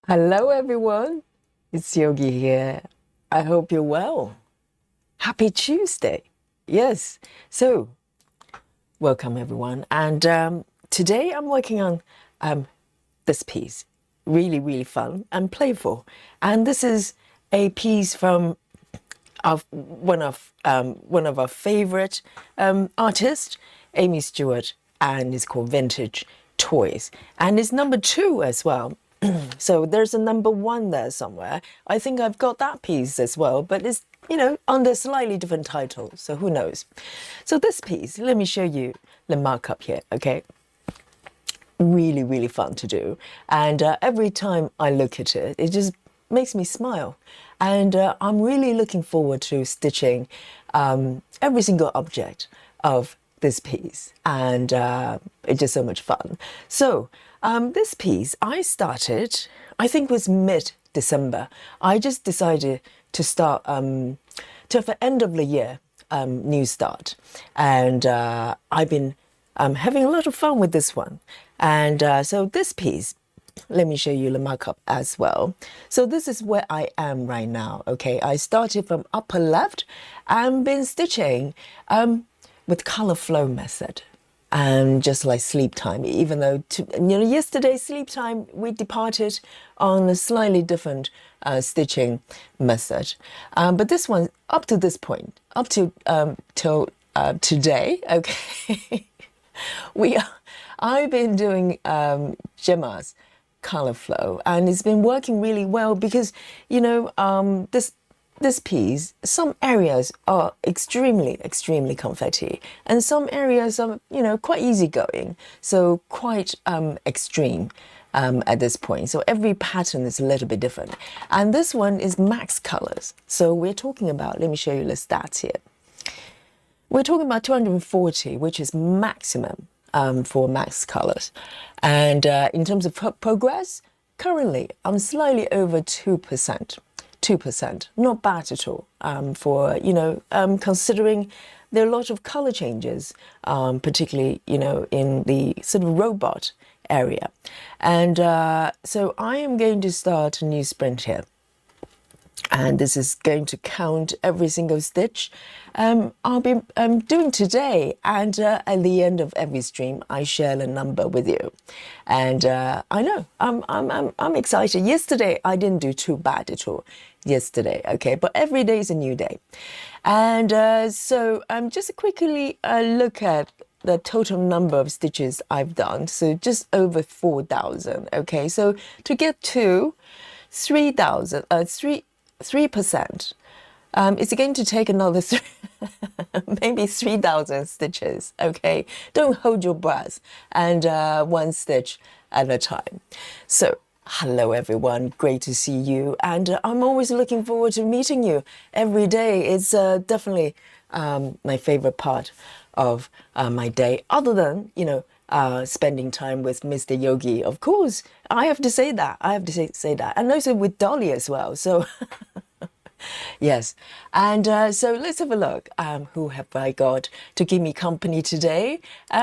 Hello, everyone. It's Yogi here. I hope you're well. Happy Tuesday. Yes. So, welcome, everyone. And today I'm working on this piece. Really, really fun and playful. And this is a piece from one of our favorite artists, Aimee Stewart, and it's called Vintage Toys. And it's number 2 as well. So there's a number 1 there somewhere. I think I've got that piece as well, but it's, under slightly different title. So who knows? So this piece, let me show you the markup here, okay? Really, really fun to do. And every time I look at it, it just makes me smile. And I'm really looking forward to stitching every single object of this piece. And it's just so much fun. So this piece I started, I think was mid-December. I just decided to start, to have the end of the year new start. And I've been having a lot of fun with this one. And so this piece, let me show you the markup as well. So this is where I am right now, okay? I started from upper left and been stitching with color flow method. And just like sleep time, even though, yesterday sleep time, we departed on a slightly different stitching method. But this one, up to this point, up to till today, okay, I've been doing Gemma's color flow, and it's been working really well because, this piece, some areas are extremely, extremely confetti, and some areas are, quite easygoing, so quite extreme at this point. So every pattern is a little bit different. And this one is max colors. So we're talking about, let me show you the stats here. We're talking about 240, which is maximum for max colors. And in terms of progress, currently I'm slightly over 2%. 2%, not bad at all for, considering there are a lot of color changes, particularly, in the sort of robot area. And so I am going to start a new sprint here. And this is going to count every single stitch I'll be doing today. And at the end of every stream, I share the number with you. And I know I'm excited. Yesterday I didn't do too bad at all. Yesterday, okay, but every day is a new day. And so just quickly look at the total number of stitches I've done. So just over 4,000. Okay, so to get to 3,000, 3%. It's going to take another maybe 3,000 stitches, okay? Don't hold your breath, and one stitch at a time. So, hello everyone, great to see you, and I'm always looking forward to meeting you every day. It's definitely my favorite part of my day, other than, spending time with Mr. Yogi. Of course, I have to say that. I have to say that. And also with Dolly as well. So, yes. And so let's have a look. Who have I got to keep me company today?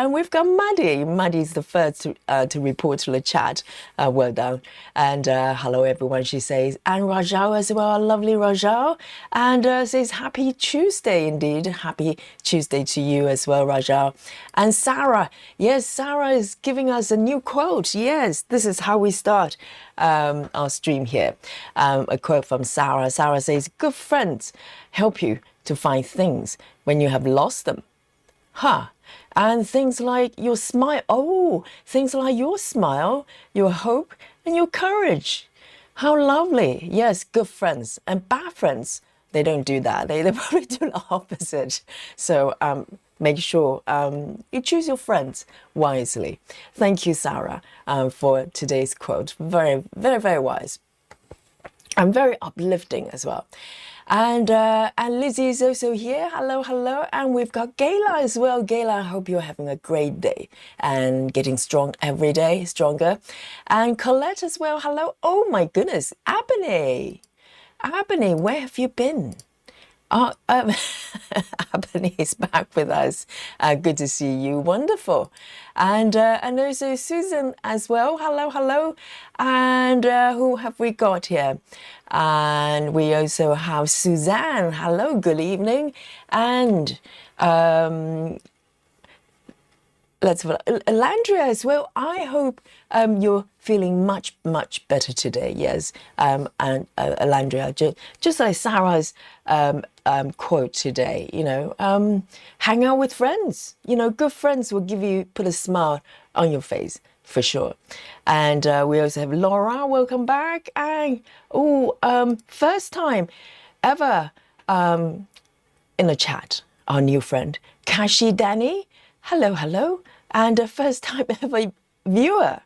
We've got Maddie. Maddie's the first to report to the chat. Well done. And hello, everyone, she says. And Rajal as well, lovely Rajal. And says, happy Tuesday indeed. Happy Tuesday to you as well, Rajal. And Sarah. Yes, Sarah is giving us a new quote. Yes, this is how we start our stream here. A quote from Sarah. Sarah says, good friends help you to find things when you have lost them. And things like your smile. Oh, things like your smile, your hope, and your courage. How lovely. Yes, good friends. And bad friends, they don't do that. They probably do the opposite. So make sure you choose your friends wisely. Thank you, Sarah, for today's quote. Very, very, very wise. And very uplifting as well. And Lizzie is also here. Hello, hello. And we've got Gayla as well. Gayla, I hope you're having a great day and getting strong every day, stronger. And Colette as well. Hello. Oh my goodness. Aimee. Aimee, where have you been? Aimee is back with us. Good to see you. Wonderful. And also Susan as well. Hello, hello. And And who have we got here? And we also have Suzanne. Hello, good evening. And let's Landria as well. I hope you're feeling much better today. Yes, and Landria, just like Sarah's quote today. Hang out with friends. Good friends will put a smile on your face for sure. And we also have Laura. Welcome back. And first time ever in a chat. Our new friend Kashi Danny. Hello. And a first time ever viewer.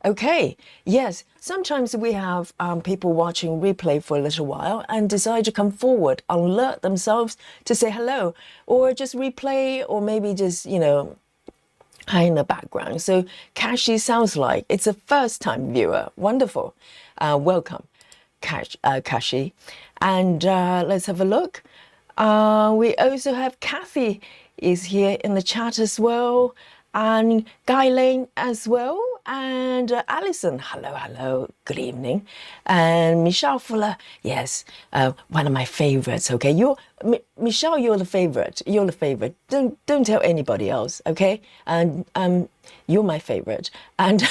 Okay, yes, sometimes we have people watching replay for a little while and decide to come forward, alert themselves to say hello, or just replay, or maybe just, hide in the background. So Kashi sounds like it's a first time viewer. Wonderful. Welcome, Kashi. And let's have a look. We also have Kathy is here in the chat as well, and Guy Lane as well, and Alison, hello, good evening, and Michelle Fuller, yes, one of my favorites. Okay, Michelle, you're the favorite. Don't tell anybody else, okay? And you're my favorite, and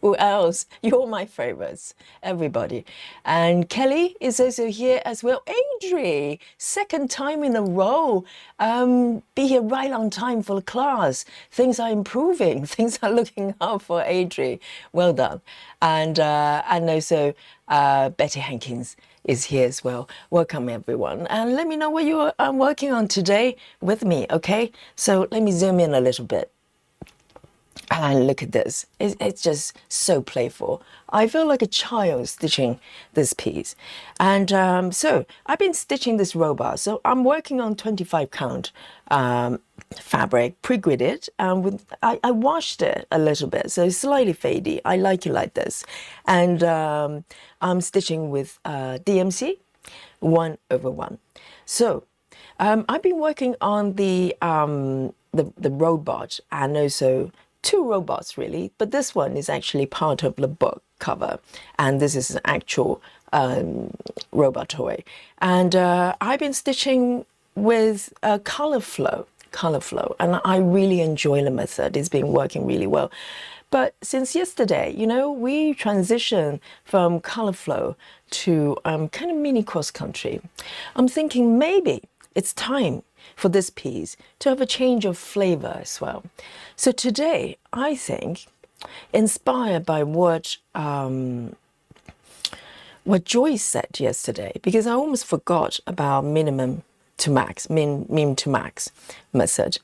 who else? You're my favorites, everybody. And Kelly is also here as well. Adri, second time in a row. Be here right on time for the class. Things are improving. Things are looking up for Adri. Well done. And also Betty Hankins is here as well. Welcome, everyone. And let me know what you're working on today with me, okay? So let me zoom in a little bit. And look at this. It's just so playful. I feel like a child stitching this piece. And so I've been stitching this robot. So I'm working on 25 count fabric, pre-gridded. I washed it a little bit, so it's slightly fadey. I like it like this. And I'm stitching with DMC 1/1. So I've been working on the robot, and also two robots really, but this one is actually part of the book cover, and this is an actual robot toy. And I've been stitching with color flow, and I really enjoy the method. It's been working really well. But since yesterday, we transitioned from color flow to kind of mini cross country. I'm thinking maybe it's time for this piece to have a change of flavor as well. So today, I think, inspired by what Joyce said yesterday, because I almost forgot about minimum to max, min to max method.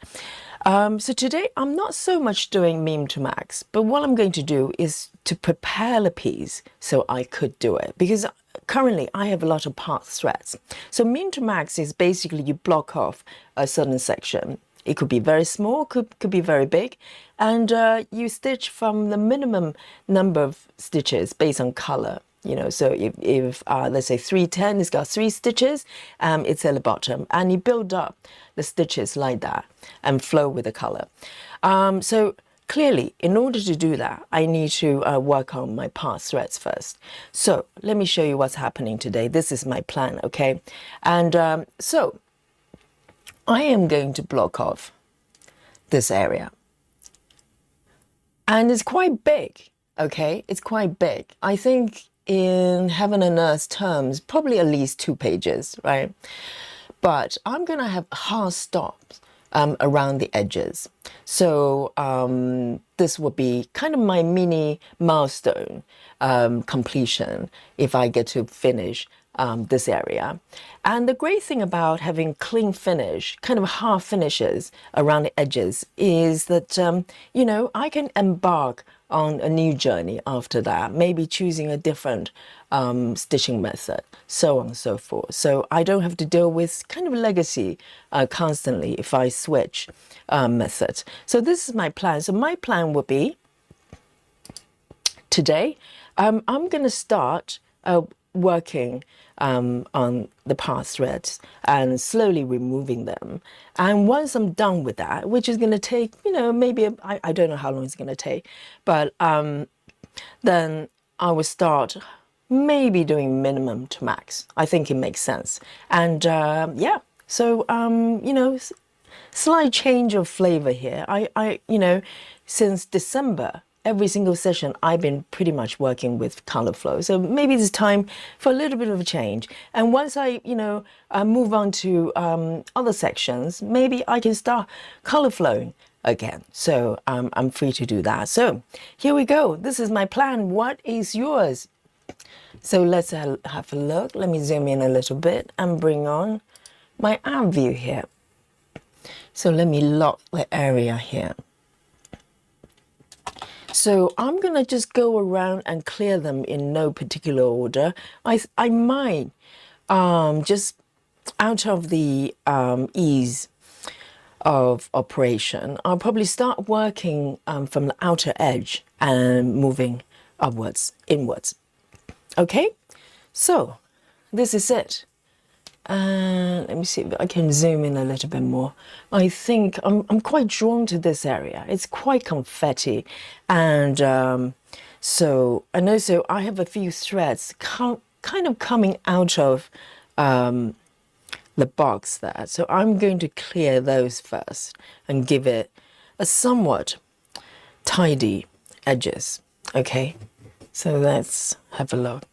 So today, I'm not so much doing min to max, but what I'm going to do is to prepare the piece so I could do it, because currently I have a lot of part threads. So min to max is basically you block off a certain section. It could be very small, could be very big, and you stitch from the minimum number of stitches based on color. So if let's say 310, it's got 3 stitches, it's at the bottom, and you build up the stitches like that and flow with the color. So clearly, in order to do that, I need to work on my part threads first. So let me show you what's happening today. This is my plan, okay? And so I am going to block off this area. And it's quite big, okay? It's quite big. I think in heaven and earth terms, probably at least 2 pages, right? But I'm going to have hard stops around the edges. So this will be kind of my mini milestone completion if I get to finish this area. And the great thing about having clean finish, kind of half finishes around the edges, is that, I can embark on a new journey after that, maybe choosing a different stitching method, so on and so forth. So I don't have to deal with kind of legacy constantly if I switch methods. So this is my plan. So my plan would be, today, I'm going to start working on the part threads and slowly removing them. And once I'm done with that, which is going to take, maybe, I don't know how long it's going to take, but then I will start maybe doing minimum to max. I think it makes sense. And yeah, so you know, slight change of flavor here. You know, since December, every single session I've been pretty much working with color flow. So maybe it's time for a little bit of a change. And once I, you know, move on to other sections, maybe I can start color flowing again. So I'm free to do that. So here we go. This is my plan. What is yours? So let's have a look. Let me zoom in a little bit and bring on my arm view here. So let me lock the area here. So I'm going to just go around and clear them in no particular order. I might just out of the ease of operation, I'll probably start working from the outer edge and moving upwards, inwards. Okay, so this is it. And let me see if I can zoom in a little bit more. I think I'm quite drawn to this area. It's quite confetti. And so, and also I have a few threads kind of coming out of the box there. So I'm going to clear those first and give it a somewhat tidy edges. Okay, so let's have a look.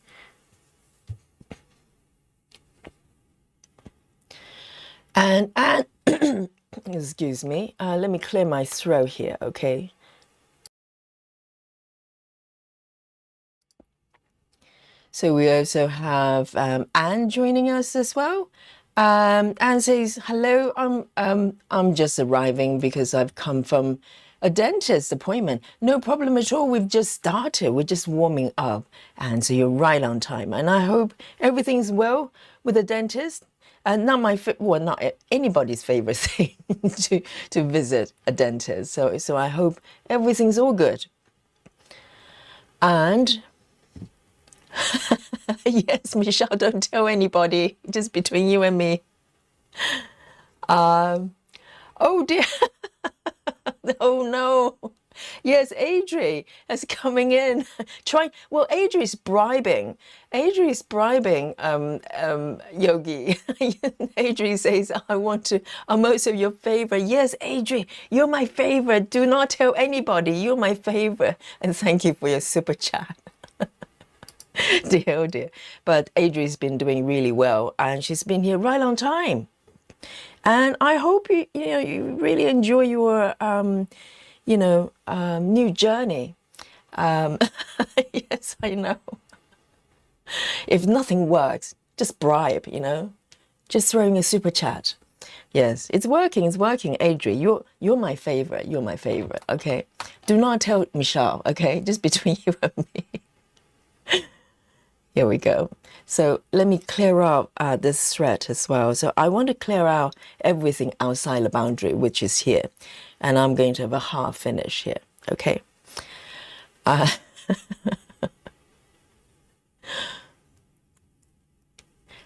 And excuse me, let me clear my throat here, okay? So we also have Anne joining us as well. Anne says, hello, I'm just arriving because I've come from a dentist appointment. No problem at all, we've just started, we're just warming up. And so you're right on time. And I hope everything's well with the dentist. Not not anybody's favorite thing to visit a dentist. So I hope everything's all good. And yes, Michelle, don't tell anybody, just between you and me. Oh dear. Oh no. Yes, Adri is coming in. Well, Adri is bribing. Adri is bribing Yogi. Adri says, I'm also your favorite. Yes, Adri, you're my favorite. Do not tell anybody. You're my favorite. And thank you for your super chat. Dear, oh dear. But Adri's been doing really well, and she's been here right on time. And I hope you really enjoy your new journey. Yes, I know. If nothing works, just bribe, just throwing a super chat. Yes, it's working, Adri. You're my favorite, okay? Do not tell Michelle, okay? Just between you and me. Here we go. So let me clear out this thread as well. So I want to clear out everything outside the boundary, which is here. And I'm going to have a half finish here, okay?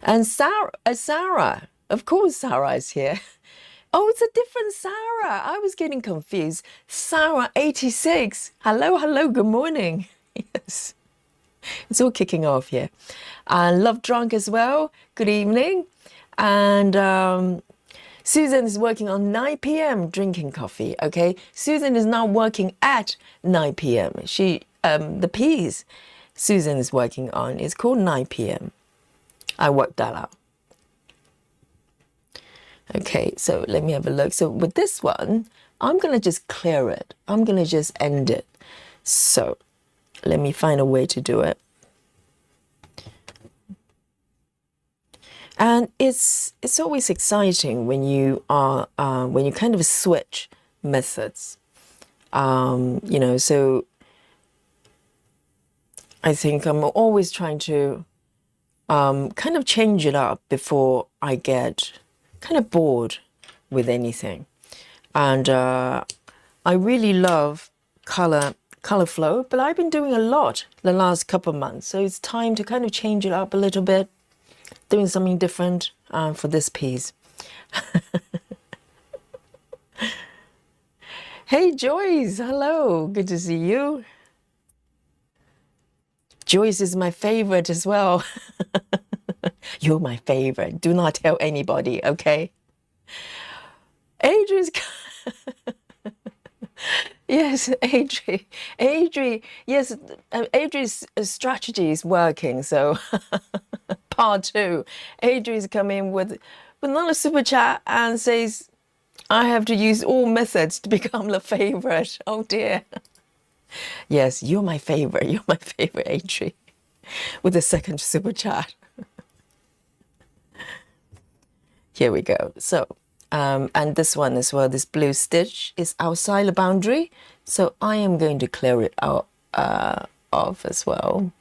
And Sarah, of course Sarah is here. Oh, it's a different Sarah. I was getting confused. Sarah 86. Hello, good morning. Yes. It's all kicking off here. And Love Drunk as well. Good evening. And Susan is working on 9 p.m. drinking coffee. Okay, Susan is now working at 9 p.m. The piece Susan is working on is called 9 p.m. I worked that out. Okay, so let me have a look. So with this one, I'm gonna just clear it. I'm gonna just end it. So let me find a way to do it. And it's always exciting when you are when you kind of switch methods. So I think I'm always trying to kind of change it up before I get kind of bored with anything. And I really love color flow, but I've been doing a lot the last couple of months. So it's time to kind of change it up a little bit, doing something different for this piece. Hey Joyce, hello, good to see you. Joyce is my favorite as well. You're my favorite. Do not tell anybody, okay? Adrian's... Yes, yes, Adrian's strategy is working. So part two, Adrian's come in with another super chat and says, I have to use all methods to become the favorite. Oh dear. Yes, you're my favorite. You're my favorite, Adrian, with the second super chat. Here we go. So, and this one as well, this blue stitch is outside the boundary. So I am going to clear it out off as well.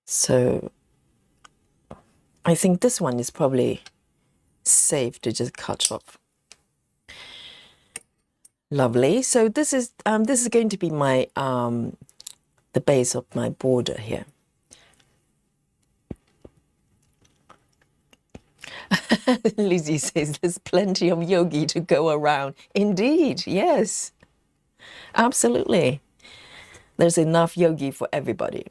So I think this one is probably safe to just cut off. Lovely. So this is going to be my the base of my border here. Lizzie says there's plenty of yogi to go around. Indeed, yes. Absolutely. There's enough yogi for everybody.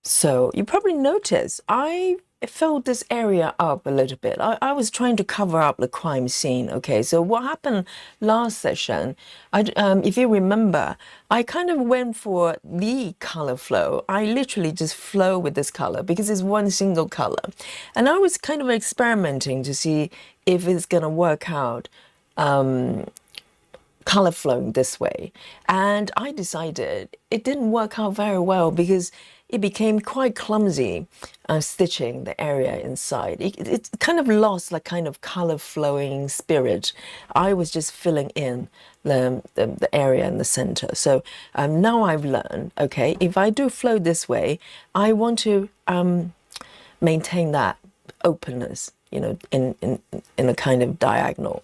So you probably noticed I filled this area up a little bit. I was trying to cover up the crime scene. Okay, so what happened last session, if you remember, I kind of went for the color flow. I literally just flow with this color because it's one single color. And I was kind of experimenting to see if it's going to work out color flowing this way. And I decided it didn't work out very well because it became quite clumsy stitching the area inside. It kind of lost like kind of color flowing spirit. I was just filling in the area in the center. So now I've learned, okay, if I do flow this way, I want to maintain that openness, you know, in a kind of diagonal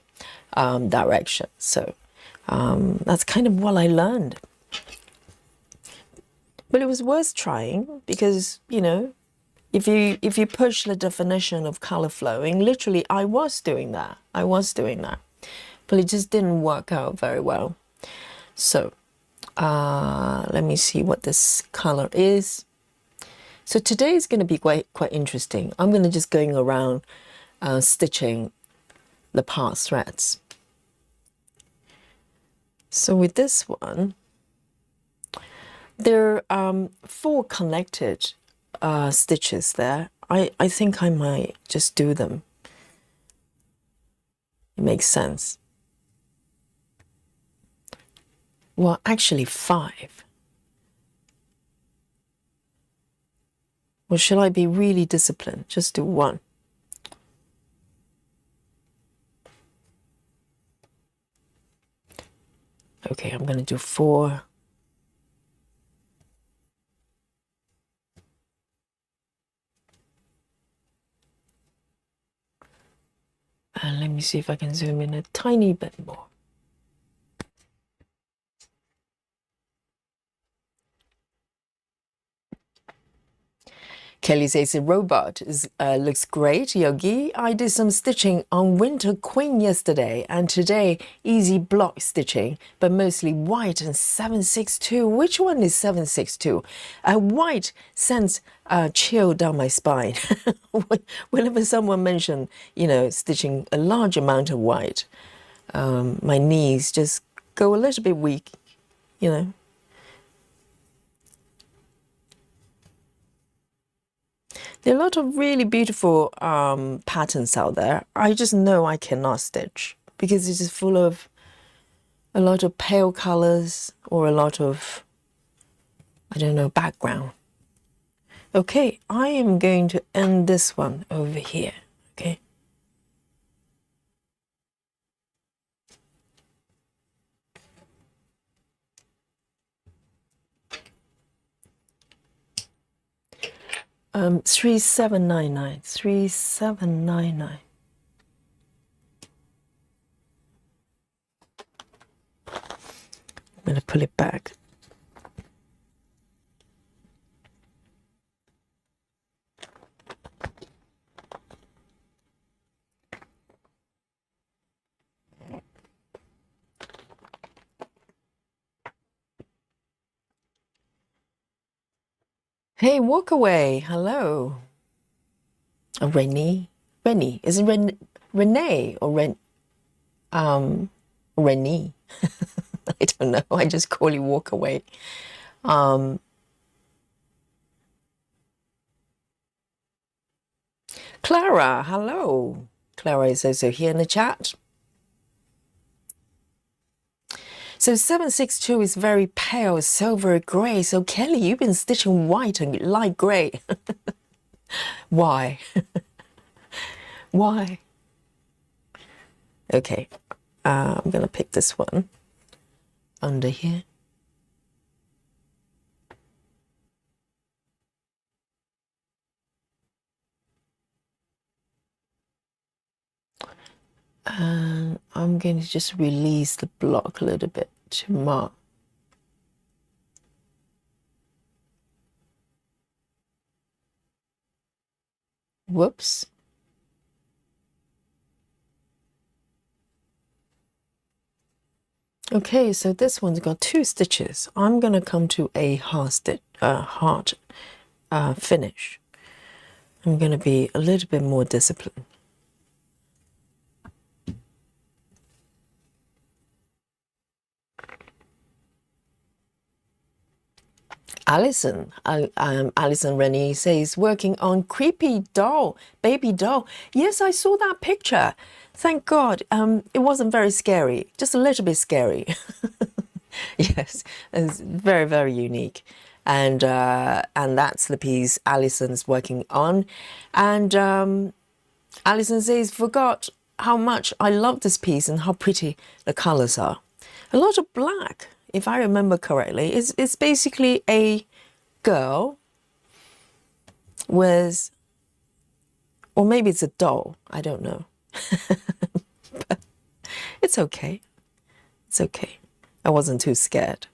direction. So that's kind of what I learned. But it was worth trying because, you know, if you push the definition of color flowing, literally I was doing that. But it just didn't work out very well. So let me see what this color is. So today is going to be quite interesting. I'm going to just going around stitching the part threads. So with this one, there are 4 connected stitches there. I think I might just do them. It makes sense. Well, actually 5. Or should I be really disciplined? Just do 1. Okay, I'm going to do 4. And let me see if I can zoom in a tiny bit more. Kelly says the robot looks great, Yogi. I did some stitching on Winter Queen yesterday and today easy block stitching, but mostly white and 762. Which one is 762? White sends chill down my spine. Whenever someone mentioned, you know, stitching a large amount of white, my knees just go a little bit weak, you know. There are a lot of really beautiful patterns out there. I just know I cannot stitch because it's just full of a lot of pale colors or a lot of, I don't know, background. Okay, I am going to end this one over here, okay? Um, 3799, 3799. I'm going to pull it back. Hey, walk away. Hello. Renee. Rennie. Is it Renee or um Rennie? I don't know. I just call you walk away. Um Clara, hello. Clara is also here in the chat. So 762 is very pale, silvery grey. So Kelly, you've been stitching white and light grey. Why? Why? Okay, I'm gonna pick this one under here. And I'm going to just release the block a little bit to mark. Whoops. Okay, so this one's got 2 stitches. I'm gonna come to a hard finish. I'm gonna be a little bit more disciplined. Alison Rennie says, working on creepy doll, baby doll. Yes, I saw that picture. Thank God. It wasn't very scary, just a little bit scary. Yes, it's very, very unique. And that's the piece Alison's working on. And Alison says, forgot how much I love this piece and how pretty the colors are. A lot of black, if I remember correctly. It's basically a girl with, or maybe it's a doll, I don't know. But it's okay. It's okay. I wasn't too scared.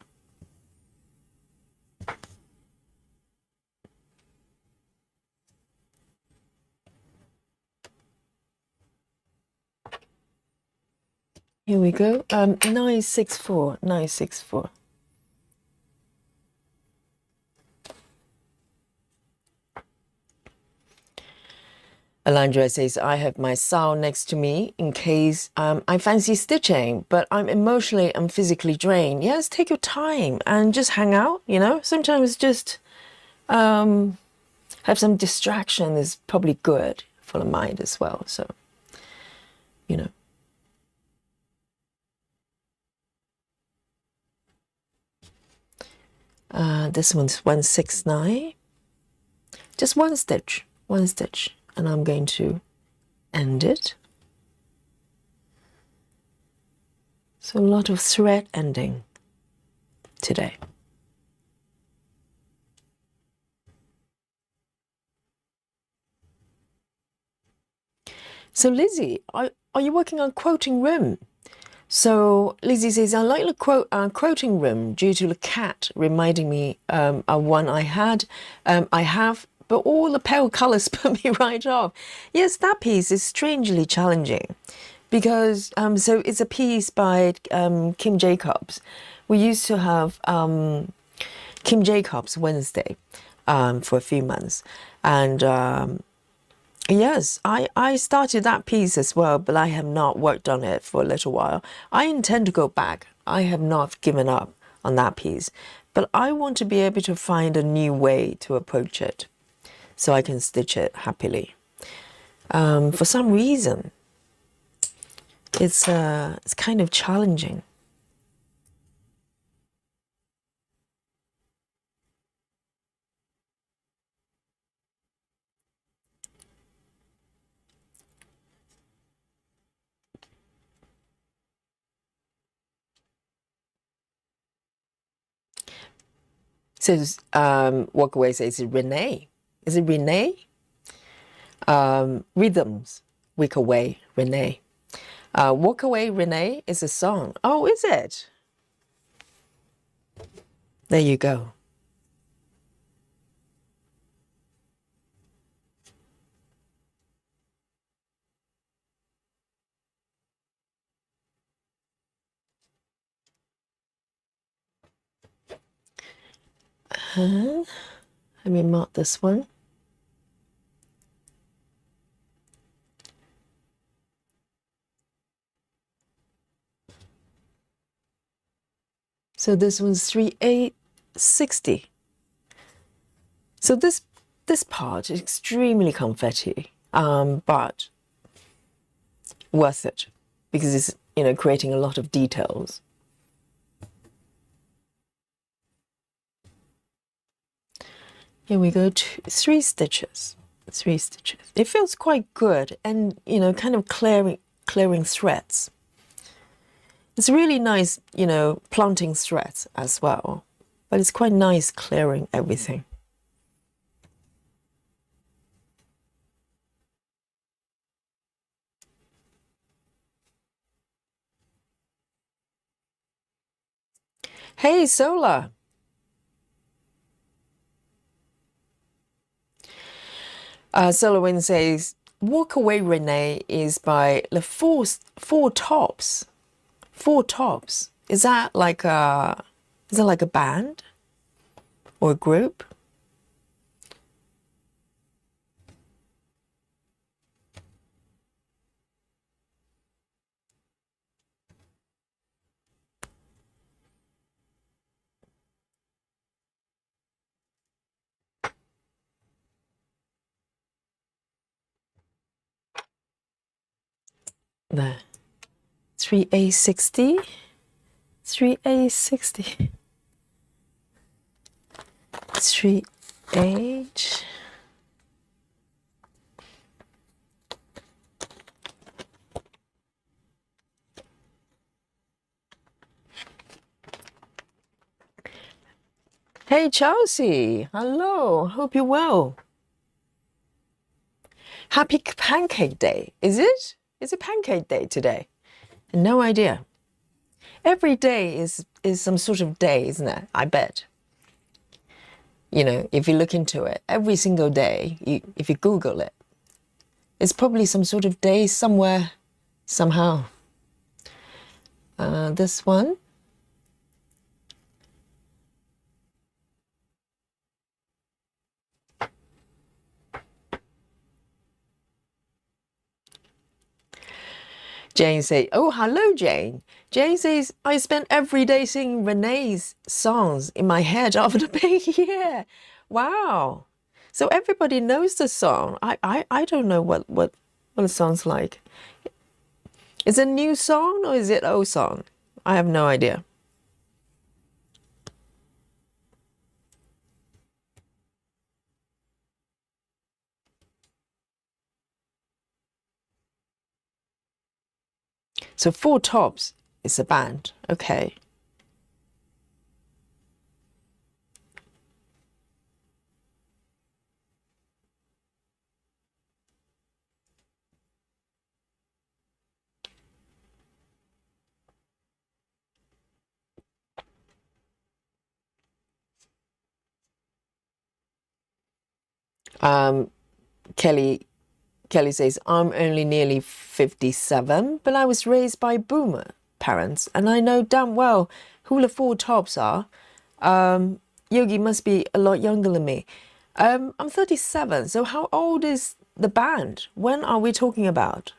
Here we go. 964, 964. Alondra says, I have my sow next to me in case I fancy stitching, but I'm emotionally and physically drained. Yes, take your time and just hang out, you know. Sometimes just have some distraction is probably good for the mind as well. So, you know. This one's 169. Just one stitch, and I'm going to end it. So a lot of thread ending today. So Lizzie, are you working on quoting room? So Lizzie says, I like the quoting room due to the cat reminding me of one I had. I have, but all the pale colors put me right off. Yes, that piece is strangely challenging because so it's a piece by Kim Jacobs. We used to have Kim Jacobs Wednesday for a few months, and yes, I started that piece as well, but I have not worked on it for a little while. I intend to go back. I have not given up on that piece, but I want to be able to find a new way to approach it so I can stitch it happily. For some reason, it's kind of challenging. Says walk away says Renee. Is it Renee? Rhythms. Walk away, Renee. Walk away, Renee is a song. Oh, is it? There you go. Let me mark this one. So this one's 3/860. So this part is extremely confetti, but worth it because it's, you know, creating a lot of details. Here we go, 3 stitches. 3 stitches. It feels quite good, and you know, kind of clearing threads. It's really nice, you know, planting threads as well, but it's quite nice clearing everything. Hey, Sola. Solowin says, "Walk Away, Renee" is by the Four Tops. Four Tops. Is that like a band or a group? There. 3/860. 3/860. 3/8. Hey, Chelsea. Hello. Hope you're well. Happy Pancake Day. Is it? Is it Pancake Day today? No idea. Every day is some sort of day, isn't it? I bet. You know, if you look into it, every single day, if you Google it, it's probably some sort of day somewhere, somehow. This one. Jane says, "Oh, hello, Jane." Jane says, "I spent every day singing Renee's songs in my head over the big year." Wow. So everybody knows the song. I don't know what the song's like. Is it a new song or is it old song? I have no idea. So Four Tops is a band. Okay. Kelly says, "I'm only nearly 57, but I was raised by boomer parents, and I know damn well who the Four Tops are. Yogi must be a lot younger than me. I'm 37, so how old is the band? When are we talking about?"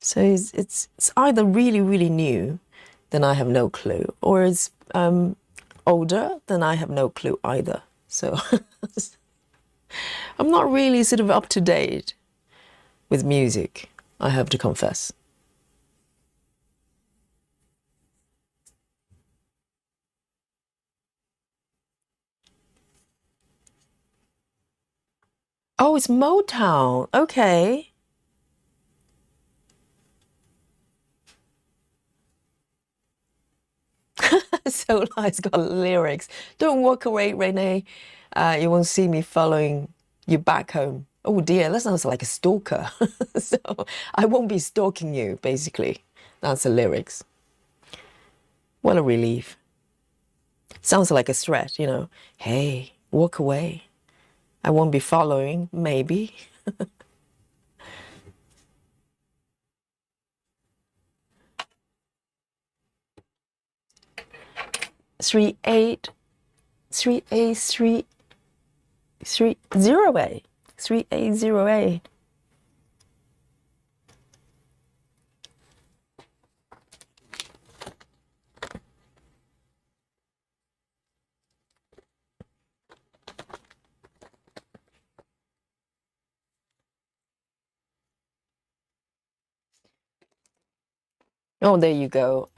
So it's either really, really new, then I have no clue, or it's older, then I have no clue either. So I'm not really sort of up to date with music, I have to confess. Oh, it's Motown. Okay. So it's got lyrics. "Don't walk away, Renee. You won't see me following you back home." Oh dear, that sounds like a stalker. So I won't be stalking you, basically. That's the lyrics. What a relief. Sounds like a threat, you know. "Hey, walk away. I won't be following, maybe." 38, 3A3, 30A, 3A0A. Oh, there you go.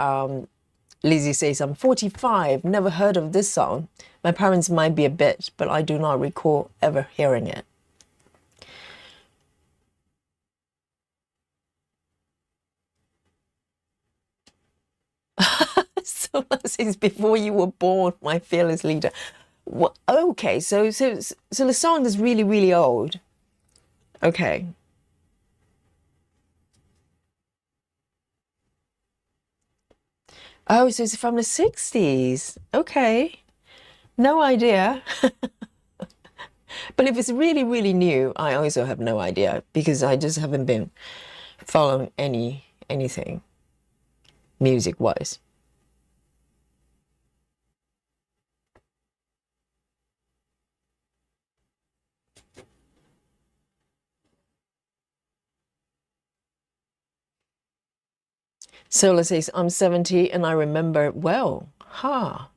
Lizzie says, I'm 45, never heard of this song. My parents might be a bit, but I do not recall ever hearing it. So says, before you were born, my fearless leader. Well, okay, so the song is really, really old. Okay. Oh, so it's from the 60s. Okay. No idea. But if it's really, really new, I also have no idea because I just haven't been following anything music-wise. Sola says, I'm 70 and I remember it well. Ha.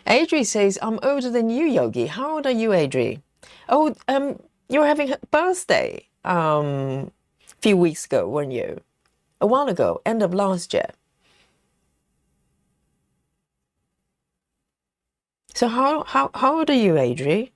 Adri says, I'm older than you, Yogi. How old are you, Adri? Oh, you were having a birthday a few weeks ago, weren't you? A while ago, end of last year. So how old are you, Adri?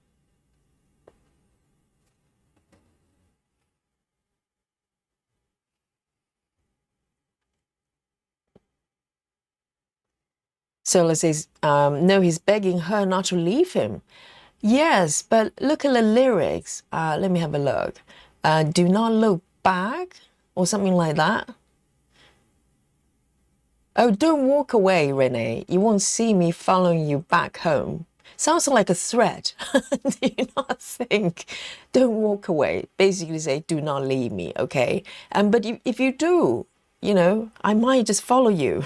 Sola says, no, he's begging her not to leave him. Yes, but look at the lyrics. Let me have a look. Do not look back or something like that. Oh, don't walk away, Renee. You won't see me following you back home. Sounds like a threat. Do you not think? Don't walk away. Basically say, do not leave me, okay? But if you do, you know, I might just follow you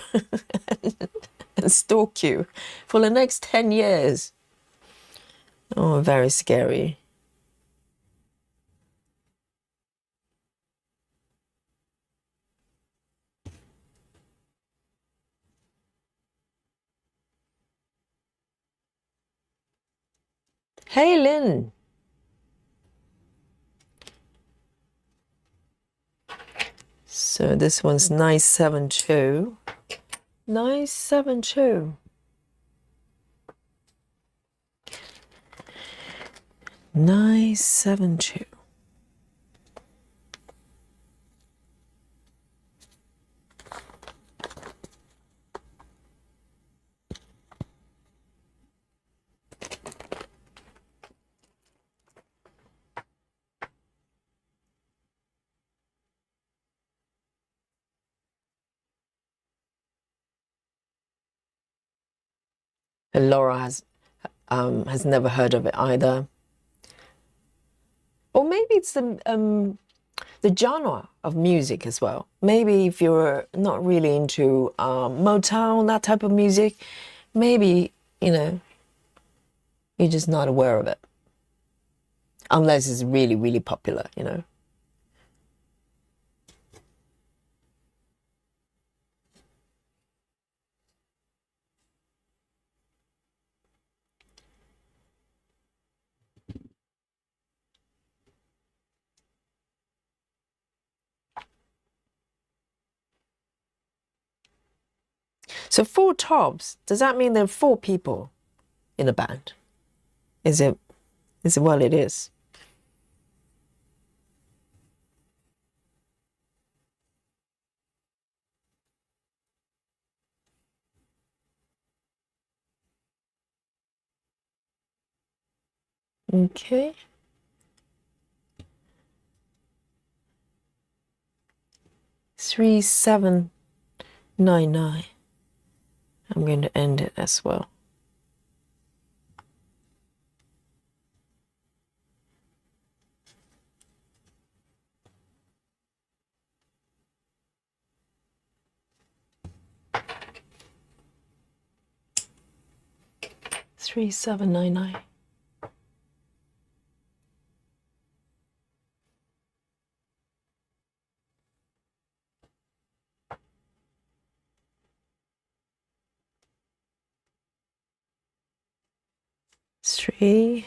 and stalk you for the next 10 years. Oh, very scary. Hey, Lynn. So this one's 972. 972. 972. And Laura has never heard of it either. Or maybe it's the genre of music as well. Maybe if you're not really into Motown, that type of music, maybe, you know, you're just not aware of it. Unless it's really, really popular, you know. So four tops, does that mean there are four people in a band? Is it well it is? Okay. 3799. I'm going to end it as well. 3799. Three.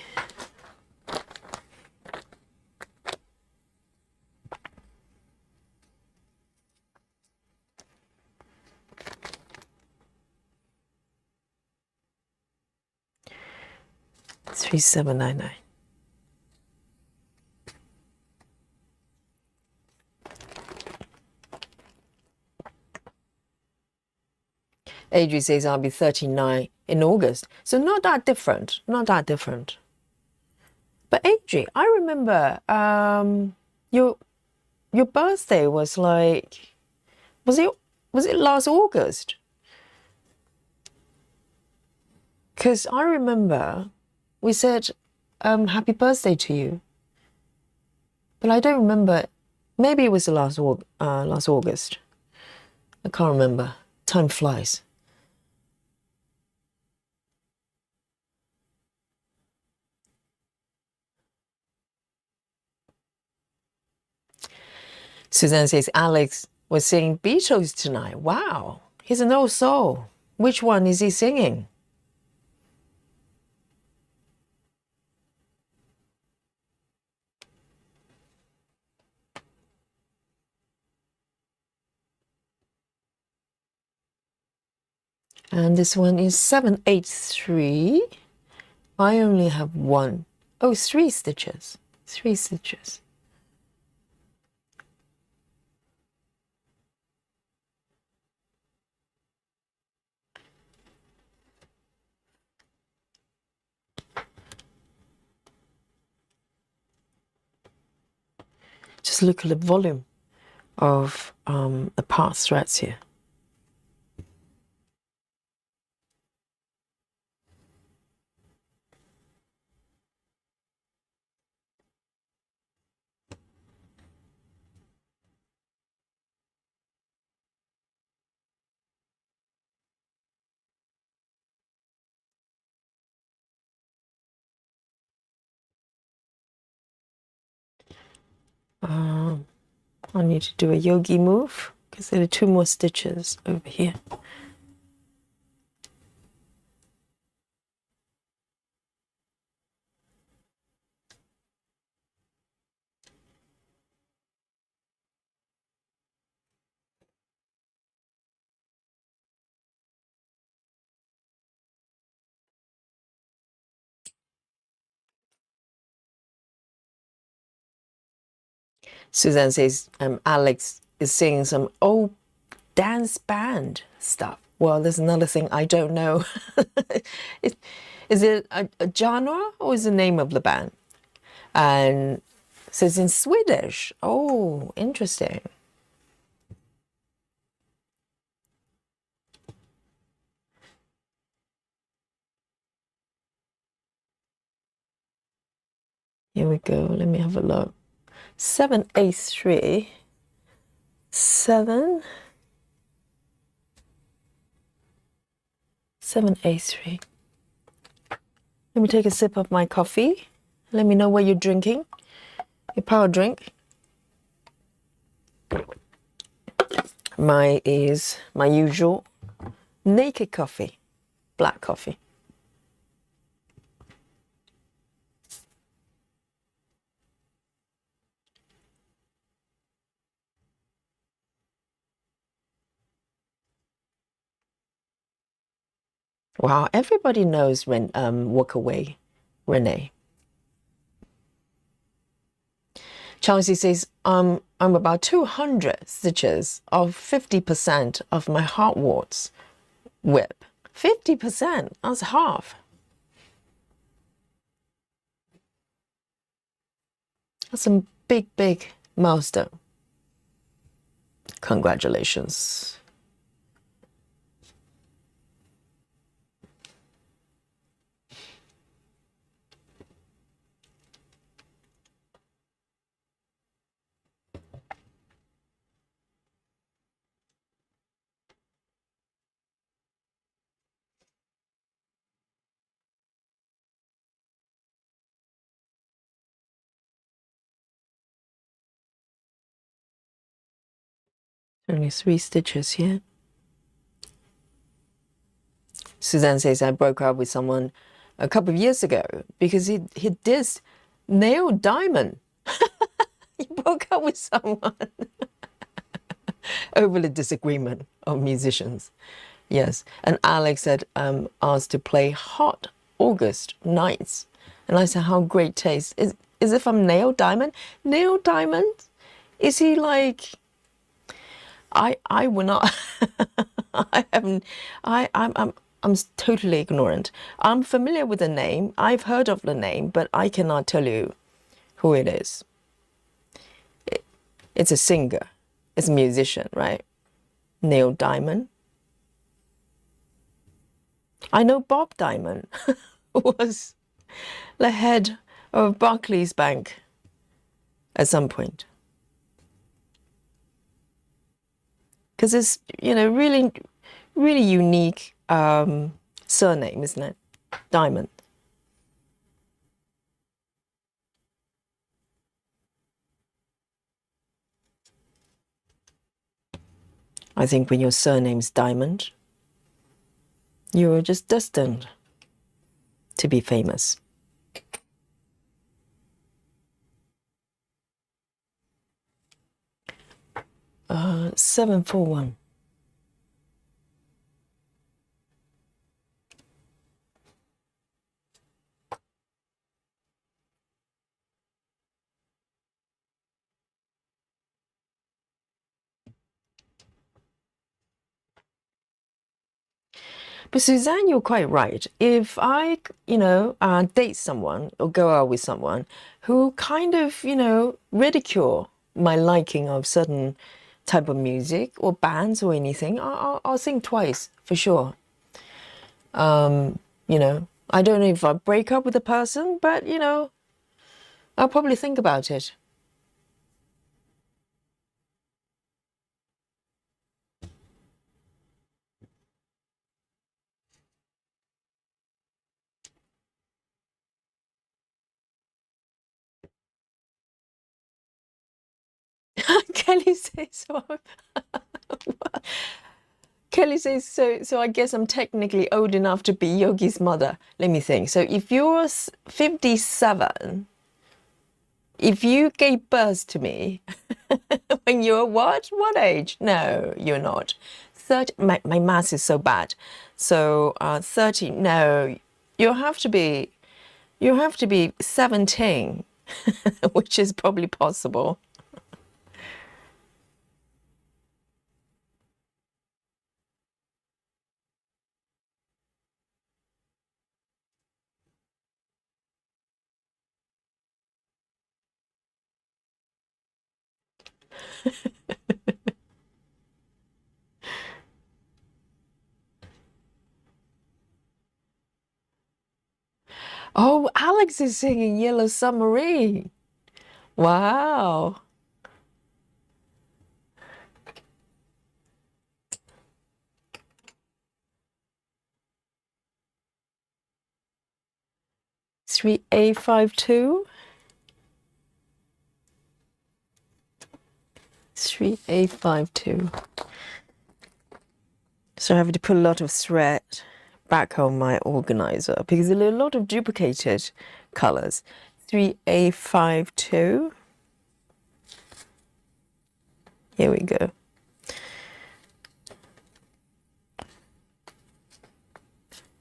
$3,799. Adri says I'll be 39 in August. So not that different. Not that different. But Adri, I remember your birthday was like, was it last August? Because I remember we said happy birthday to you. But I don't remember. Maybe it was the last August. I can't remember. Time flies. Suzanne says Alex was singing Beatles tonight. Wow, he's an old soul. Which one is he singing? And this one is 783. I only have one. Oh, 3 stitches. 3 stitches. Just look at the volume of the pass threads here. I need to do a yogi move because there are 2 more stitches over here. Suzanne says Alex is singing some old dance band stuff. Well, there's another thing I don't know. Is it a genre or is the name of the band? And so it's in Swedish. Oh, interesting. Here we go. Let me have a look. 783. 783. Let me take a sip of my coffee. Let me know what you're drinking. Your power drink. Mine is my usual naked coffee, black coffee. Wow, everybody knows when walk away, Renee. Chelsea says, I'm about 200 stitches of 50% of my heartwarts whip. 50%, that's half. That's a big, big milestone. Congratulations. Only 3 stitches here. Suzanne says, I broke up with someone a couple of years ago because he did nail diamond. He broke up with someone over the disagreement of musicians. Yes. And Alex had asked to play Hot August Nights. And I said, how great taste. Is it from Neil Diamond? Neil Diamond? Is he like... I will not... I haven't... I'm totally ignorant. I'm familiar with the name. I've heard of the name, but I cannot tell you who it is. It's a singer. It's a musician, right? Neil Diamond. I know Bob Diamond was the head of Barclays Bank at some point. Because it's, you know, really, really unique surname, isn't it? Diamond. I think when your surname's Diamond, you are just destined to be famous. Uh, 741. But Suzanne, you're quite right. If I, you know, date someone or go out with someone who kind of, you know, ridicule my liking of certain type of music or bands or anything, I'll think twice for sure. You know, I don't know if I break up with a person, but, you know, I'll probably think about it. Kelly says so. Kelly says so. So I guess I'm technically old enough to be Yogi's mother. Let me think. So if you're 57, if you gave birth to me when you're what? What age? No, you're not. 30. My math is so bad. So 30. No, you have to be. You have to be 17, which is probably possible. Oh, Alex is singing Yellow Submarine. Wow. Three A52. 3A52. So I have to put a lot of thread back on my organizer because there are a lot of duplicated colors. 3A52. Here we go.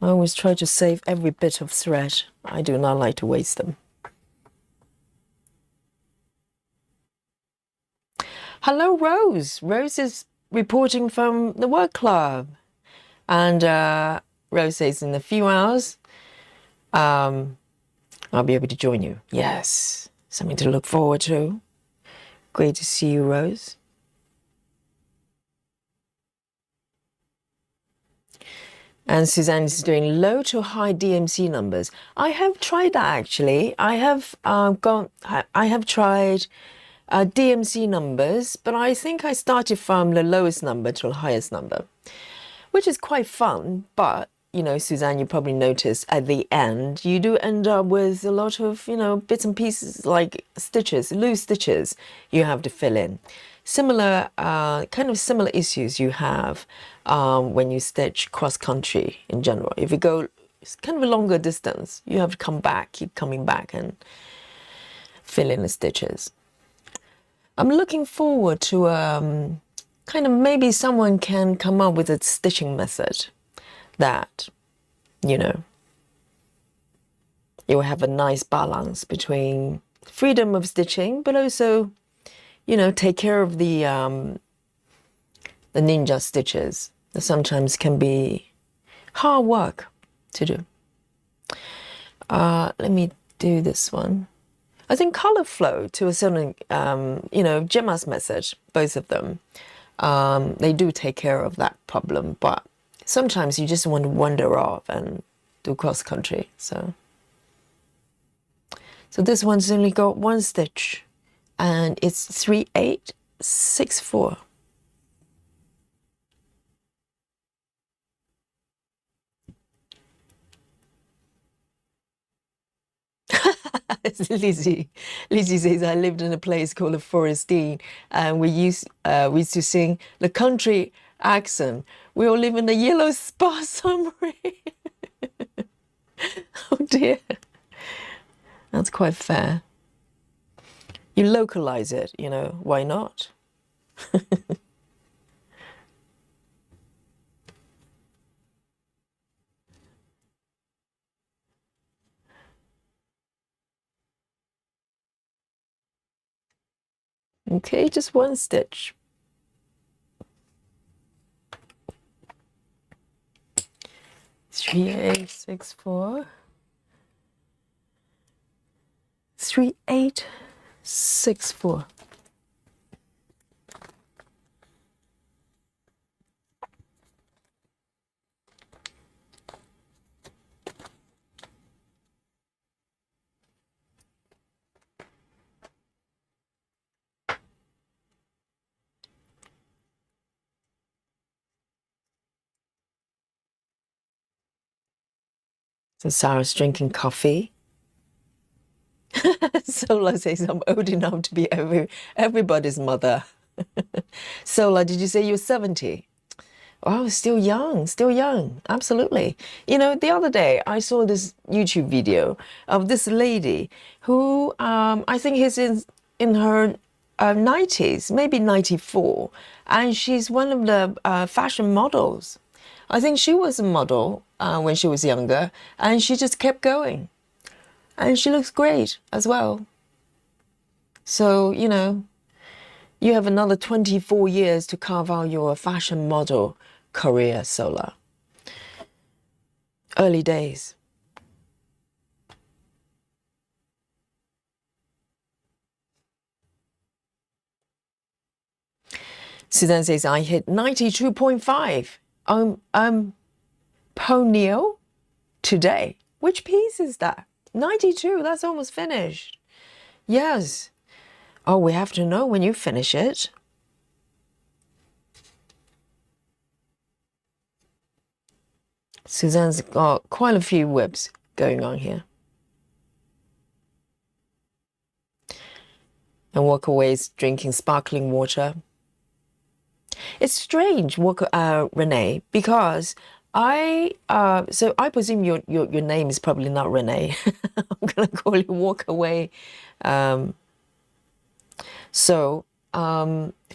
I always try to save every bit of thread. I do not like to waste them. Hello, Rose. Rose is reporting from the work club. And Rose says in a few hours, I'll be able to join you. Yes, something to look forward to. Great to see you, Rose. And Suzanne is doing low to high DMC numbers. I have tried that actually. I have tried DMC numbers, but I think I started from the lowest number to the highest number, which is quite fun. But, you know, Suzanne, you probably noticed at the end, you do end up with a lot of, you know, bits and pieces like stitches, loose stitches you have to fill in. similar, kind of similar issues you have when you stitch cross country in general. If you go kind of a longer distance, you have to come back, keep coming back and fill in the stitches. I'm looking forward to kind of maybe someone can come up with a stitching method that, you know, you will have a nice balance between freedom of stitching, but also, you know, take care of the ninja stitches that sometimes can be hard work to do. Let me do this one. I think color flow to a certain, you know, Gemma's method, both of them, they do take care of that problem, but sometimes you just want to wander off and do cross country. So this one's only got one stitch and it's 3-8-6-4. Lizzie says, I lived in a place called the Forestine, and we used to sing the country accent. We all live in a yellow spa summary. Oh dear. That's quite fair. You localize it, you know, why not? Okay, just one stitch. 3-8-6-4. 3-8-6-4. So Sarah's drinking coffee. Sola says I'm old enough to be everybody's mother. Sola, did you say you're 70? Oh, still young, absolutely. You know, the other day I saw this YouTube video of this lady who I think is in her 90s, maybe 94, and she's one of the fashion models. I think she was a model when she was younger, and she just kept going. And she looks great as well. So, you know, you have another 24 years to carve out your fashion model career, Sola. Early days. Suzanne says, I hit 92.5. Ponyo today. Which piece is that? 92, that's almost finished. Yes. Oh, we have to know when you finish it. Suzanne's got quite a few whips going on here. And Walkaway's drinking sparkling water. It's strange, Renee, because so I presume your name is probably not Renee. I'm gonna call you Walkaway. For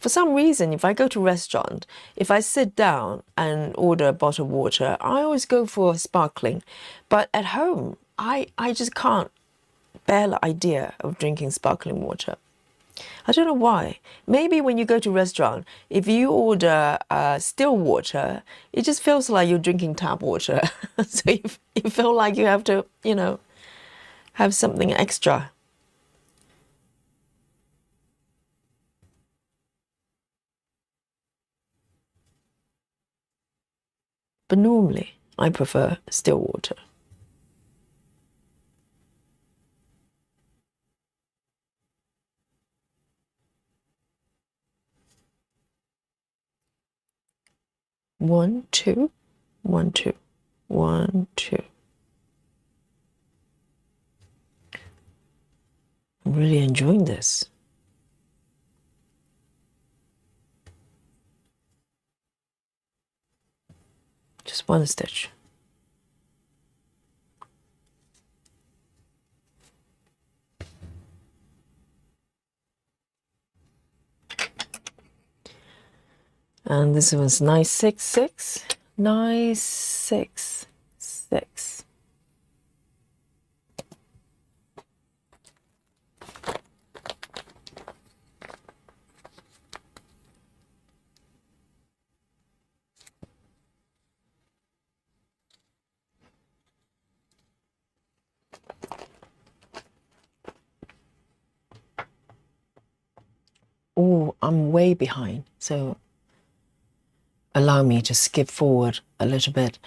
some reason, if I go to a restaurant, if I sit down and order a bottle of water, I always go for sparkling. But at home, I just can't bear the idea of drinking sparkling water. I don't know why. Maybe when you go to a restaurant, if you order still water, it just feels like you're drinking tap water. So you feel like you have to, you know, have something extra. But normally, I prefer still water. One, two, 1, 2, 1, 2. I'm really enjoying this. Just one stitch. And this one's 966, 966. Oh, I'm way behind, so allow me to skip forward a little bit.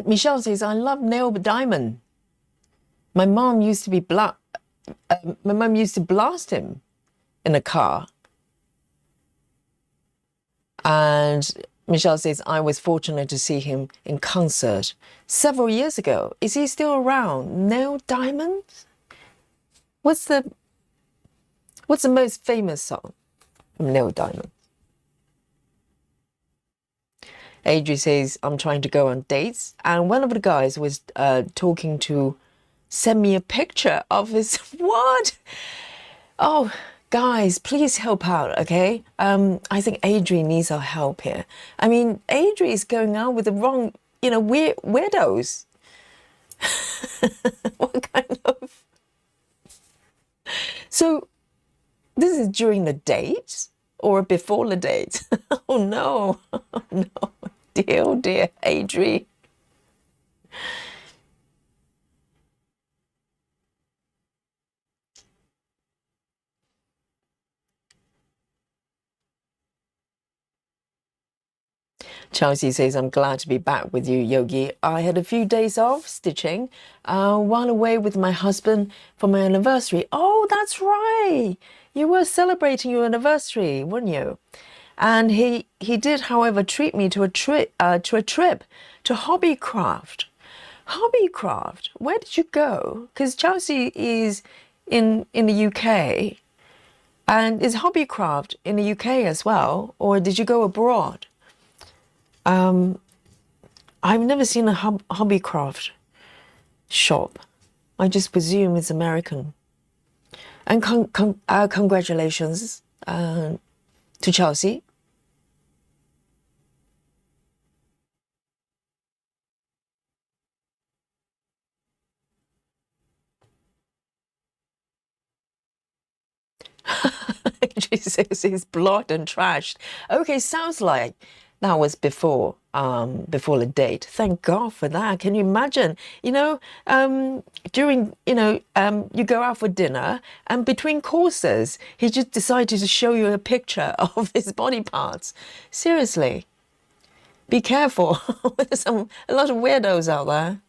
Michelle says, I love nail diamond. My mom used to blast him in a car. And Michelle says, I was fortunate to see him in concert several years ago. Is he still around? Nail Diamond? What's the most famous song from Nail Diamond? Adri says, I'm trying to go on dates. And one of the guys was talking to send me a picture of his, what? Oh, guys, please help out, okay? I think Adri needs our help here. I mean, Adri is going out with the wrong, weirdos. What kind of... So, this is during the date or before the date? Oh, no. Oh, no. Dear, oh, dear, Adri. Chelsea says, I'm glad to be back with you, Yogi. I had a few days off stitching while away with my husband for my anniversary. Oh, that's right. You were celebrating your anniversary, weren't you? And he did, however, treat me to a trip to Hobbycraft. Hobbycraft, where did you go? Because Chelsea is in the UK. And is Hobbycraft in the UK as well? Or did you go abroad? I've never seen a Hobbycraft shop. I just presume it's American. And congratulations to Chelsea. Jesus, he's blocked and trashed. Okay, sounds like that was before the date. Thank God for that. Can you imagine? During you go out for dinner, and between courses, he just decided to show you a picture of his body parts. Seriously, be careful. There's a lot of weirdos out there.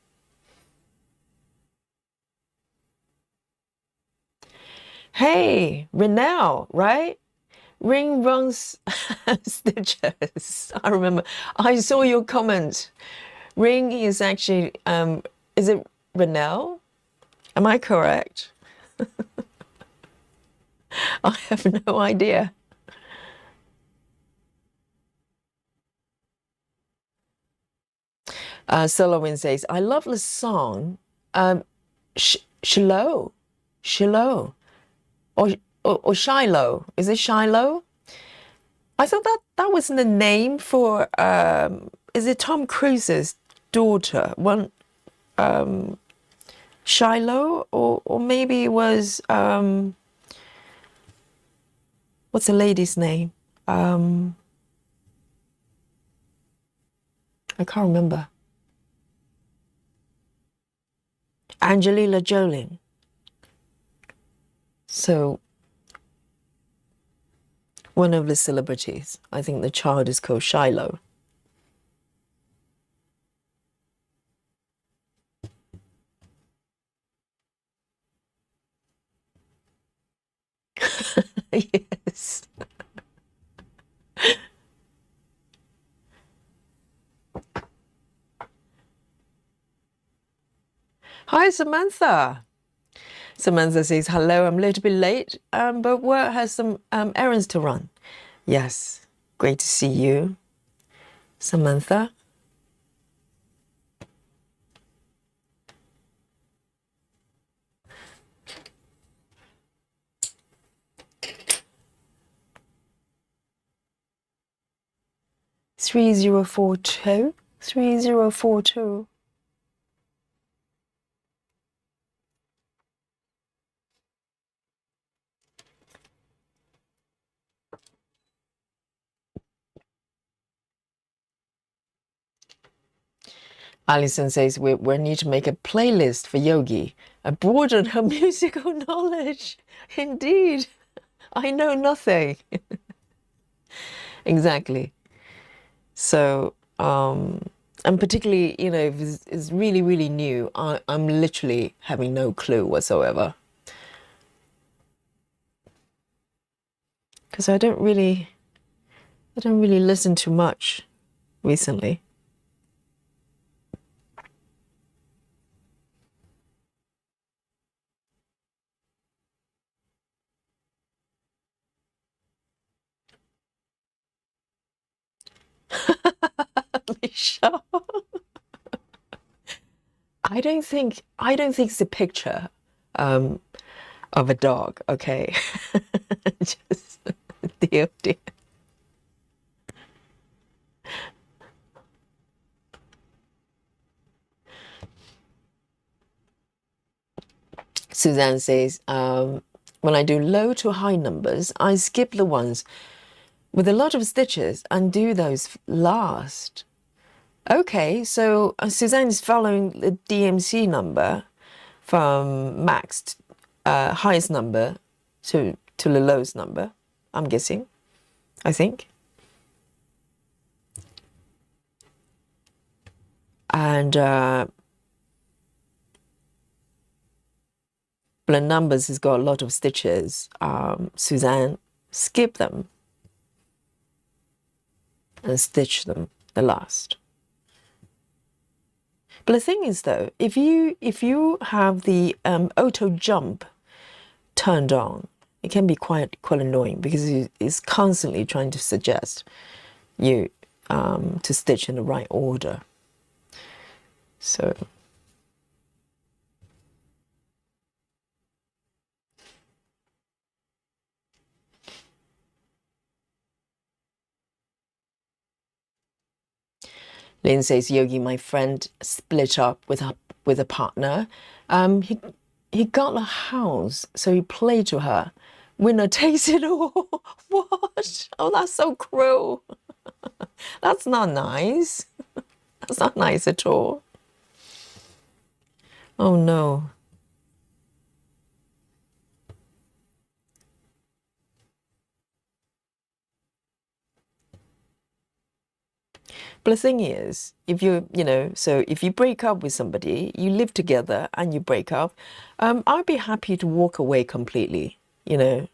Hey, Renelle, right? Ring runs stitches. I remember. I saw your comment. Ring is actually, is it Renelle? Am I correct? I have no idea. Solomon says, I love the song, Shiloh, or Shiloh. Is it Shiloh? I thought that was the name for, is it Tom Cruise's daughter? One, Shiloh, or maybe it was, what's the lady's name? I can't remember. Angelina Jolie. So, one of the celebrities. I think the child is called Shiloh. Yes. Hi, Samantha. Samantha says, hello, I'm a little bit late, but work has some errands to run. Yes, great to see you, Samantha. 3042. 3042. Alison says we need to make a playlist for Yogi. Broaden her musical knowledge. Indeed. I know nothing. Exactly. So, and particularly, you know, if it's really, really new, I'm literally having no clue whatsoever. Because I don't really listen to much recently. Michelle. I don't think it's a picture of a dog, okay? Just dear, dear. Suzanne says, when I do low to high numbers, I skip the ones with a lot of stitches and do those last. Okay, so Suzanne is following the DMC number from max, highest number to the lowest number, I'm guessing, I think. And blend numbers has got a lot of stitches. Suzanne, skip them and stitch them the last. But the thing is, though, if you have the auto jump turned on, it can be quite annoying because it's constantly trying to suggest you to stitch in the right order. So. Lynn says, Yogi, my friend, split up with a partner. He got a house, so he played to her. Winner takes it all. What? Oh, that's so cruel. That's not nice. That's not nice at all. Oh no. But the thing is, if if you break up with somebody, you live together and you break up, I'd be happy to walk away completely. I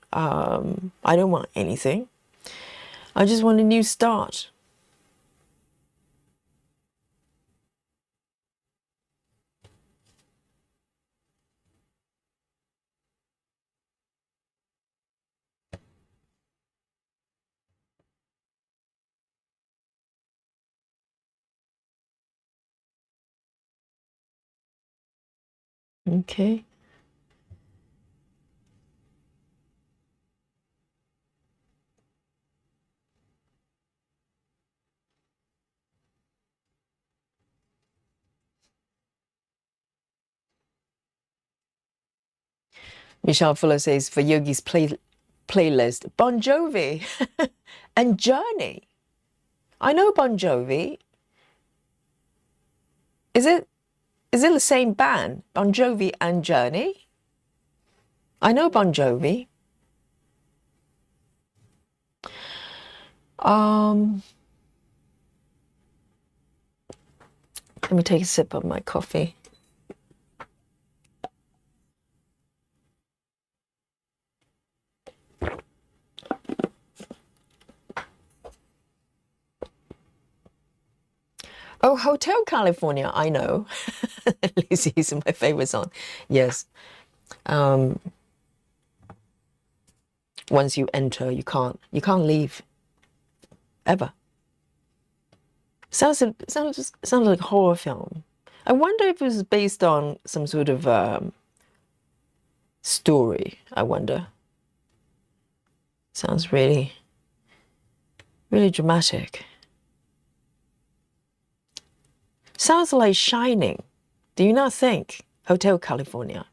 don't want anything. I just want a new start. Okay. Michelle Fuller says, for Yogi's playlist, Bon Jovi and Journey. I know Bon Jovi. Is it the same band, Bon Jovi and Journey? I know Bon Jovi. Let me take a sip of my coffee. Oh, Hotel California, I know. Lizzie's my favorite song. Yes. Once you enter, you can't leave. Ever. Sounds like a horror film. I wonder if it was based on some sort of story. I wonder. Sounds really, really dramatic. Sounds like Shining. Do you not think? Hotel California.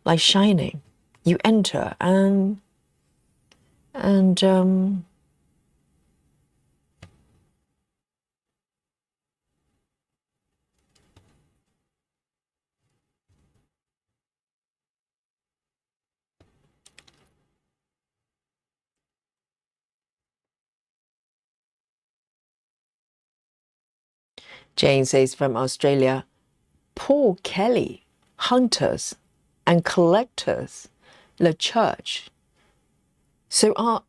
Like Shining. You enter and Jane says from Australia, Paul Kelly, hunters and collectors, the church. So are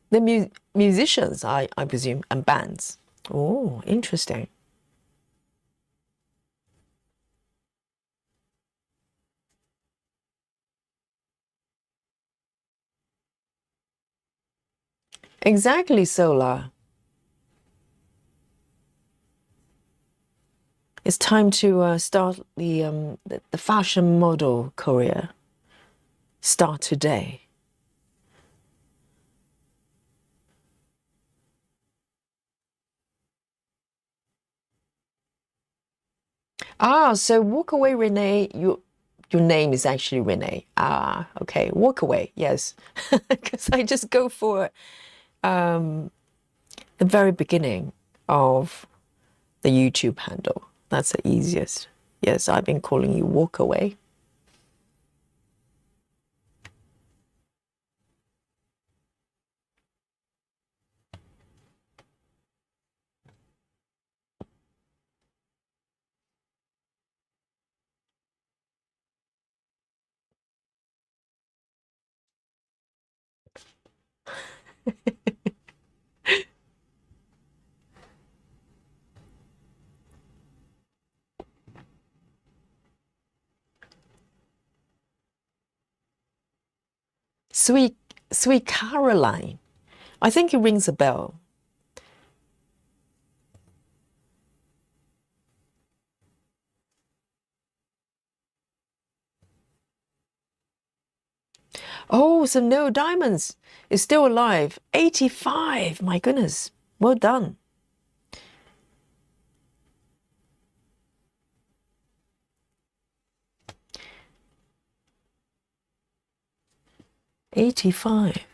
the musicians, I presume, and bands. Oh, interesting. Exactly, Sola. It's time to start the fashion model career. Start today. Ah, so walk away, Renee. Your name is actually Renee. Ah, okay. Walk away. Yes, because I just go for the very beginning of the YouTube handle. That's the easiest. Yes, I've been calling you walk away. Sweet, sweet Caroline. I think it rings a bell. Oh, so no diamonds is still alive. 85. My goodness. Well done. '85.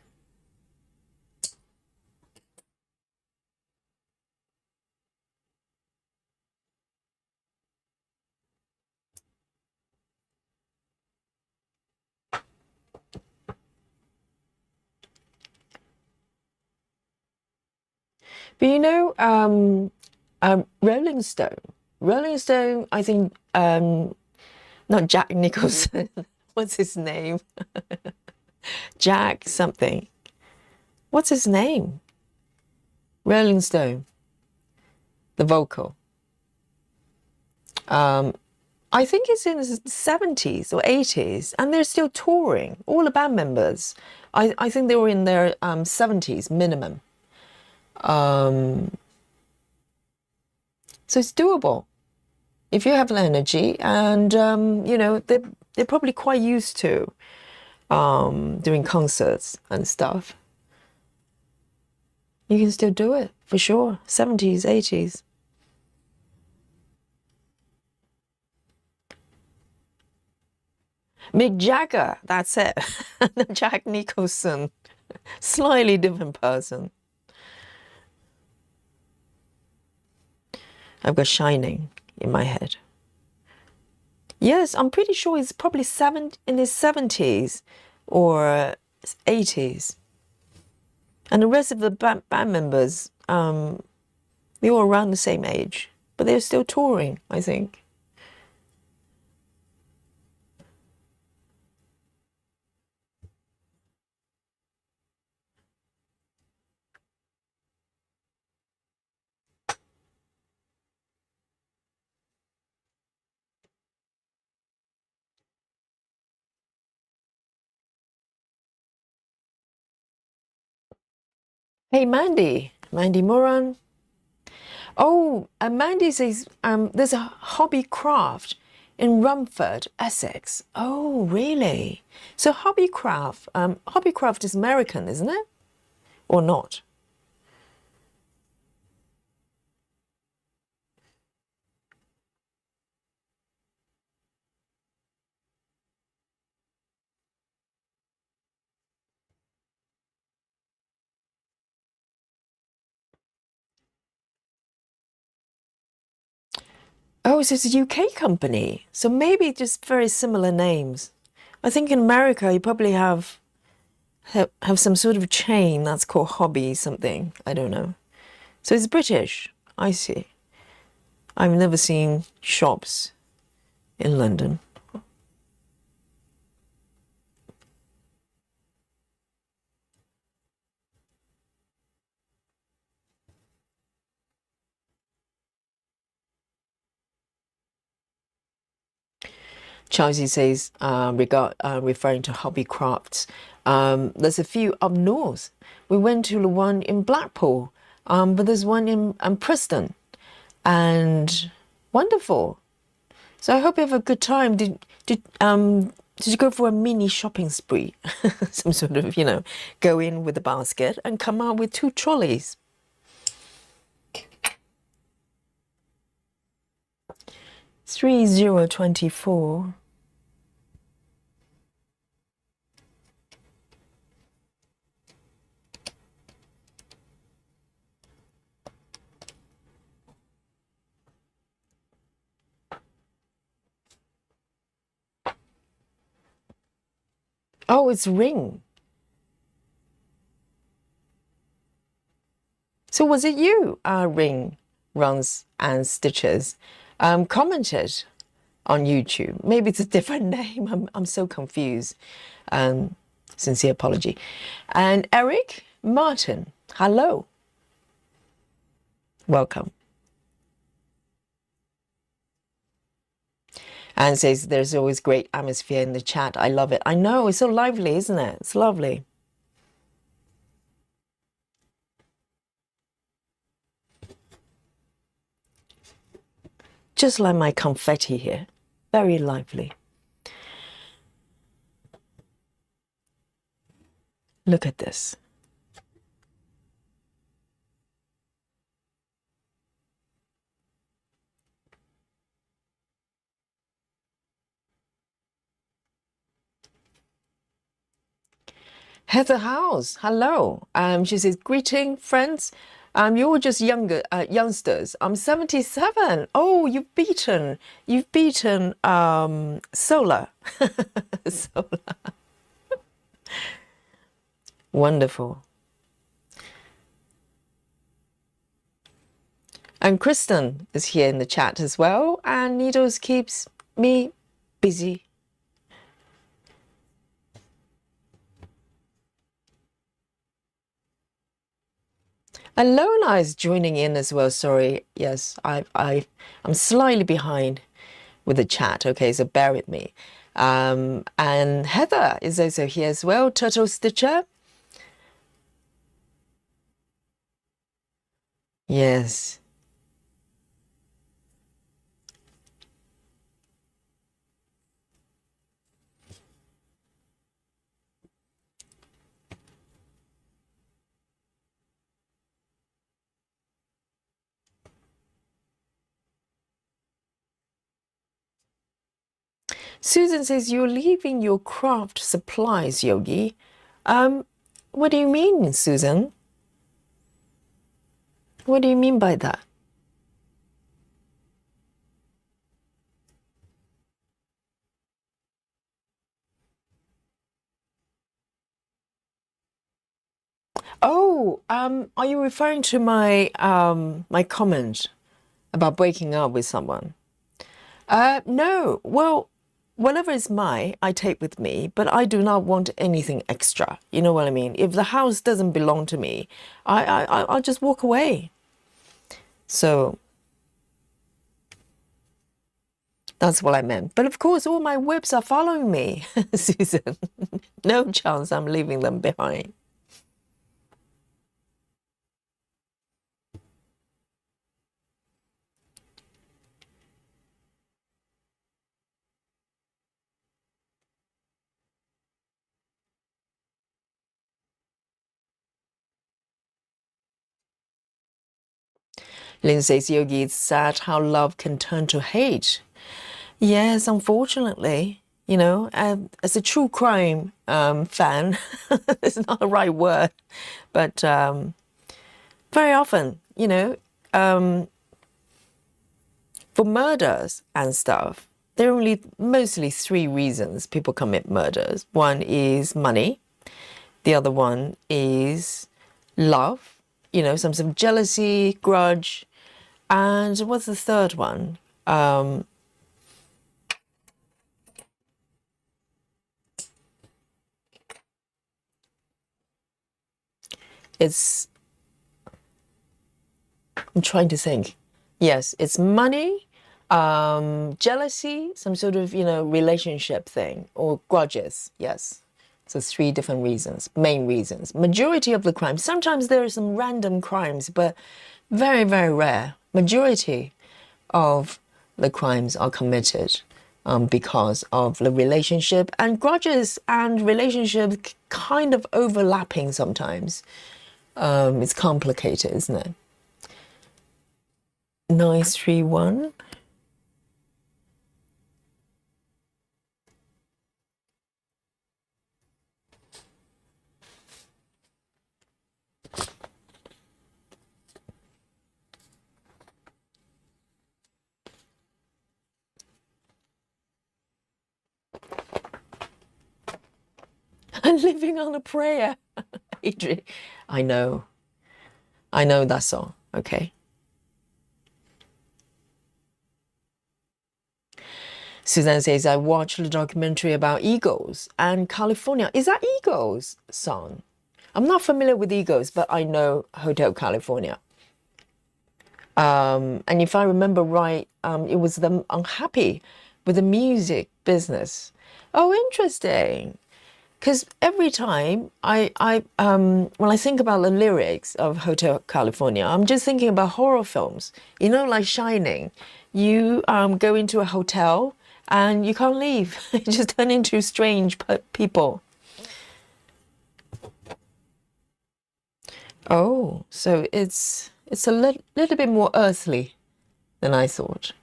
But you know, Rolling Stone. Rolling Stone, I think, not Jack Nicholson. What's his name? Jack something. What's his name? Rolling Stone. The vocal. I think it's in the 70s or 80s, and they're still touring. All the band members. I think they were in their 70s minimum. So it's doable if you have the energy, and you know they're probably quite used to doing concerts and stuff. You can still do it for sure. 70s, 80s. Mick Jagger, that's it. Jack Nicholson, slightly different person. I've got Shining in my head. Yes, I'm pretty sure it's probably in his 70s or 80s. And the rest of the band members, they were around the same age, but they're still touring, I think. Hey, Mandy Moran. Oh, Mandy says there's a hobby craft in Rumford, Essex. Oh, really? So hobbycraft is American, isn't it? Or not? Oh, so it's a UK company. So maybe just very similar names. I think in America you probably have some sort of chain that's called Hobby something. I don't know. So it's British. I see. I've never seen shops in London. Chelsea says, referring to hobby crafts, there's a few up north. We went to the one in Blackpool, but there's one in Preston, and wonderful. So I hope you have a good time. Did you go for a mini shopping spree? Some sort of, go in with a basket and come out with 2 trolleys. 3024. Oh, it's ring. So was it you, Ring, Runs and Stitches, commented on YouTube? Maybe it's a different name. I'm so confused. Sincere apology. And Eric Martin, hello. Welcome. And says there's always great atmosphere in the chat. I love it. I know, it's so lively, isn't it? It's lovely. Just like my confetti here. Very lively. Look at this. Heather House, hello. She says, greeting, friends. You're just youngsters. I'm 77. Oh, you've beaten Solar. Solar. Wonderful. And Kristen is here in the chat as well. And Needles keeps me busy. And Lona is joining in as well. Sorry. Yes, I'm slightly behind with the chat. Okay, so bear with me. And Heather is also here as well. Turtle Stitcher. Yes. Susan says, you're leaving your craft supplies, Yogi. What do you mean, Susan? What do you mean by that? Oh, are you referring to my my comment about breaking up with someone? No. Well, whatever is mine, I take with me, but I do not want anything extra. You know what I mean? If the house doesn't belong to me, I'll just walk away. So that's what I meant. But of course, all my whips are following me, Susan. No chance I'm leaving them behind. Lynn says, Yogi, it's sad how love can turn to hate. Yes, unfortunately, as a true crime fan, it's not the right word, but very often, For murders and stuff, there are only mostly three reasons people commit murders. One is money. The other one is love, some sort of jealousy, grudge. And what's the third one? I'm trying to think. Yes, it's money, jealousy, some sort of, relationship thing, or grudges. Yes. So three different reasons, main reasons. Majority of the crimes, sometimes there are some random crimes, but very, very rare. Majority of the crimes are committed because of the relationship, and grudges and relationships kind of overlapping sometimes. It's complicated, isn't it? 931. I'm living on a prayer. Adrian, I know that song. Okay. Suzanne says, I watched a documentary about eagles and California. Is that Eagles song? I'm not familiar with Eagles, but I know Hotel California. And if I remember right, it was them unhappy with the music business. Oh, interesting. Because every time when I think about the lyrics of Hotel California, I'm just thinking about horror films. Like Shining. You go into a hotel and you can't leave. You just turn into strange people. Oh, so it's a little bit more earthly than I thought.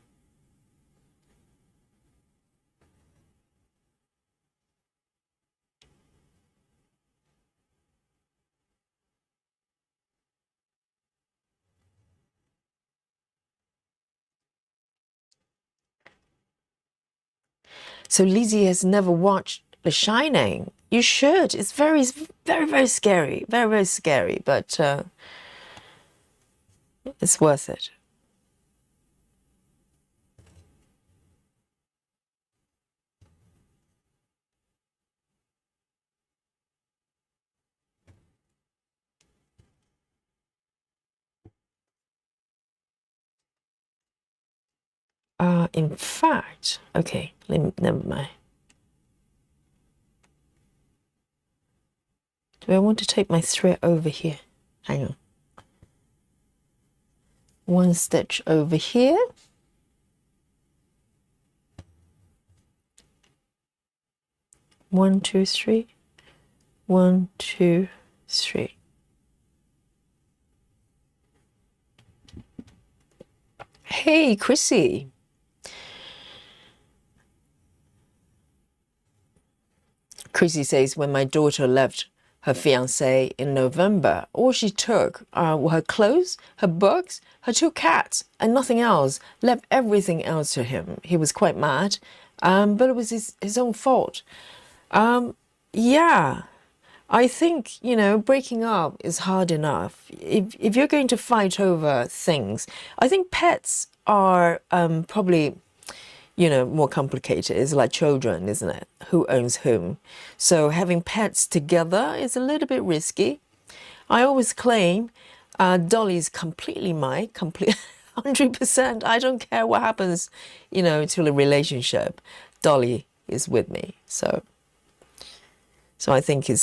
So Lizzie has never watched The Shining. You should. It's very, very, very scary. Very, very scary, but it's worth it. In fact, okay, never mind. Do I want to take my thread over here? Hang on. One stitch over here. One, two, three. 1, 2, 3. Hey, Chrissy. Chrissy says, when my daughter left her fiancé in November, all she took were her clothes, her books, her 2 cats, and nothing else. Left everything else to him. He was quite mad, but it was his own fault. Yeah, I think, breaking up is hard enough. If you're going to fight over things, I think pets are probably more complicated. It's like children, isn't it? Who owns whom? So having pets together is a little bit risky. I always claim Dolly's completely mine, 100%. I don't care what happens, to the relationship. Dolly is with me. So I think it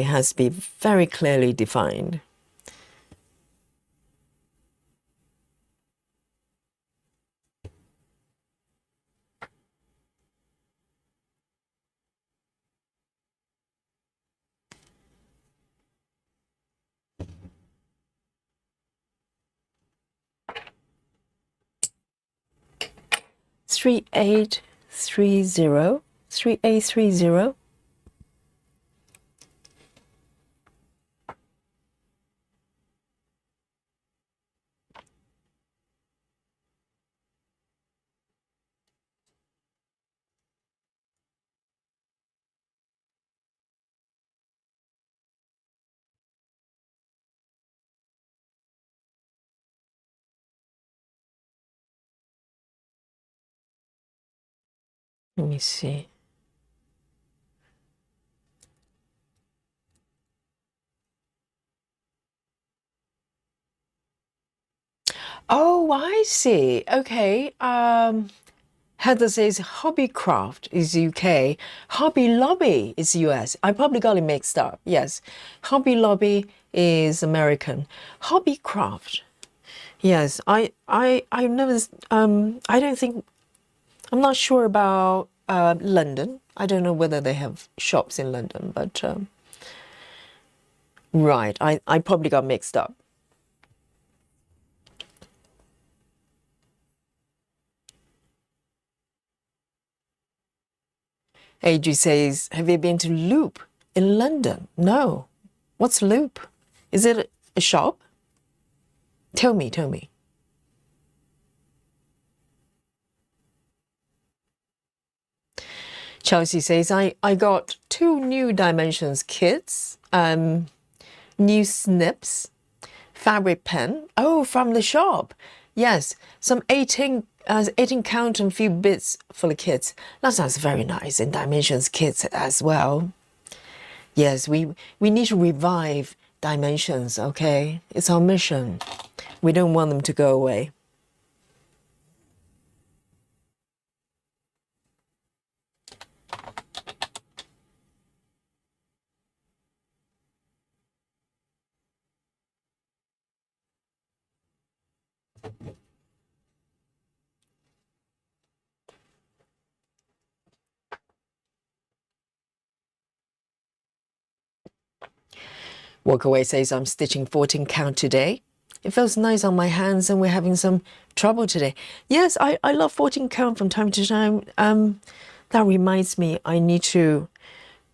has to be very clearly defined. Three eight 3830. 3830. Let me see. Oh, I see. Okay. Heather says Hobbycraft is UK, Hobby Lobby is US. I probably got it mixed up. Yes, Hobby Lobby is American. Hobbycraft. Yes, I never. I don't think. I'm not sure about London. I don't know whether they have shops in London, but right. I probably got mixed up. AG says, have you been to Loop in London? No. What's Loop? Is it a shop? Tell me, tell me. Chelsea says, I got 2 new Dimensions kits, new snips, fabric pen. Oh, from the shop. Yes, some 18 count and few bits for the kids. That sounds very nice. And Dimensions kits as well. Yes, we need to revive Dimensions, okay? It's our mission. We don't want them to go away. Walkaway says, I'm stitching 14 count today. It feels nice on my hands and we're having some trouble today. Yes, I love 14 count from time to time. That reminds me, I need to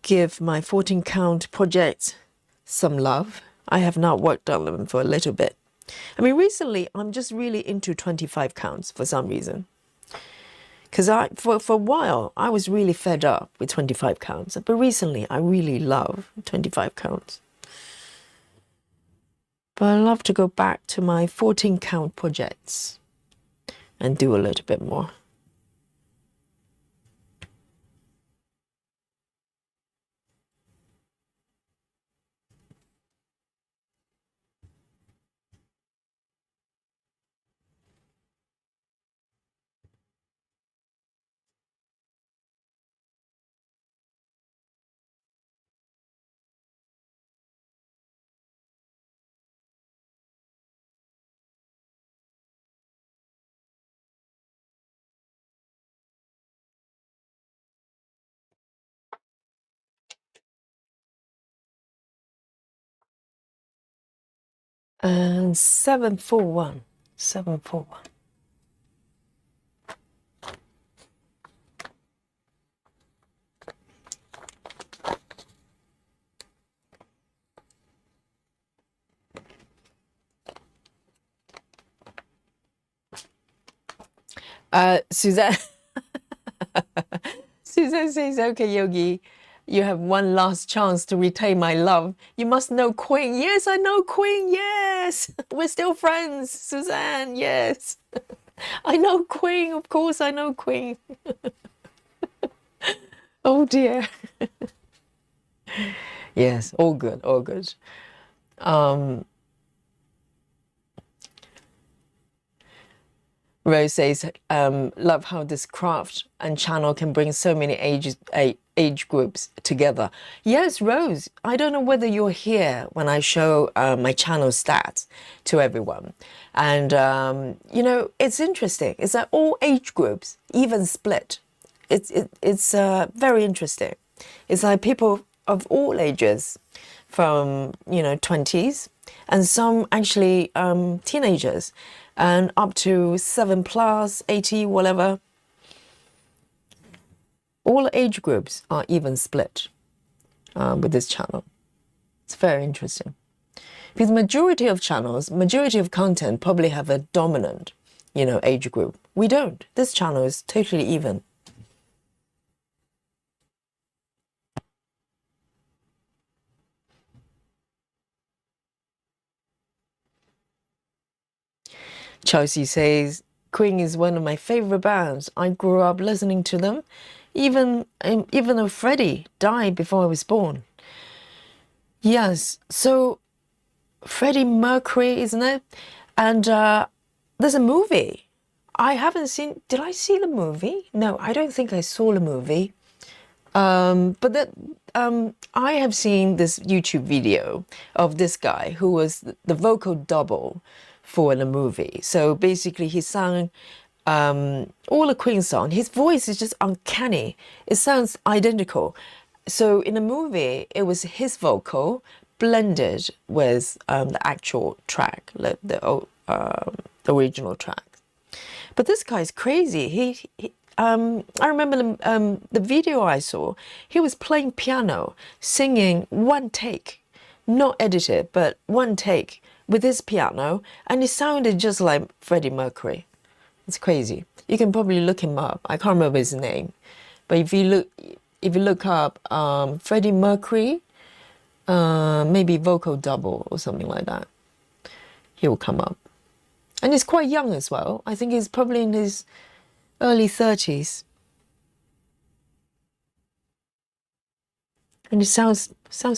give my 14 count projects some love. I have not worked on them for a little bit. I mean, recently, I'm just really into 25 counts for some reason. Because for a while, I was really fed up with 25 counts. But recently, I really love 25 counts. But I love to go back to my 14 count projects and do a little bit more. And 741. 741. Suzanne Suzanne says, okay, Yogi, you have one last chance to retain my love. You must know Queen. Yes, I know Queen. Yes. We're still friends, Suzanne. Yes. I know Queen. Of course, I know Queen. Oh, dear. Yes, all good, all good. Rose says, love how this craft and channel can bring so many age groups together. Yes, Rose, I don't know whether you're here when I show my channel stats to everyone. And, you know, it's interesting. It's like all age groups, even split. It's very interesting. It's like people of all ages from, you know, 20s and some actually teenagers and up to 7 plus, 80, whatever. All age groups are even split with this channel. It's very interesting. Because majority of channels, majority of content probably have a dominant, you know, age group. We don't. This channel is totally even. Chelsea says, Queen is one of my favorite bands. I grew up listening to them. even though Freddie died before I was born. Yes, so Freddie Mercury, isn't it? And there's a movie. I haven't seen. Did I see the movie? No, I don't think I saw the movie. But that I have seen this YouTube video of this guy who was the vocal double for the movie. So basically, he sang all the Queen song. His voice is just uncanny. It sounds identical. So in the movie, it was his vocal blended with the actual track, the original track. But this guy's crazy. I remember the video I saw. He was playing piano, singing one take, not edited, but one take with his piano, and it sounded just like Freddie Mercury. It's crazy. You can probably look him up. I can't remember his name, but if you look up Freddie Mercury, maybe vocal double or something like that, he will come up. And he's quite young as well. I think he's probably in his early 30s. And it sounds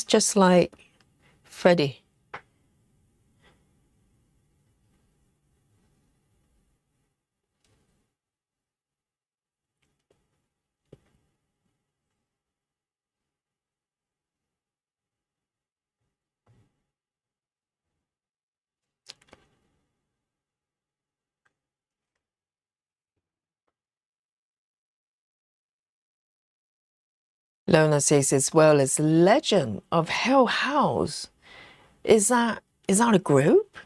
just like Freddie. Lona says as well as Legend of Hell House. Is that a group?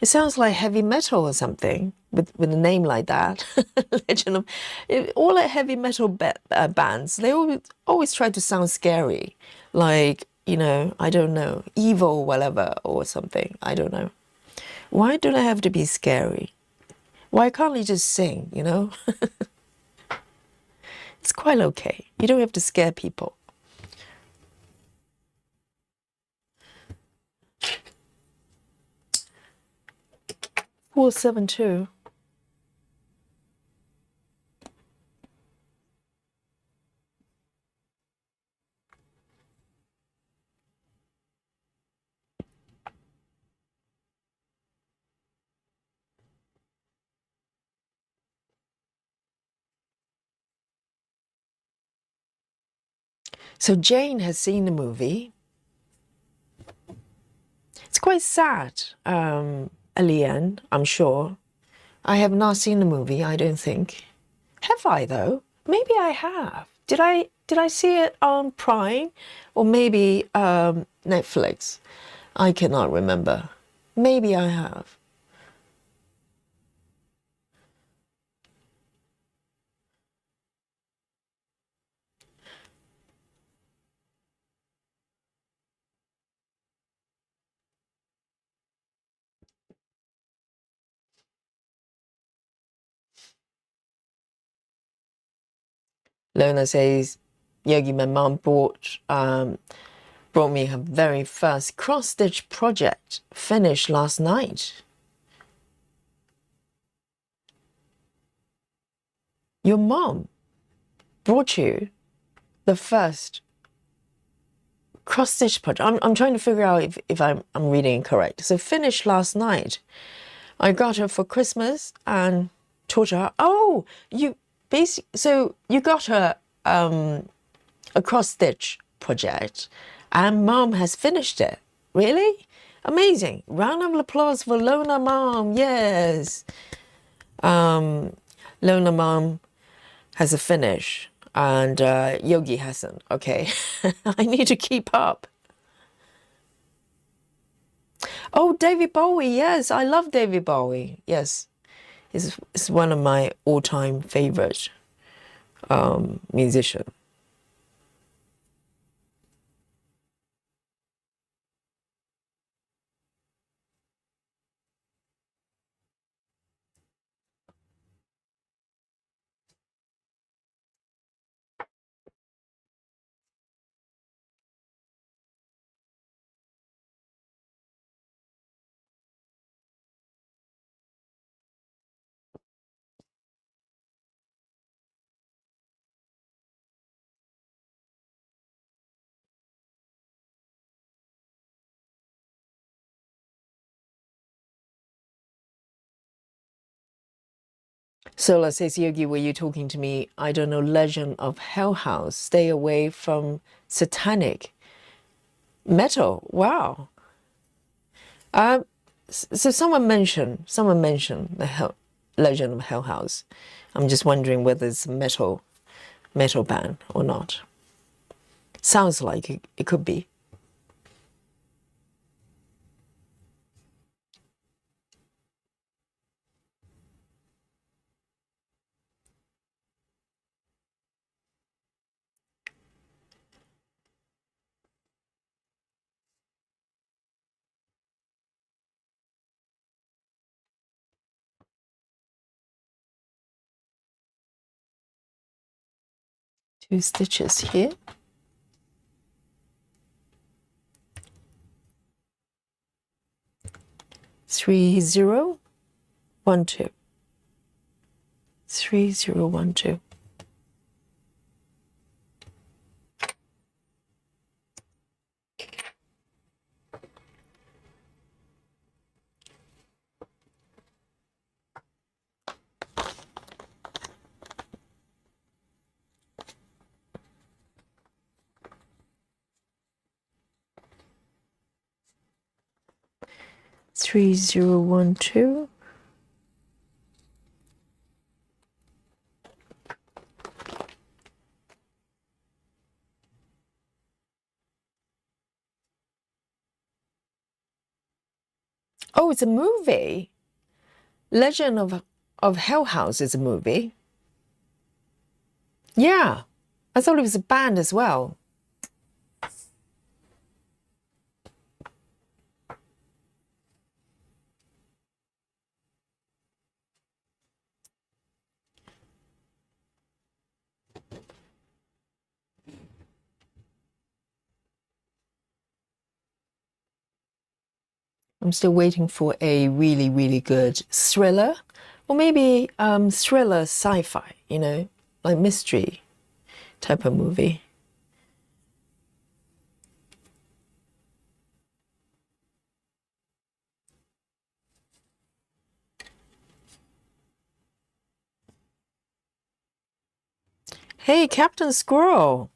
It sounds like heavy metal or something with a name like that. Legend of all the heavy metal bands. They always try to sound scary, like I don't know, evil, whatever, or something. I don't know. Why do they have to be scary? Why can't they just sing? It's quite okay. You don't have to scare people. 472. So Jane has seen the movie. It's quite sad, Alian, I'm sure. I have not seen the movie, I don't think. Have I though? Maybe I have. Did I see it on Prime or maybe Netflix? I cannot remember. Maybe I have. Lona says, Yogi, my mom brought me her very first cross-stitch project, finished last night. Your mom brought you the first cross-stitch project. I'm trying to figure out if I'm reading it correct. So finished last night. I got her for Christmas and taught her. Oh, so you got her a cross-stitch project, and Mom has finished it. Really? Amazing. Round of applause for Lona Mom. Yes. Lona Mom has a finish and Yogi hasn't. Okay. I need to keep up. Oh, David Bowie. Yes, I love David Bowie. Yes. It's one of my all-time favorite musicians. Solar says, Yogi, were you talking to me? I don't know, Legend of Hell House. Stay away from satanic metal. Wow. So someone mentioned the Legend of Hell House. I'm just wondering whether it's a metal band or not. Sounds like it could be. Two stitches here. 3 0 1 2. 3 0 1 2. Three zero one two. Oh, it's a movie. Legend of Hell House is a movie. Yeah, I thought it was a band as well. I'm still waiting for a really, really good thriller, or maybe thriller sci-fi, like mystery type of movie. Hey, Captain Squirrel.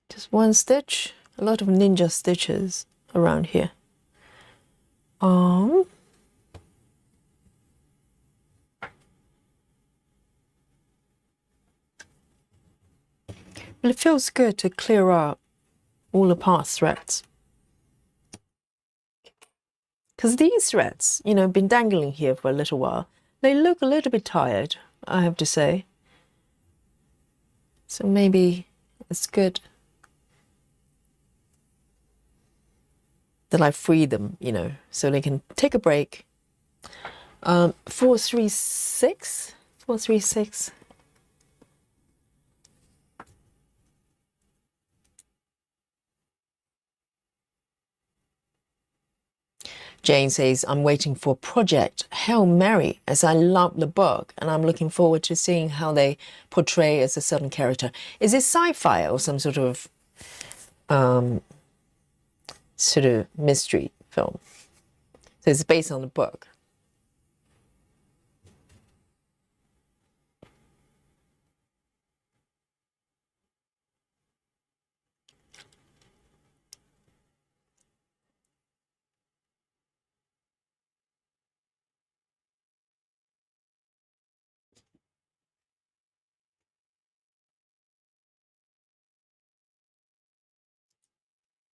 Just one stitch. A lot of ninja stitches around here. Well, it feels good to clear up all the past threads. Because these threads, been dangling here for a little while. They look a little bit tired, I have to say. So maybe it's good that I free them, so they can take a break. 436, 436. Jane says, I'm waiting for Project Hail Mary as I love the book and I'm looking forward to seeing how they portray as a certain character. Is it sci-fi or some sort of mystery film? So it's based on the book.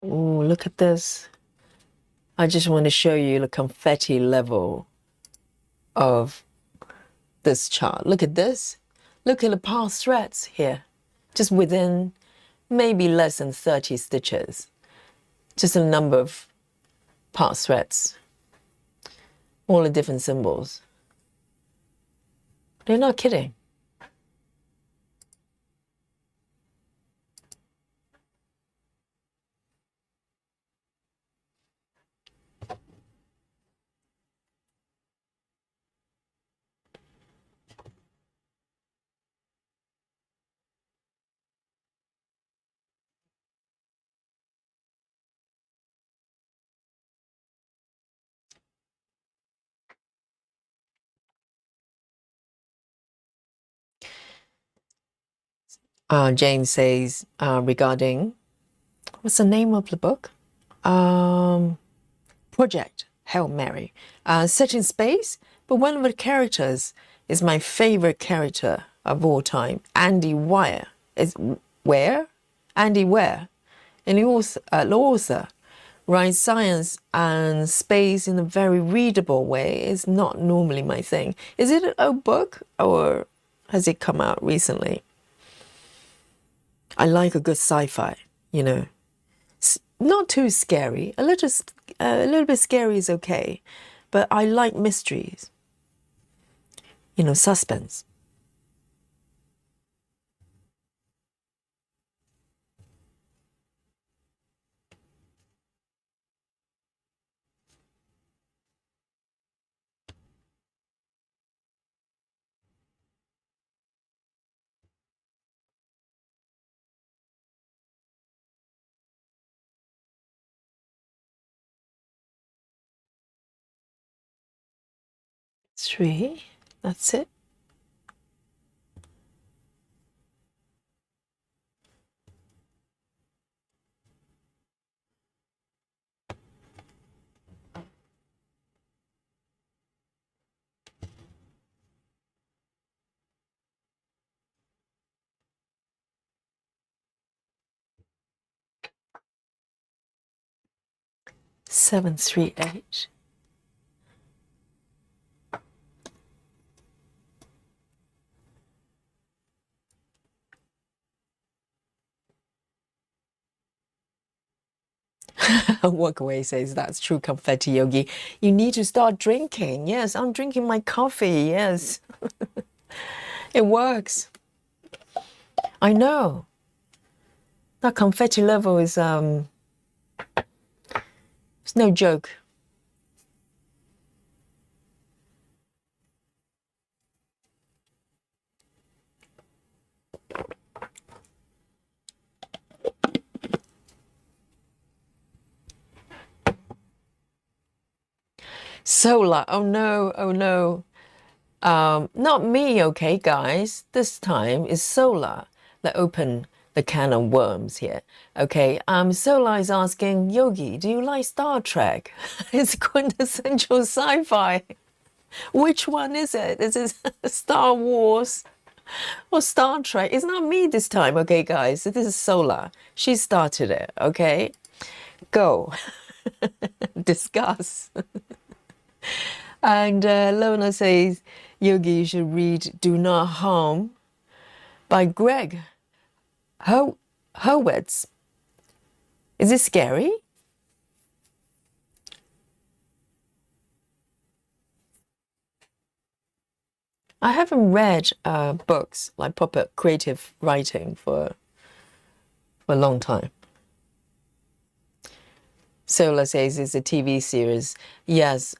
Oh, look at this. I just want to show you the confetti level of this chart. Look at this. Look at the past threads here. Just within maybe less than 30 stitches. Just a number of past threads. All the different symbols. They're not kidding. Jane says regarding, what's the name of the book? Project Hail Mary. Set in space, but one of the characters is my favorite character of all time, Andy Weir. Is where? Andy Weir. And the author writes science and space in a very readable way. It's not normally my thing. Is it an old book or has it come out recently? I like a good sci-fi, you know. Not too scary. A little bit scary is okay, but I like mysteries. You know, suspense. Three. That's it. Seven, three, eight. Walkaway says that's true, confetti yogi. You need to start drinking. Yes, I'm drinking my coffee. Yes, it works. I know. That confetti level is it's no joke. Solar. Oh no. Oh no. Not me, okay, guys. This time is Solar that opened the can of worms here. Okay, Solar is asking, Yogi, do you like Star Trek? It's quintessential sci-fi. Which one is it? Is it Star Wars or Star Trek? It's not me this time, okay, guys. This is Solar. She started it, okay? Go. Discuss. And Lona says, Yogi, you should read Do Not Harm by Greg Hurwitz. Is it scary? I haven't read books, like proper creative writing for a long time. Sola says it's a TV series. Yes,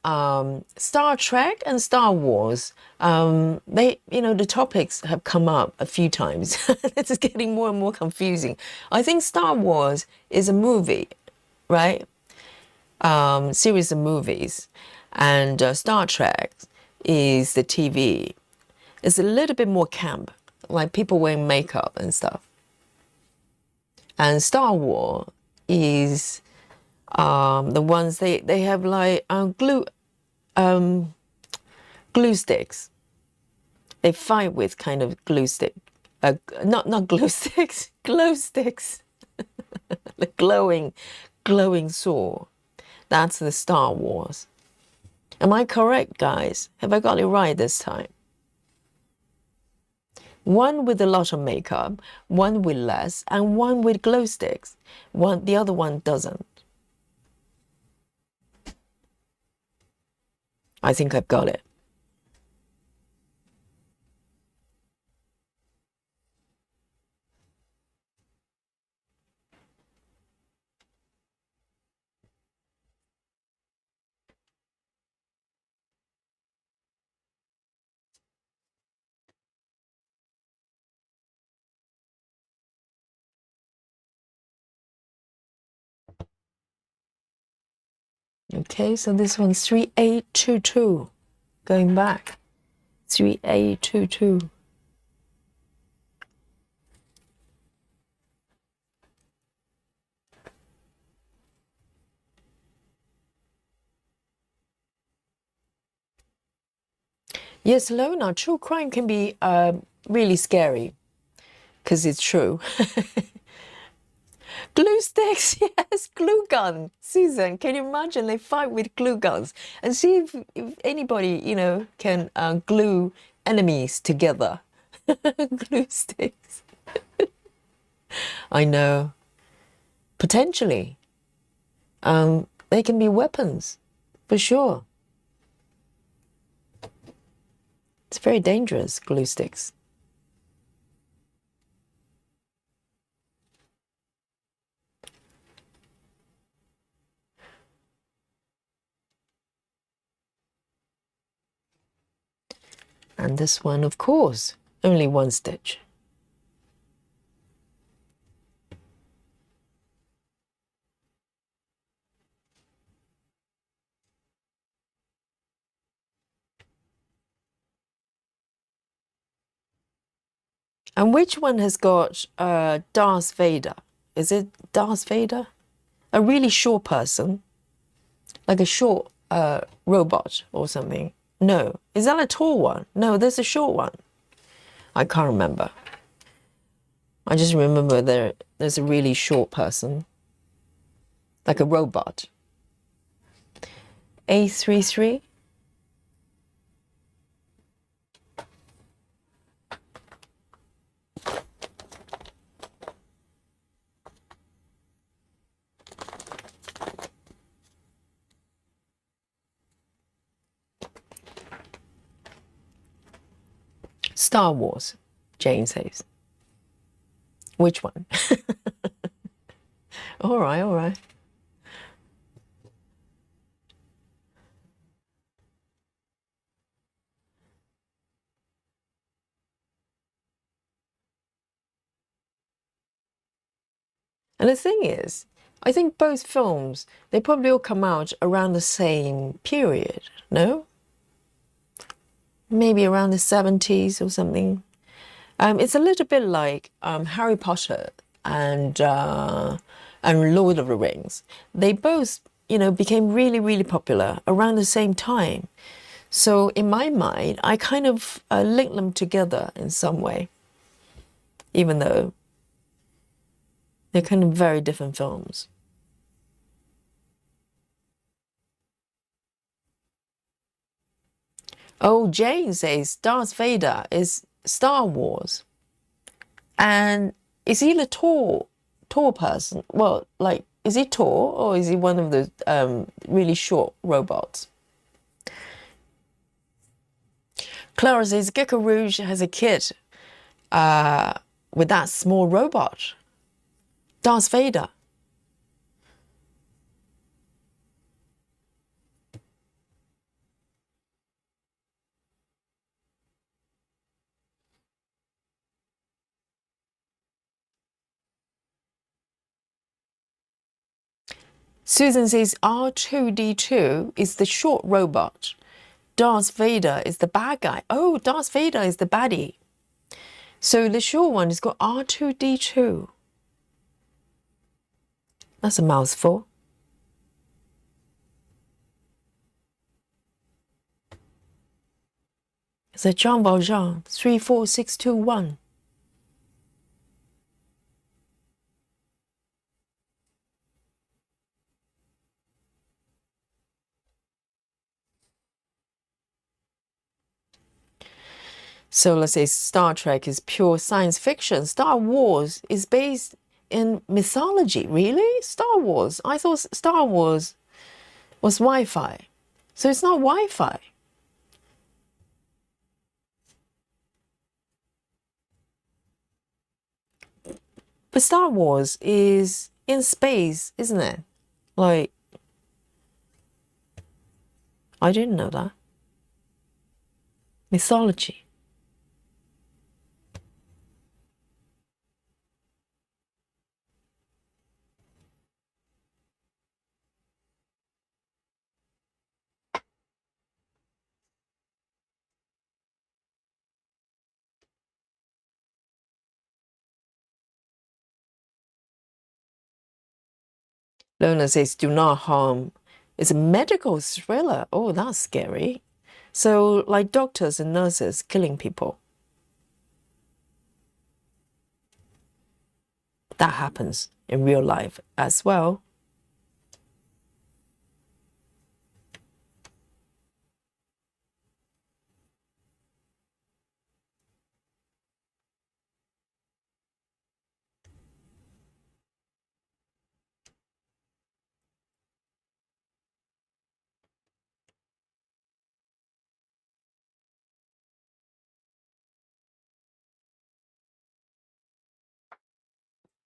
Star Trek and Star Wars. They, you know, the topics have come up a few times. It's getting more and more confusing. I think Star Wars is a movie, right? Series of movies, and Star Trek is the TV. It's a little bit more camp, like people wearing makeup and stuff. And Star Wars is the ones they have like glue sticks. They fight with kind of glue stick, not glue sticks, glow sticks. The glowing sword. That's the Star Wars. Am I correct, guys? Have I got it right this time? One with a lot of makeup, one with less, and one with glow sticks. The other one doesn't. I think I've got it. Okay, so this one's 3822. Going back. 3822. Yes, Lona, true crime can be really scary because it's true. Glue sticks, yes, glue gun. Susan, can you imagine they fight with glue guns and see if anybody, can glue enemies together. Glue sticks. I know. Potentially. They can be weapons, for sure. It's very dangerous, glue sticks. And this one, of course, only one stitch. And which one has got Darth Vader? Is it Darth Vader? A really short person, like a short robot or something. No. Is that a tall one? No, there's a short one. I can't remember. I just remember there's a really short person, like a robot. A33? Star Wars, Jane says. Which one? All right, all right. And the thing is, I think both films, they probably all come out around the same period, no? Maybe around the 70s or something. It's a little bit like Harry Potter and Lord of the Rings. They both, became really, really popular around the same time. So in my mind, I kind of link them together in some way, even though they're kind of very different films. Oh, Jane says Darth Vader is Star Wars. And is he a tall person? Well, like, is he tall or is he one of the really short robots? Clara says Gecko Rouge has a kit with that small robot. Darth Vader. Susan says R2D2 is the short robot. Darth Vader is the bad guy. Oh, Darth Vader is the baddie. So the short one is called R2D2. That's a mouthful. It's a Jean Valjean 34621. So let's say Star Trek is pure science fiction. Star Wars is based in mythology. Really? Star Wars? I thought Star Wars was Wi-Fi. So it's not Wi-Fi. But Star Wars is in space, isn't it? Like, I didn't know that. Mythology. Lona says, do not harm. It's a medical thriller. Oh, that's scary. So like doctors and nurses killing people. That happens in real life as well.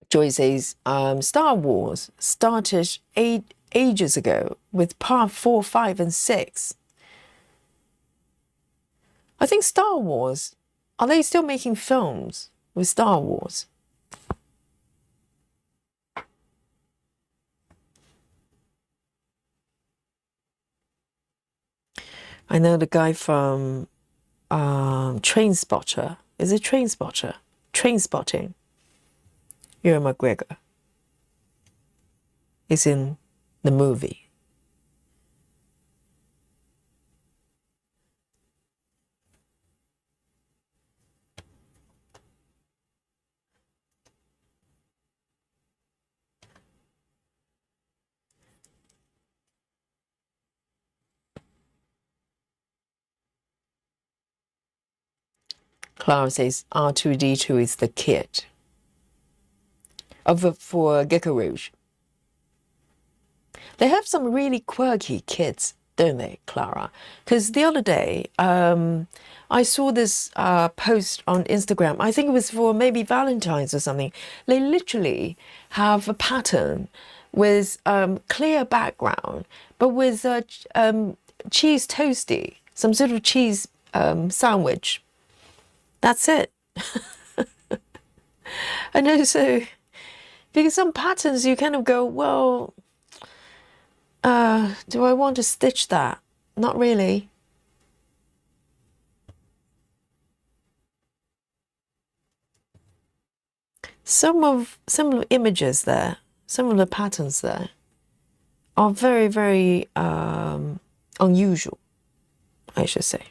Joy says, Star Wars started ages ago with part 4, 5, and 6. I think Star Wars, are they still making films with Star Wars? I know the guy from Train Spotter. Is it Train Spotter? Train Spotting. Ewan McGregor is in the movie. Clara says R2D2 is the kid for Gecko Rouge. They have some really quirky kids, don't they, Clara? Because the other day, I saw this post on Instagram. I think it was for maybe Valentine's or something. They literally have a pattern with clear background, but with cheese toasty, some sort of cheese sandwich. That's it. And also, because some patterns you kind of go, well, do I want to stitch that? Not really. Some of the images there, some of the patterns there are very, very unusual, I should say.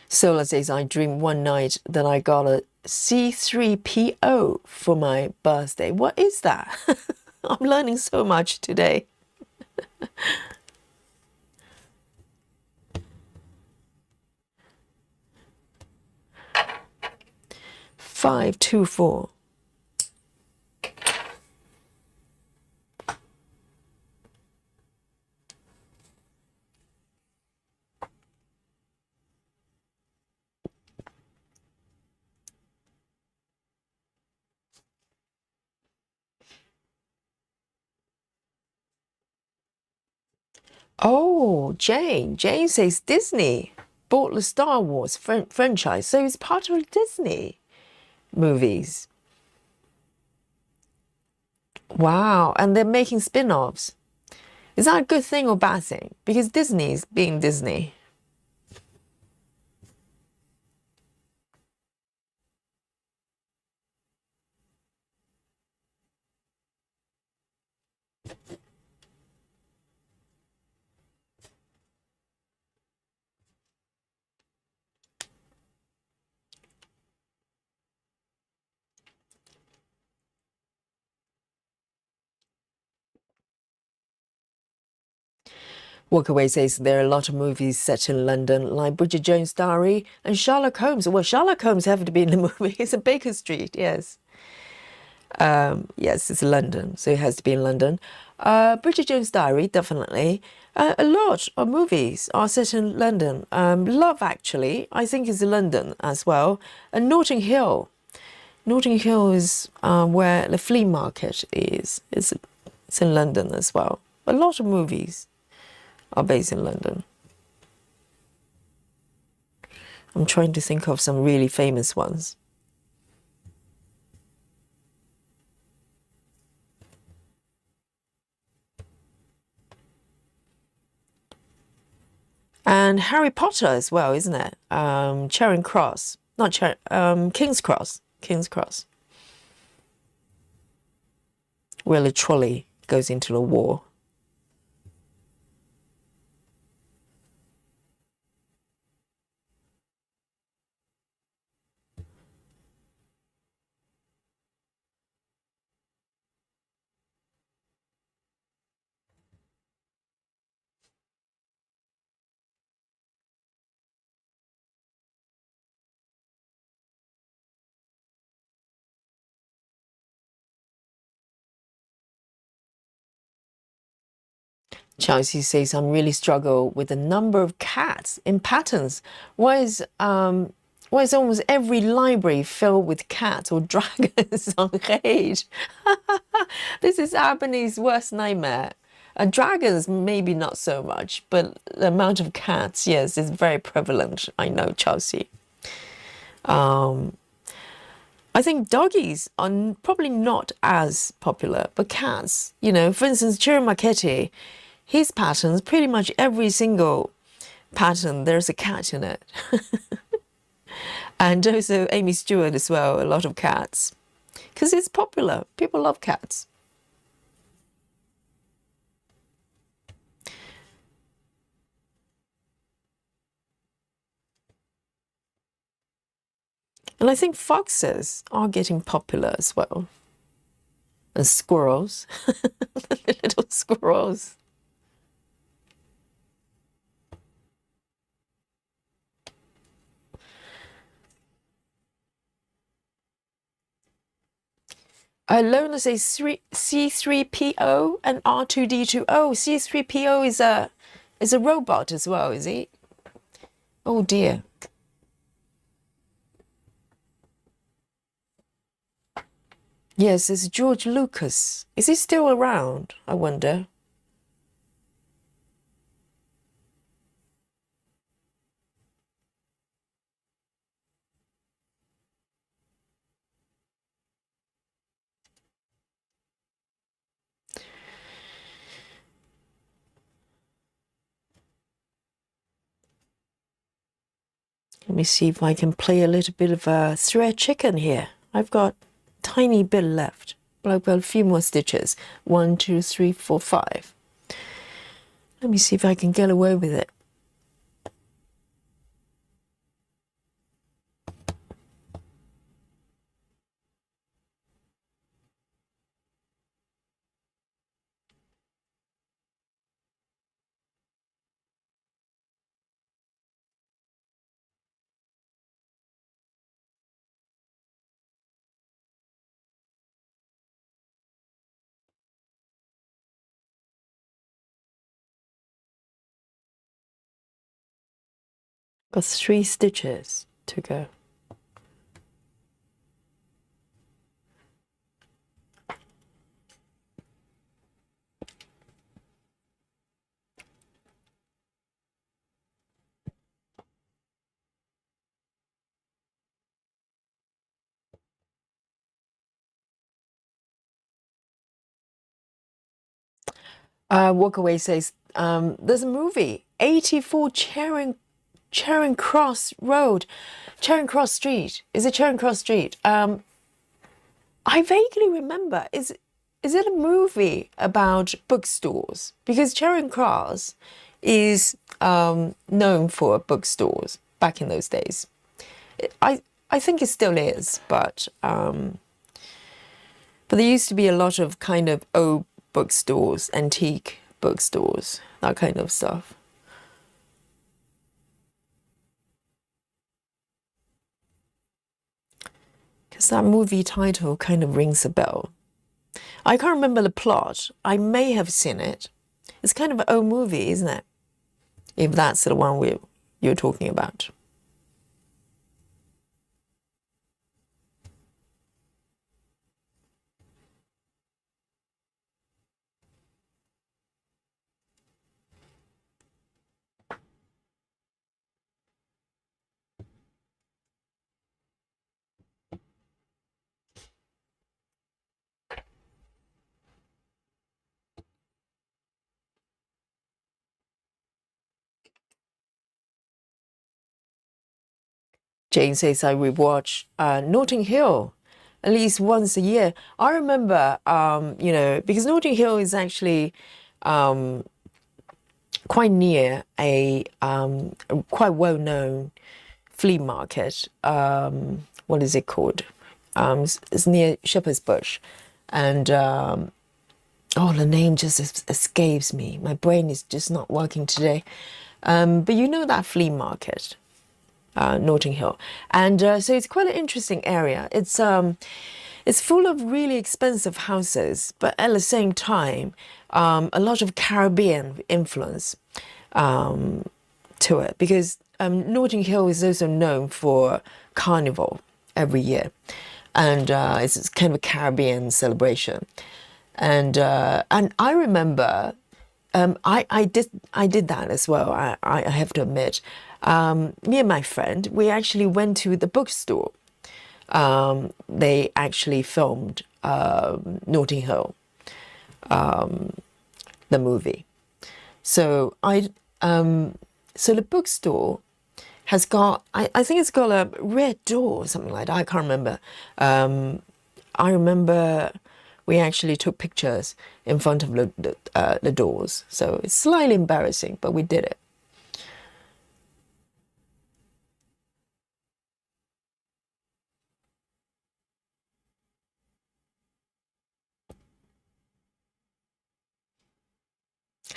Sola says, I dreamed one night that I got a C3PO for my birthday. What is that? I'm learning so much today. 524. Oh, Jane. Jane says Disney bought the Star Wars franchise, so it's part of Disney movies. Wow, and they're making spin-offs. Is that a good thing or bad thing? Because Disney's being Disney. Walkaway says there are a lot of movies set in London, like Bridget Jones' Diary and Sherlock Holmes. Well, Sherlock Holmes have to be in the movie. It's in Baker Street, yes. Yes, it's London, so it has to be in London. Bridget Jones' Diary, definitely. A lot of movies are set in London. Love Actually, I think, is in London as well. And Notting Hill. Notting Hill is where the flea market is. It's in London as well. A lot of movies are based in London. I'm trying to think of some really famous ones. And Harry Potter as well, isn't it? Charing Cross, not King's Cross, King's Cross, where the trolley goes into the war. Chelsea says, I'm really struggle with the number of cats in patterns. Why is almost every library filled with cats or dragons on page? This is Ebony's worst nightmare. Dragons, maybe not so much, but the amount of cats, yes, is very prevalent. I know, Chelsea. I think doggies are probably not as popular, but cats, you know, for instance, Chirimaketi, his patterns, pretty much every single pattern, there's a cat in it. And also Aimee Stewart as well, a lot of cats. Because it's popular. People love cats. And I think foxes are getting popular as well. And squirrels. The little squirrels. Lona says C3PO and R2D2. Oh, C3PO is a robot as well, is he? Oh dear. Yes, it's George Lucas. Is he still around? I wonder. Let me see if I can play a little bit of a thread chicken here. I've got a tiny bit left, but I've got a few more stitches. 1, 2, 3, 4, 5. Let me see if I can get away with it. Got 3 stitches to go. Walkaway says, there's a movie, 84 Charing Cross Road, Charing Cross Street. Is it Charing Cross Street? I vaguely remember. Is it a movie about bookstores? Because Charing Cross is known for bookstores back in those days. I think it still is, but there used to be a lot of kind of old bookstores, antique bookstores, that kind of stuff. Because that movie title kind of rings a bell. I can't remember the plot. I may have seen it. It's kind of an old movie, isn't it? If that's the one you're talking about. Jane says I rewatch Notting Hill at least once a year. I remember, you know, because Notting Hill is actually quite near a quite well-known flea market. What is it called? It's near Shepherd's Bush, and oh, the name just escapes me. My brain is just not working today. But you know that flea market, Notting Hill, and so it's quite an interesting area. It's full of really expensive houses, but at the same time, a lot of Caribbean influence to it, because Notting Hill is also known for Carnival every year, and it's kind of a Caribbean celebration. And I remember I did that as well. I have to admit, me and my friend, we actually went to the bookstore. They actually filmed Notting Hill, the movie. So so the bookstore has got, I think it's got a red door or something like that. I can't remember. I remember we actually took pictures in front of the doors. So it's slightly embarrassing, but we did it.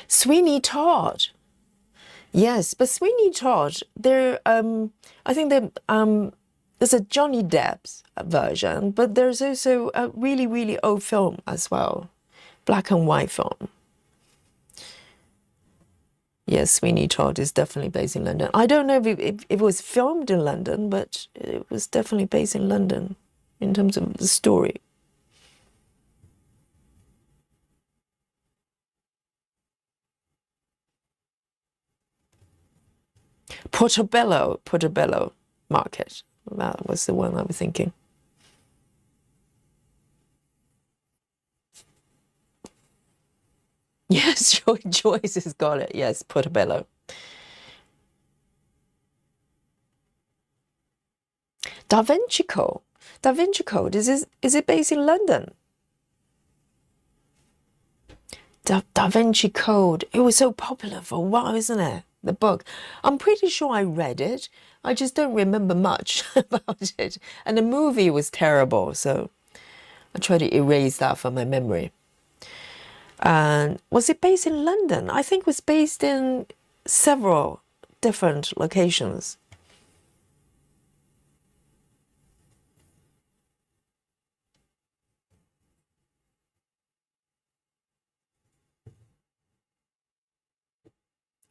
Sweeney Todd. Yes, but Sweeney Todd, I think there's a Johnny Depp's version, but there's also a really, really old film as well, black and white film. Yes, Sweeney Todd is definitely based in London. I don't know if it was filmed in London, but it was definitely based in London in terms of the story. Portobello Market. That was the one I was thinking. Yes, Joyce has got it. Yes, Portobello. Da Vinci Code. Da Vinci Code, is it based in London? Da Vinci Code. It was so popular for a while, isn't it? The book. I'm pretty sure I read it. I just don't remember much about it. And the movie was terrible, so I try to erase that from my memory. And was it based in London? I think it was based in several different locations.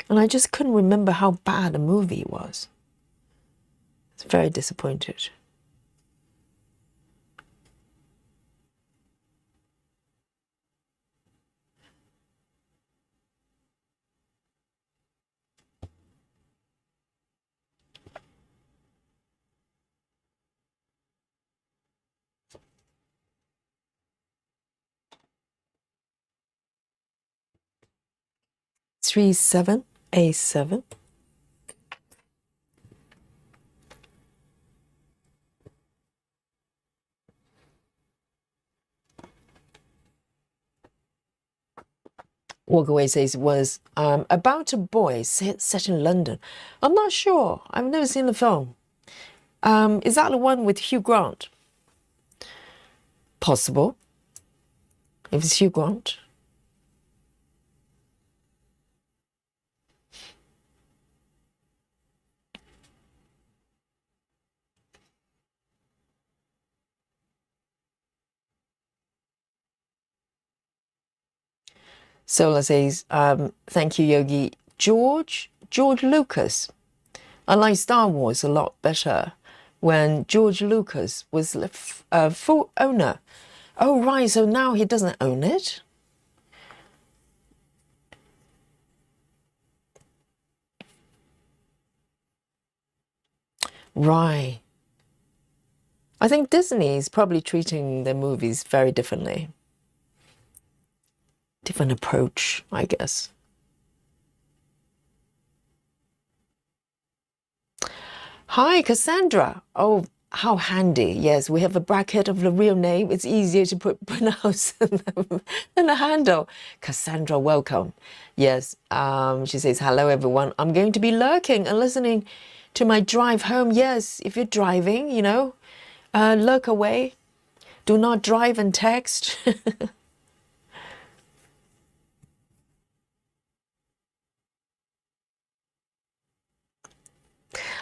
And I just couldn't remember how bad the movie was. I was very disappointed. A7. Walkaway says was about a boy set in London. I'm not sure. I've never seen the film. Is that the one with Hugh Grant? Possible. If it's Hugh Grant. Sola says, thank you, Yogi. George Lucas. I like Star Wars a lot better when George Lucas was the full owner. Oh, right, so now he doesn't own it? Right. I think Disney is probably treating their movies very differently. Different approach, I guess. Hi, Cassandra. Oh, how handy. Yes, we have a bracket of the real name. It's easier to pronounce than a handle. Cassandra, welcome. Yes, she says, hello, everyone. I'm going to be lurking and listening to my drive home. Yes, if you're driving, lurk away. Do not drive and text.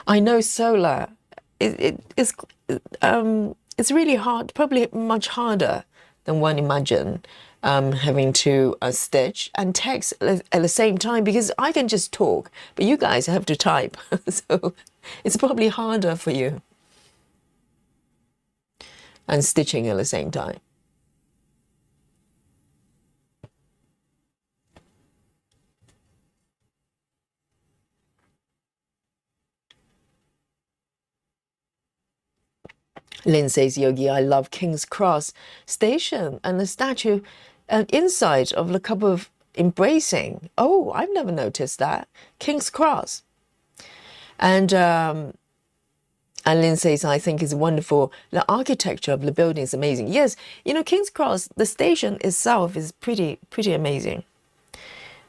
I know solar. It's really hard, probably much harder than one imagine, having to stitch and text at the same time because I can just talk, but you guys have to type, so it's probably harder for you. And stitching at the same time. Lynn says, Yogi, I love King's Cross station and the statue inside of the couple of embracing. Oh, I've never noticed that. King's Cross. And Lynn says, I think it's wonderful. The architecture of the building is amazing. Yes, King's Cross, the station itself is pretty amazing.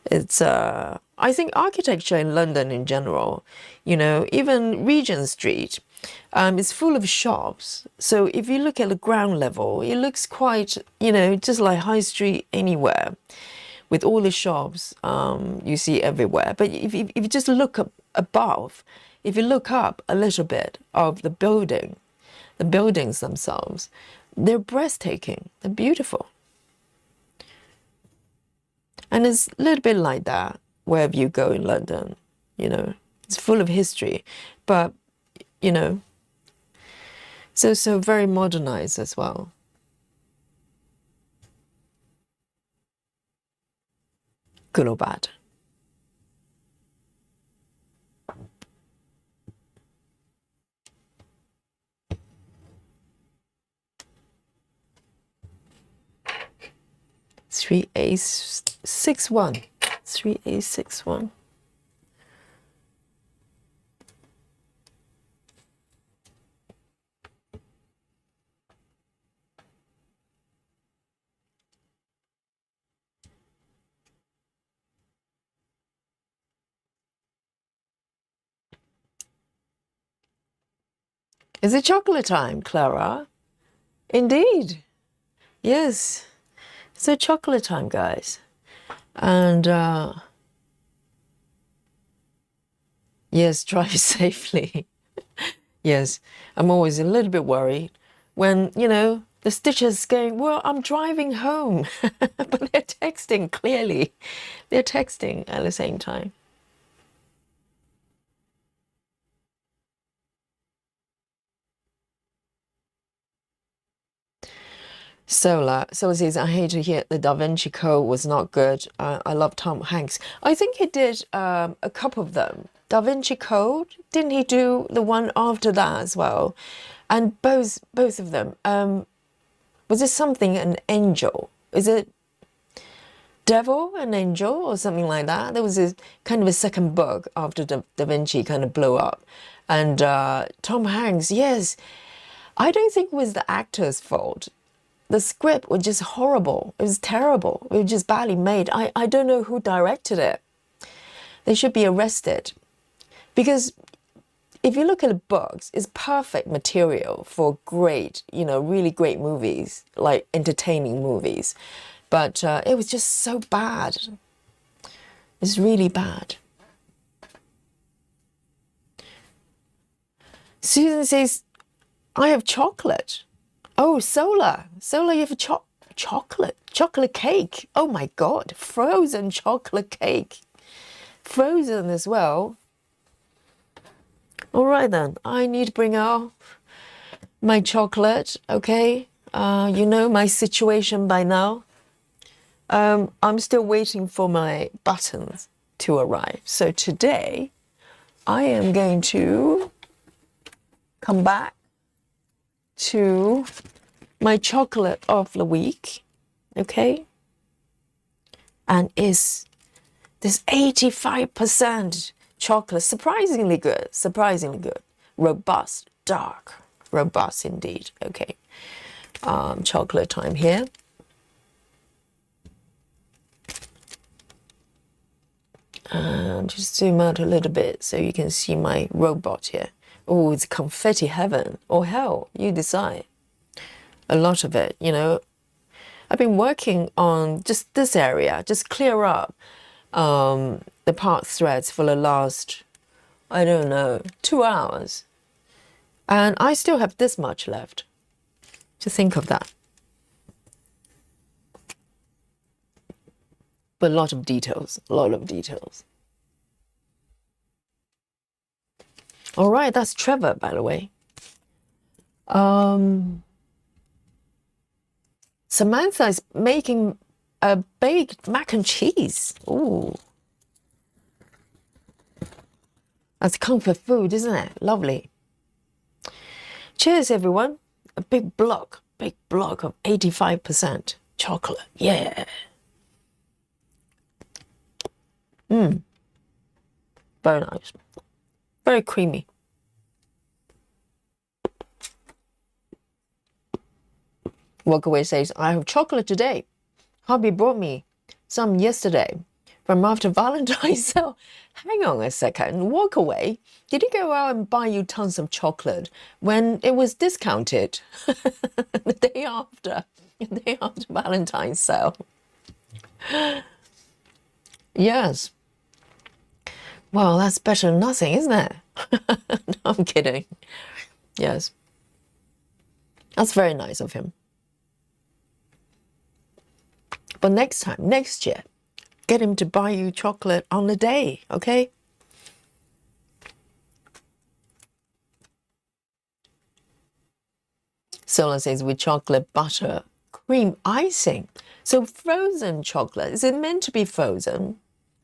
It's, I think architecture in London in general, even Regent Street, is full of shops. So if you look at the ground level, it looks quite, just like High Street anywhere, with all the shops you see everywhere. But if you just look up above, if you look up a little bit of the buildings themselves, they're breathtaking, they're beautiful. And it's a little bit like that wherever you go in London, it's full of history, but, so very modernized as well. Good or bad? Three Ace 6-1. 3 Ace 6-1. Is it chocolate time, Clara? Indeed. Yes. It's a chocolate time, guys. And yes, drive safely. Yes, I'm always a little bit worried when, the stitcher's going, well, I'm driving home. But they're texting clearly. They're texting at the same time. Solar says, I hate to hear the Da Vinci Code was not good. I love Tom Hanks. I think he did a couple of them. Da Vinci Code, didn't he do the one after that as well? And both of them. Was it something, an angel? Is it devil, an angel, or something like that? There was a kind of a second book after Da Vinci kind of blew up. And Tom Hanks, yes, I don't think it was the actor's fault. The script was just horrible. It was terrible. It was just badly made. I don't know who directed it. They should be arrested. Because if you look at the books, it's perfect material for great, really great movies, like entertaining movies. But it was just so bad. It's really bad. Susan says, I have chocolate. Oh, Solar, you have a chocolate cake. Oh my God, frozen chocolate cake. Frozen as well. All right then, I need to bring out my chocolate, okay? You know my situation by now. I'm still waiting for my buttons to arrive. So today, I am going to come back to my chocolate of the week, okay? And is this 85% chocolate, surprisingly good, robust, dark, robust indeed. Okay, chocolate time here. And just zoom out a little bit so you can see my robot here. Oh, it's confetti heaven or hell, you decide. A lot of it, you know. I've been working on just this area, just clear up the part threads for the last, I don't know, 2 hours. And I still have this much left. To think of that. But a lot of details, a lot of details. All right, that's Trevor, by the way. Samantha is making a baked mac and cheese. Ooh. That's comfort food, isn't it? Lovely. Cheers, everyone. A big block of 85% chocolate. Yeah. Very nice. Very creamy. Walkaway says, I have chocolate today. Hubby brought me some yesterday from after Valentine's. So hang on a second. Walkaway, did he go out and buy you tons of chocolate when it was discounted the day after Valentine's sale? Yes. Well, that's better than nothing, isn't it? No, I'm kidding. Yes. That's very nice of him. But next time, next year, get him to buy you chocolate on the day, okay? Sola says with chocolate butter cream icing. So frozen chocolate, is it meant to be frozen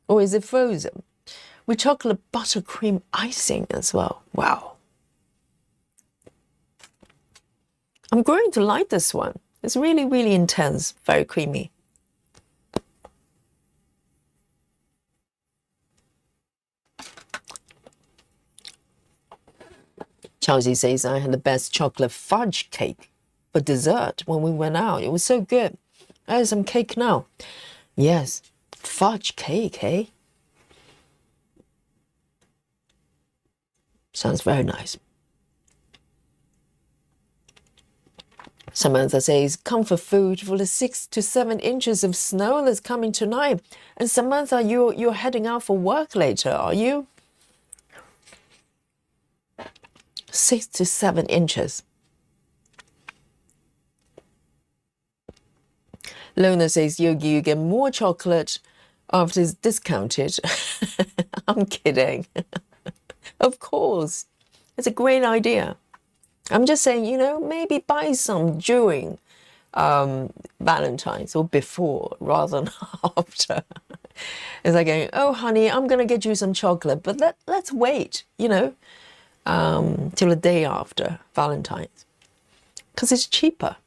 or is it frozen? With chocolate butter cream icing as well. Wow. I'm growing to like this one. It's really, really intense, very creamy. Chelsea says, I had the best chocolate fudge cake for dessert when we went out. It was so good. I have some cake now. Yes, fudge cake, hey? Sounds very nice. Samantha says, comfort food for the 6 to 7 inches of snow that's coming tonight. And Samantha, you're heading out for work later, are you? 6 to 7 inches. Lona says, Yogi, you get more chocolate after it's discounted. I'm kidding. Of course. It's a great idea. I'm just saying, you know, maybe buy some during Valentine's or before rather than after. It's like going, oh, honey, I'm going to get you some chocolate, but let's wait, you know, till the day after Valentine's. Because it's cheaper.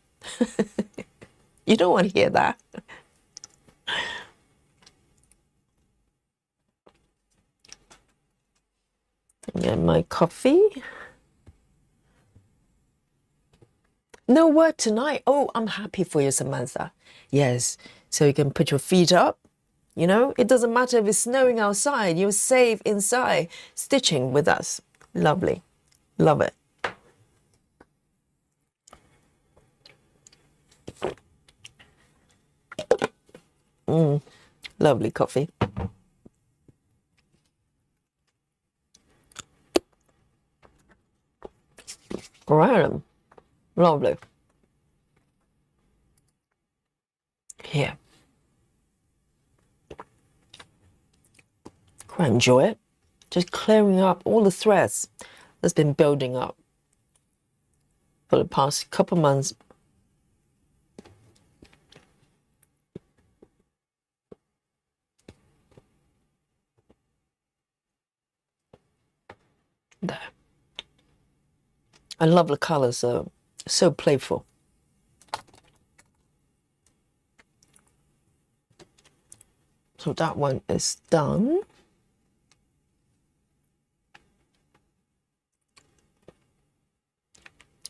You don't want to hear that. Get my coffee. No work tonight. Oh, I'm happy for you, Samantha. Yes, so you can put your feet up. You know, it doesn't matter if it's snowing outside. You're safe inside, stitching with us. Lovely. Love it. Lovely coffee. Right. Lovely. Here. Quite enjoy it. Just clearing up all the threads that's been building up for the past couple months. There. I love the colors, so playful. So that one is done.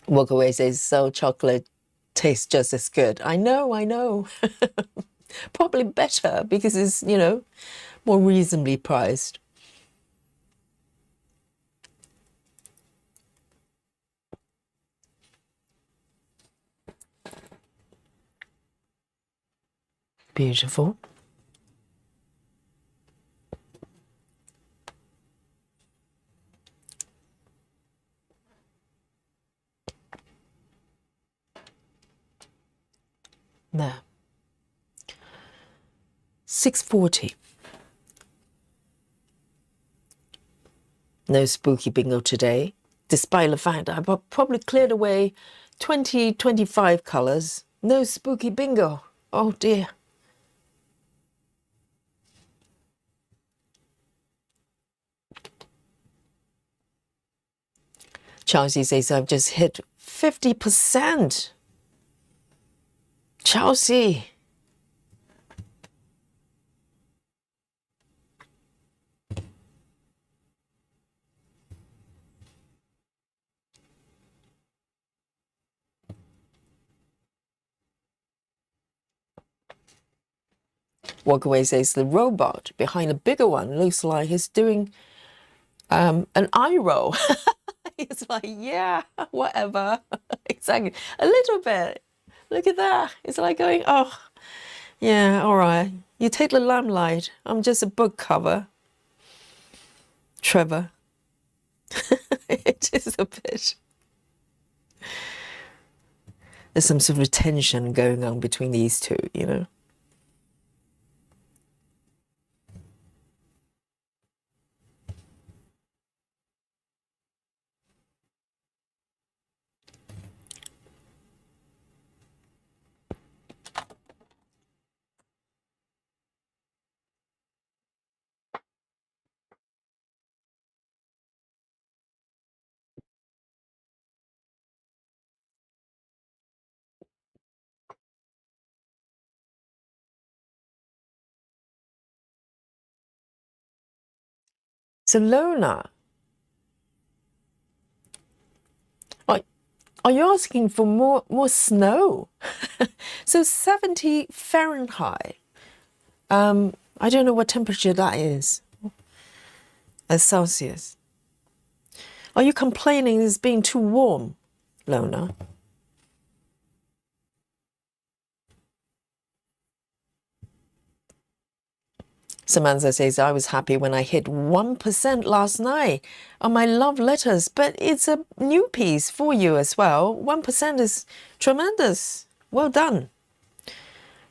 Walk away says, so chocolate tastes just as good. I know, I know. Probably better because it's, you know, more reasonably priced. Beautiful. There. 640. No spooky bingo today, despite the fact that I've probably cleared away 20, 25 colours. No spooky bingo. Oh dear. Chelsea says I've just hit 50%. Chelsea. Walkaway says the robot behind the bigger one looks like he's doing an eye roll. It's like, yeah, whatever. Exactly. A little bit. Look at that. It's like going, oh, yeah, all right. You take the limelight. I'm just a book cover. Trevor. It is a bit. There's some sort of tension going on between these two, you know. So Lona, are you asking for more snow? So 70 Fahrenheit. I don't know what temperature that is. As Celsius. Are you complaining it's being too warm, Lona? Samantha says, I was happy when I hit 1% last night on my love letters, but it's a new piece for you as well. 1% is tremendous. Well done.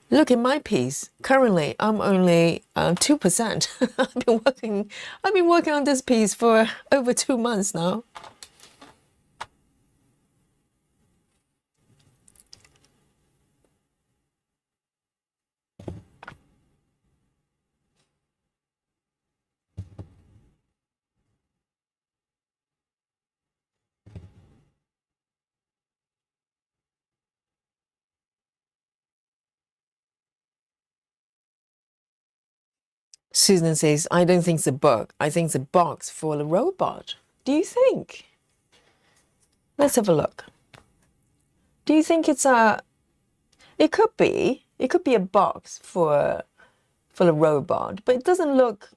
Look at my piece. Currently, I'm only 2%. I've been working on this piece for over 2 months now. Susan says, I don't think it's a book. I think it's a box for the robot. Do you think? Let's have a look. Do you think it's a... It could be. It could be a box for the robot, but it doesn't look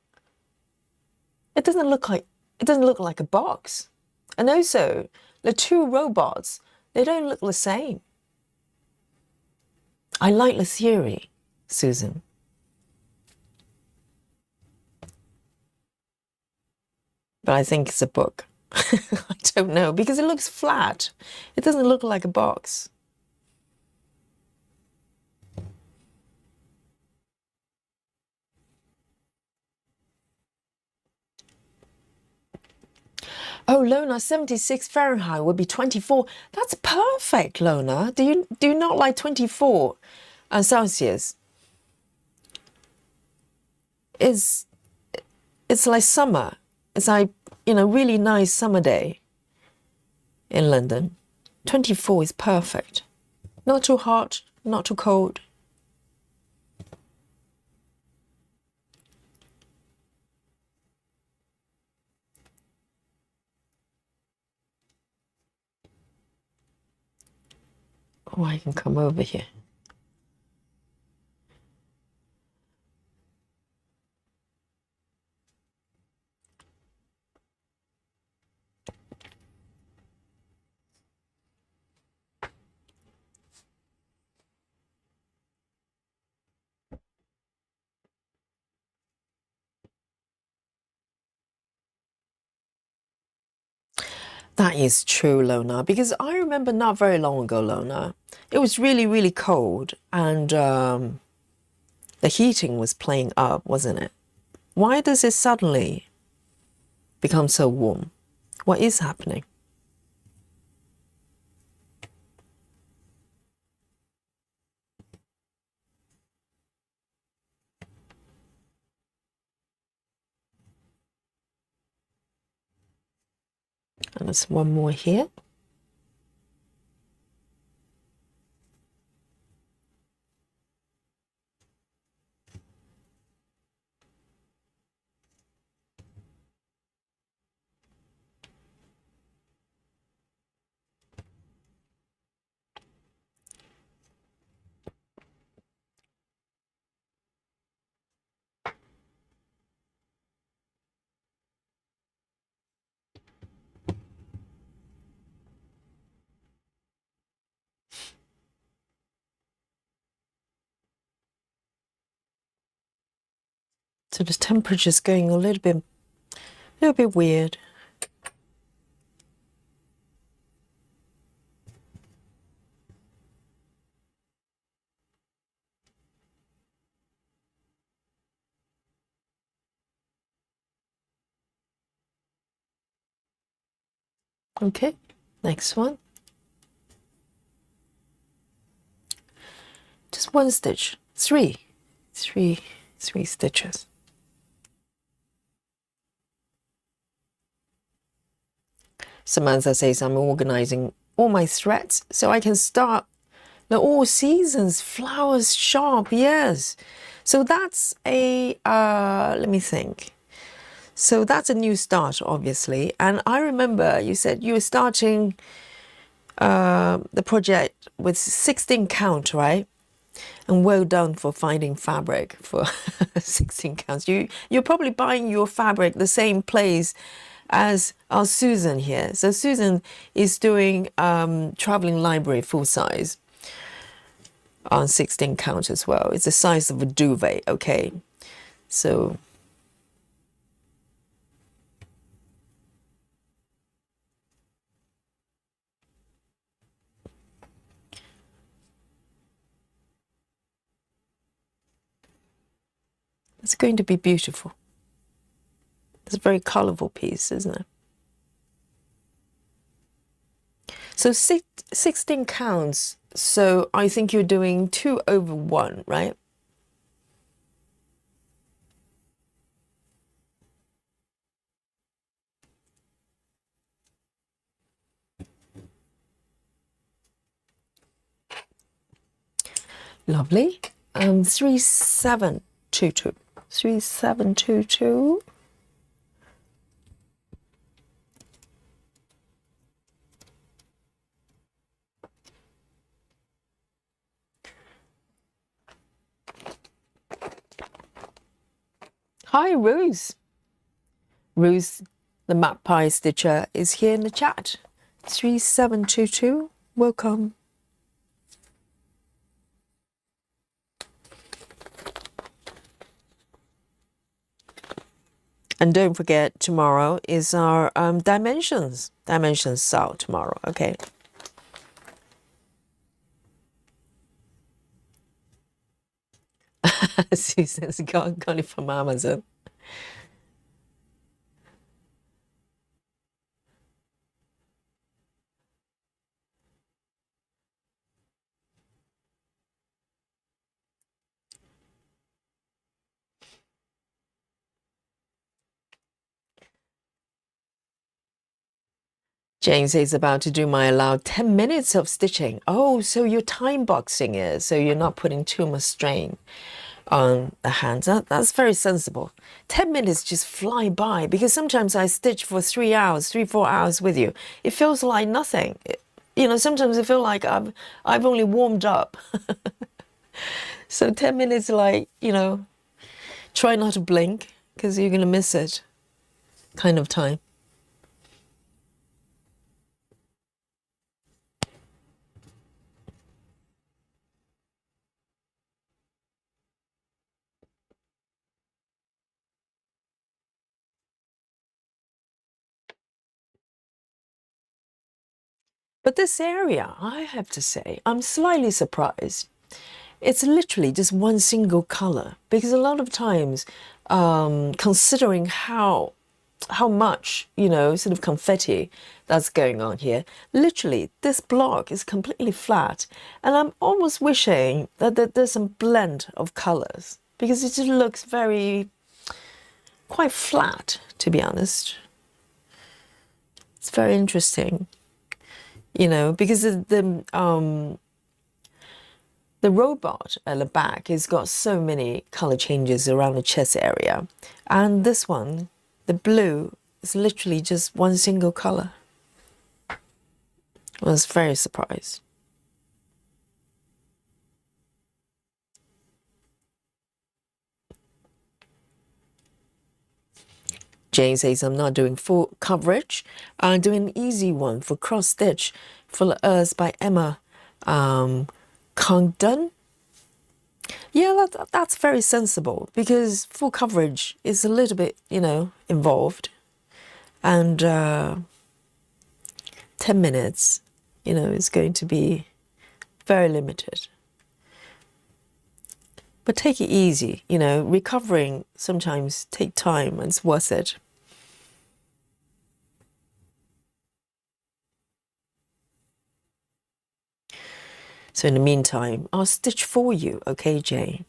like a box. And also, the two robots, they don't look the same. I like the theory, Susan. But I think it's a book. I don't know, because it looks flat. It doesn't look like a box. Oh, Lona, 76 Fahrenheit would be 24. That's perfect, Lona. Do you not like 24 Celsius? It's like summer. It's like, you know, really nice summer day in London. 24 is perfect. Not too hot, not too cold. Or I can come over here. That is true, Lona, because I remember not very long ago, Lona, it was really, really cold and the heating was playing up, wasn't it? Why does it suddenly become so warm? What is happening? And there's one more here. So the temperature's going a little bit weird. Okay, next one. Just one stitch, three stitches. Samantha says I'm organizing all my threads so I can start the all seasons flowers shop. Yes, so that's a let me think. So that's a new start, obviously. And I remember you said you were starting the project with 16 count, right? And well done for finding fabric for 16 counts. You're probably buying your fabric the same place as our Susan here. So Susan is doing traveling library full size on 16 count as well. It's the size of a duvet, okay? So it's going to be beautiful. It's a very colorful piece, isn't it? So 16 counts. So I think you're doing 2 over 1, right? Lovely. 3722. 3722. Hi, Rose. Rose, the Magpie Stitcher, is here in the chat. 3722. Welcome. And don't forget, tomorrow is our dimensions sale tomorrow, okay? Susan's got it from Amazon. Jane says about to do my allowed 10 minutes of stitching. Oh, so you're time boxing it, so you're not putting too much strain on the hands. That's very sensible. 10 minutes just fly by because sometimes I stitch for 3 hours, 3, 4 hours with you. It feels like nothing. You know, sometimes I feel like I've only warmed up. So 10 minutes, like, you know, try not to blink because you're going to miss it kind of time. But this area, I have to say, I'm slightly surprised. It's literally just one single color because a lot of times, considering how much, you know, sort of confetti that's going on here, literally this block is completely flat, and I'm almost wishing that there's some blend of colors because it just looks very quite flat, to be honest. It's very interesting, you know, because the robot at the back has got so many color changes around the chest area. And this one, the blue, is literally just one single color. I was very surprised. Jane says, I'm not doing full coverage. I'm doing an easy one for cross stitch for us by Emma Condon. Yeah, that's very sensible because full coverage is a little bit, you know, involved. And 10 minutes, you know, is going to be very limited. But take it easy, you know, recovering sometimes take time and it's worth it. So in the meantime, I'll stitch for you, okay, Jane?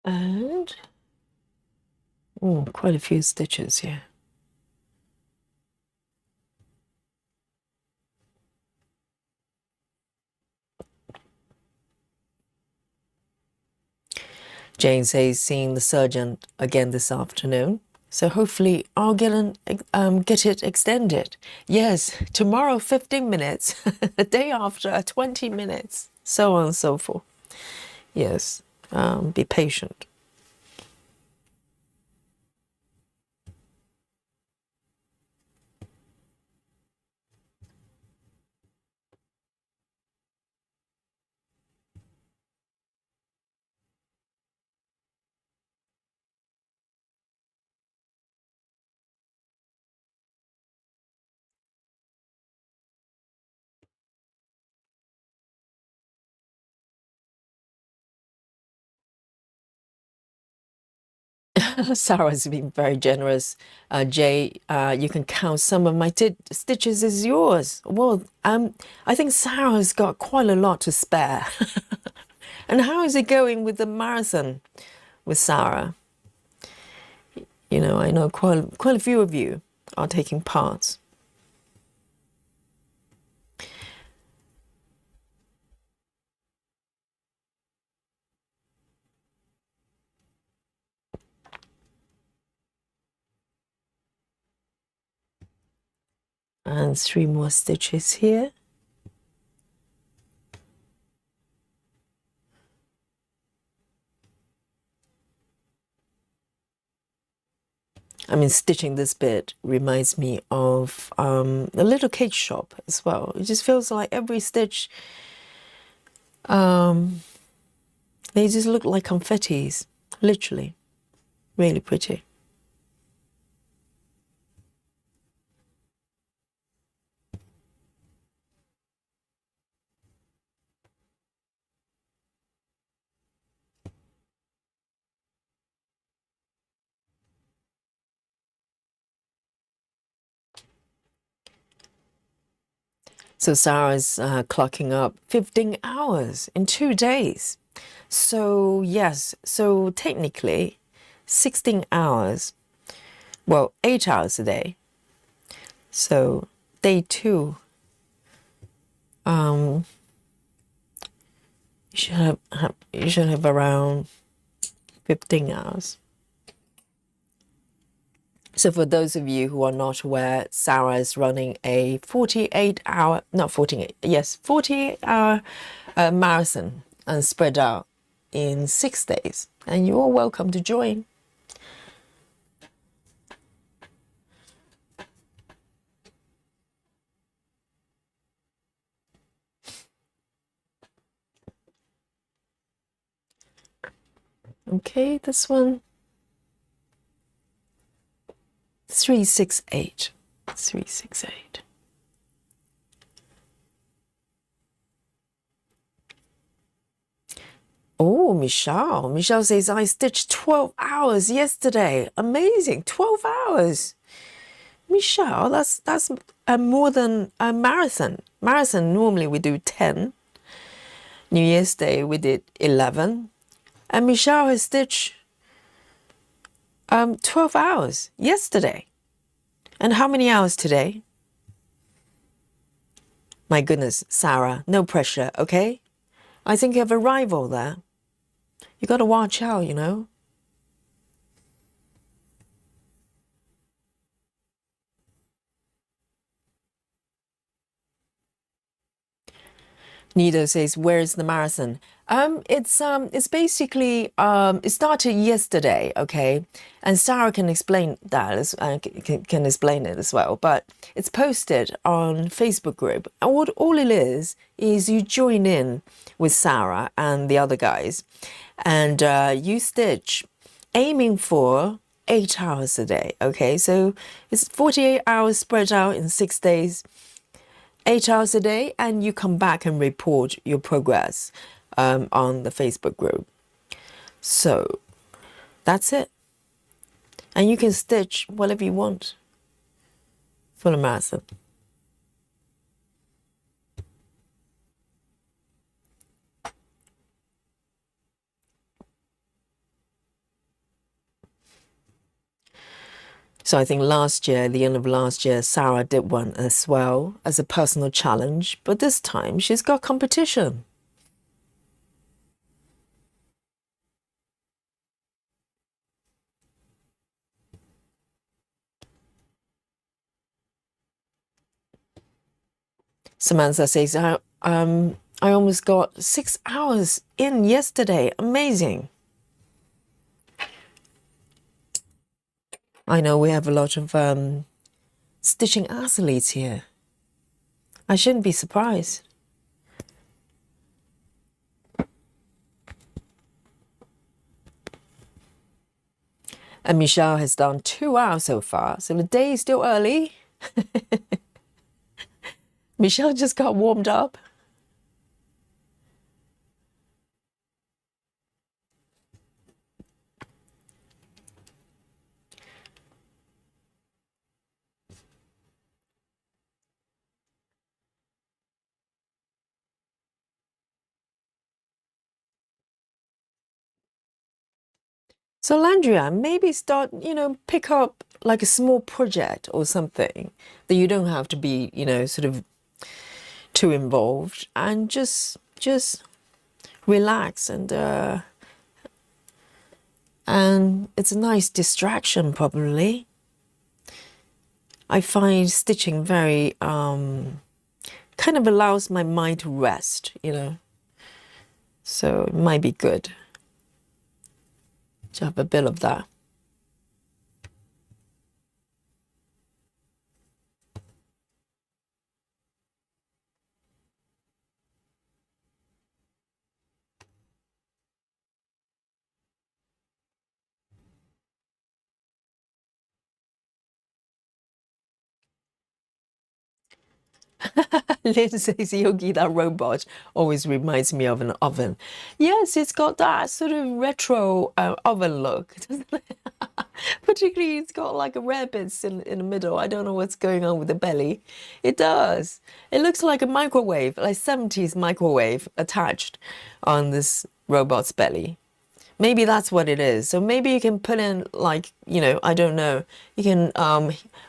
And oh, quite a few stitches here. Jane says seeing the surgeon again this afternoon. So hopefully I'll get it extended. Yes, tomorrow 15 minutes, the day after 20 minutes, so on and so forth. Yes, be patient. Sarah's been very generous. Jay, you can count some of my stitches as yours. Well, I think Sarah's got quite a lot to spare. And how is it going with the marathon with Sarah? You know, I know quite a few of you are taking part. And 3 more stitches here. I mean, stitching this bit reminds me of a little cake shop as well. It just feels like every stitch, they just look like confettis, literally. Really pretty. So Sarah's clocking up 15 hours in 2 days. So yes, so technically 16 hours, well, 8 hours a day. So day two, you should have around 15 hours. So for those of you who are not aware, Sarah is running a 48-hour, not 48, yes, 48-hour marathon and spread out in 6 days. And you're all welcome to join. Okay, this one, 368, 368. Oh, Michelle says, I stitched 12 hours yesterday. Amazing, 12 hours. Michelle, that's more than a marathon. Marathon, normally we do 10. New Year's Day, we did 11. And Michelle has stitched 12 hours yesterday. And how many hours today? My goodness, Sarah, no pressure, okay? I think you have a rival there. You got to watch out, you know. Nido says, "Where's the marathon?" It's basically it started yesterday, okay, and Sarah can explain that can explain it as well. But it's posted on Facebook group, and what all it is you join in with Sarah and the other guys, and you stitch, aiming for 8 hours a day. Okay, so it's 48 hours spread out in 6 days. 8 hours a day, and you come back and report your progress on the Facebook group. So that's it. And you can stitch whatever you want for the marathon. So I think last year, the end of last year, Sarah did one as well as a personal challenge, but this time she's got competition. Samantha says, I almost got 6 hours in yesterday. Amazing. I know we have a lot of stitching athletes here. I shouldn't be surprised. And Michelle has done 2 hours so far, so the day is still early. Michelle just got warmed up. So Landria, maybe start, pick up like a small project or something that you don't have to be, sort of too involved, and just relax, and it's a nice distraction probably. I find stitching very kind of allows my mind to rest, so it might be good to have a bit of that. Lynn says, Yogi, that robot always reminds me of an oven. Yes, it's got that sort of retro oven look, doesn't it? Particularly, it's got like a rabbits in the middle. I don't know what's going on with the belly. It does. It looks like a microwave, like 70s microwave attached on this robot's belly. Maybe that's what it is. So maybe you can put in like, I don't know, you can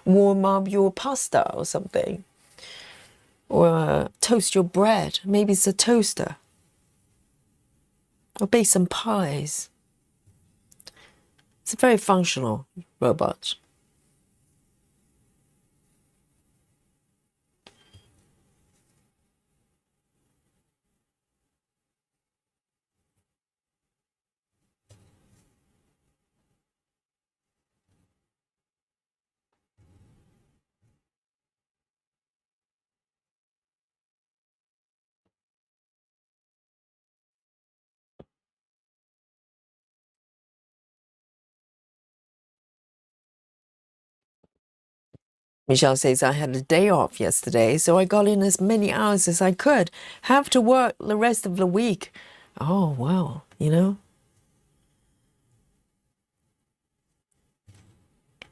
warm up your pasta or something. Or toast your bread. Maybe it's a toaster. Or bake some pies. It's a very functional robot. Michelle says, I had a day off yesterday, so I got in as many hours as I could. Have to work the rest of the week. Oh, wow,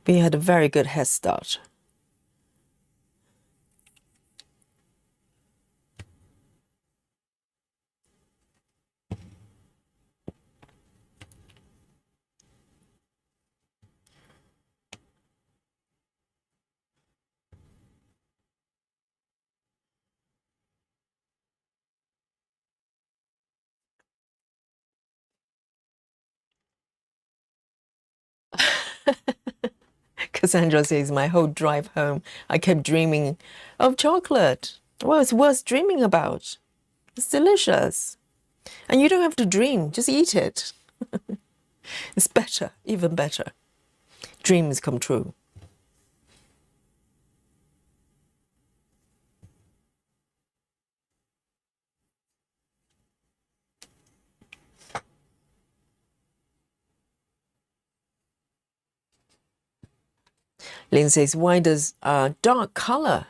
We had a very good head start. Cassandra says, my whole drive home, I kept dreaming of chocolate. Well, it's worth dreaming about. It's delicious. And you don't have to dream, just eat it. It's better, even better. Dreams come true. Lynn says, why does dark color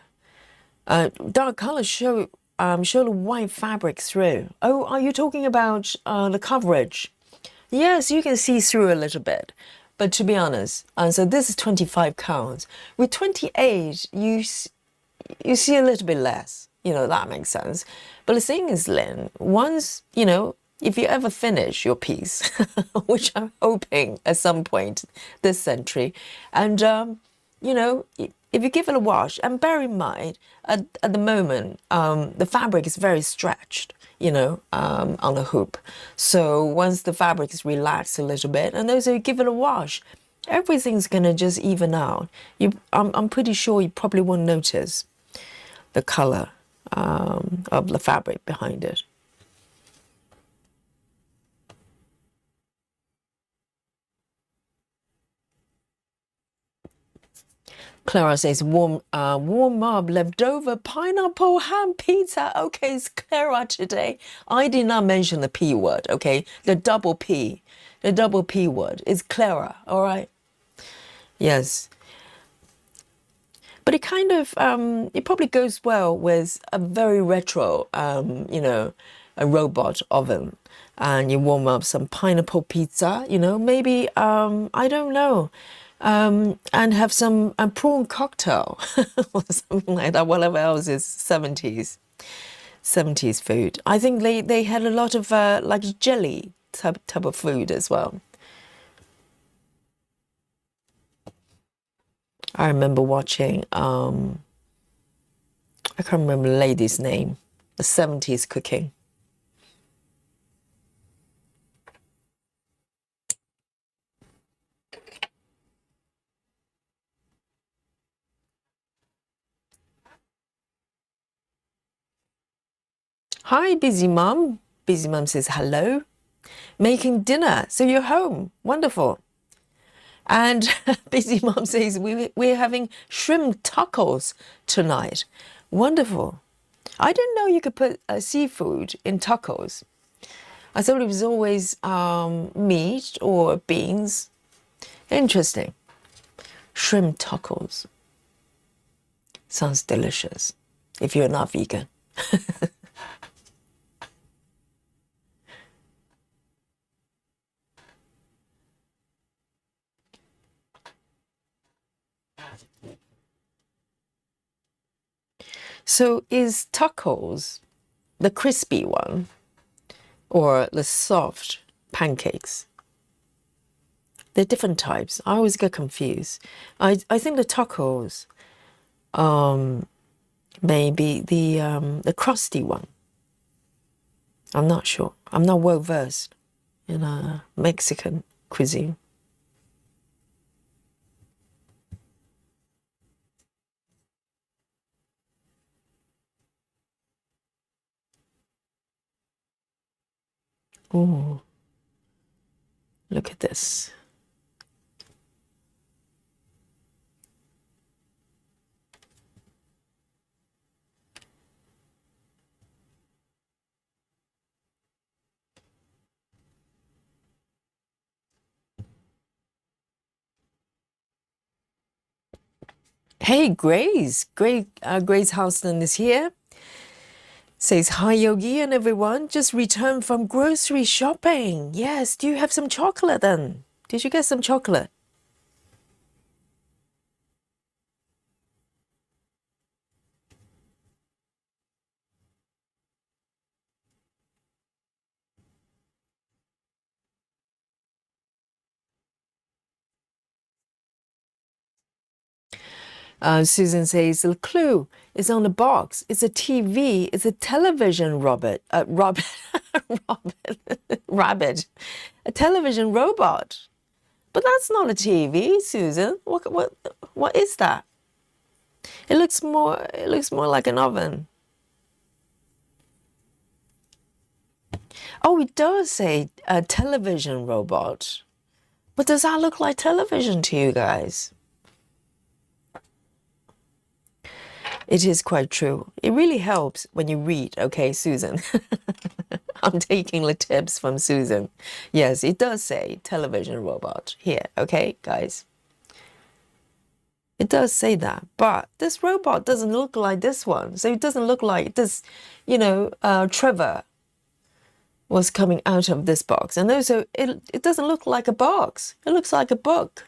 show the white fabric through? Oh, are you talking about the coverage? Yes, you can see through a little bit. But to be honest, so this is 25 counts. With 28, you see a little bit less. That makes sense. But the thing is, Lynn, once, if you ever finish your piece, which I'm hoping at some point this century, and, if you give it a wash, and bear in mind, at the moment, the fabric is very stretched, on the hoop. So once the fabric is relaxed a little bit, and also you give it a wash, everything's going to just even out. I'm pretty sure you probably won't notice the color of the fabric behind it. Clara says, warm up leftover pineapple ham pizza. Okay, it's Clara today. I did not mention the P word, okay? The double P word is Clara, all right? Yes. But it kind of, it probably goes well with a very retro, a robot oven. And you warm up some pineapple pizza, maybe, I don't know. And have some prawn cocktail or something like that, whatever else is 70s food. I think they had a lot of like jelly type of food as well. I remember watching, I can't remember the lady's name, the 70s cooking. Hi, Busy Mum. Busy Mum says hello. Making dinner. So you're home. Wonderful. And Busy Mum says we're having shrimp tacos tonight. Wonderful. I didn't know you could put seafood in tacos. I thought it was always meat or beans. Interesting. Shrimp tacos. Sounds delicious. if you're not vegan. So is tacos the crispy one or the soft pancakes? They're different types. I always get confused. I think the tacos maybe the crusty one. I'm not sure. I'm not well versed in Mexican cuisine. Oh, look at this. Hey, Grace. Grace Houston is here. Says, hi, Yogi and everyone. Just returned from grocery shopping. Yes, do you have some chocolate then? Did you get some chocolate? Susan says, the clue is on the box. It's a TV. It's a television rabbit. Rabbit. A television robot. But that's not a TV, Susan. What is that? It looks more like an oven. Oh, it does say a television robot. But does that look like television to you guys? It is quite true. It really helps when you read, okay, Susan? I'm taking the tips from Susan. Yes, it does say television robot here, okay, guys? It does say that, but this robot doesn't look like this one. So it doesn't look like this, Trevor was coming out of this box. And also, it doesn't look like a box. It looks like a book.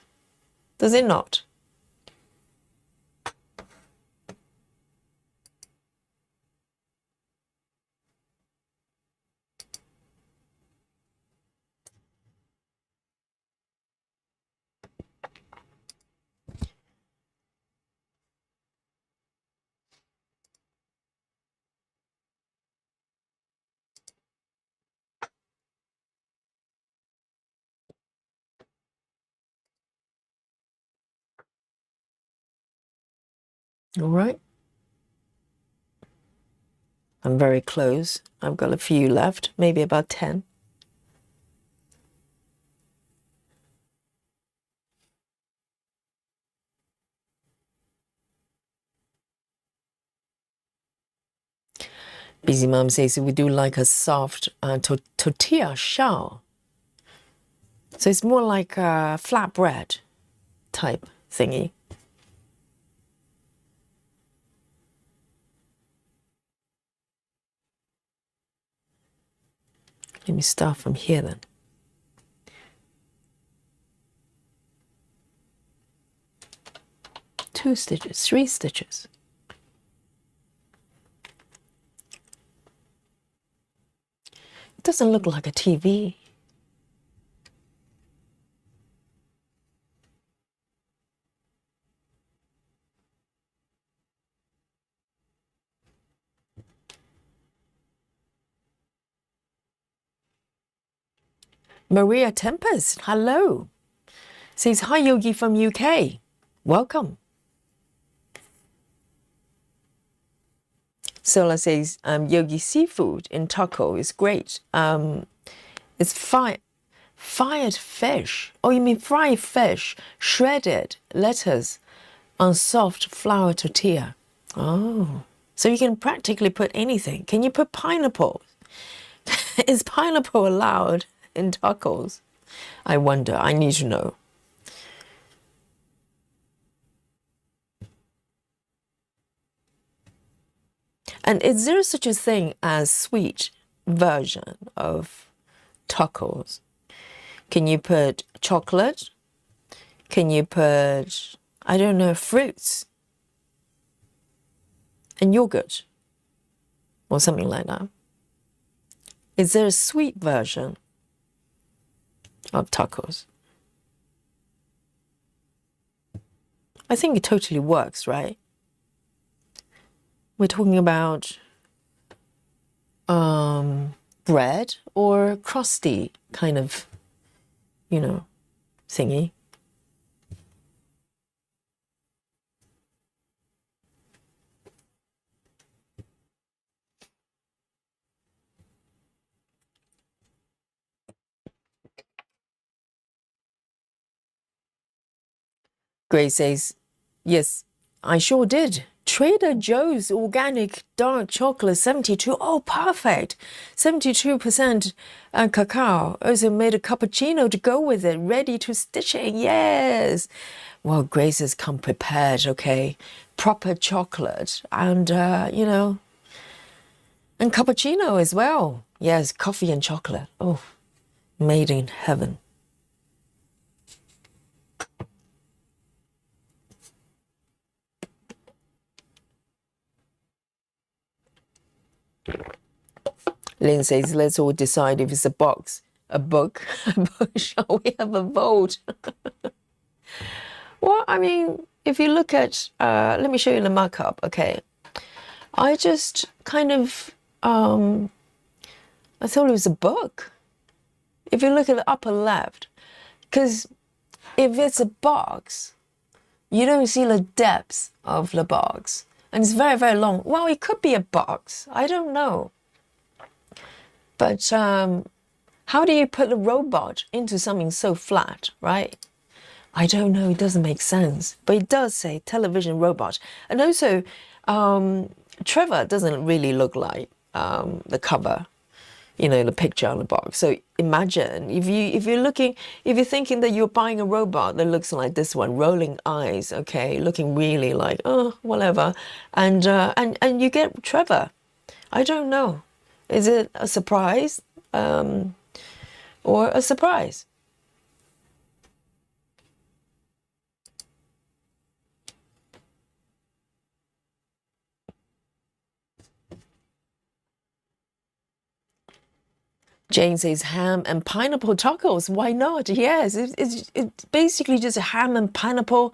Does it not? All right. I'm very close. I've got a few left, maybe about 10. Busy Mom says we do like a soft tortilla shell. So it's more like a flatbread type thingy. Let me start from here then. Two stitches, 3 stitches. It doesn't look like a TV. Maria Tempest, hello. Says, hi Yogi from UK. Welcome. Sola says, Yogi seafood in taco is great. It's fired fish. Oh, you mean fried fish, shredded lettuce on soft flour tortilla. Oh, so you can practically put anything. Can you put pineapple? Is pineapple allowed in tacos? I wonder. I need to know. And is there such a thing as sweet version of tacos? Can you put chocolate? Can you put, I don't know, fruits and yogurt or something like that? Is there a sweet version of tacos? I think it totally works, right? We're talking about bread or crusty kind of, thingy. Grace says, yes, I sure did. Trader Joe's organic dark chocolate 72. Oh, perfect. 72% cacao. Also made a cappuccino to go with it, ready to stitching. Yes. Well, Grace has come prepared, okay? Proper chocolate and, and cappuccino as well. Yes, coffee and chocolate. Oh, made in heaven. Lynn says, let's all decide if it's a box, a book, a book. Shall we have a vote? Well, I mean, if you look at, let me show you the markup, okay? I just kind of, I thought it was a book. If you look at the upper left, because if it's a box, you don't see the depth of the box. And it's very, very long. Well, it could be a box. I don't know. But how do you put a robot into something so flat, right? I don't know. It doesn't make sense. But it does say television robot. And also, Trevor doesn't really look like the cover, the picture on the box. So imagine if you're thinking that you're buying a robot that looks like this one, rolling eyes, okay, looking really like whatever, and you get Trevor. I don't know. Is it a surprise or a surprise? Jane says ham and pineapple tacos. Why not? Yes, it's basically just a ham and pineapple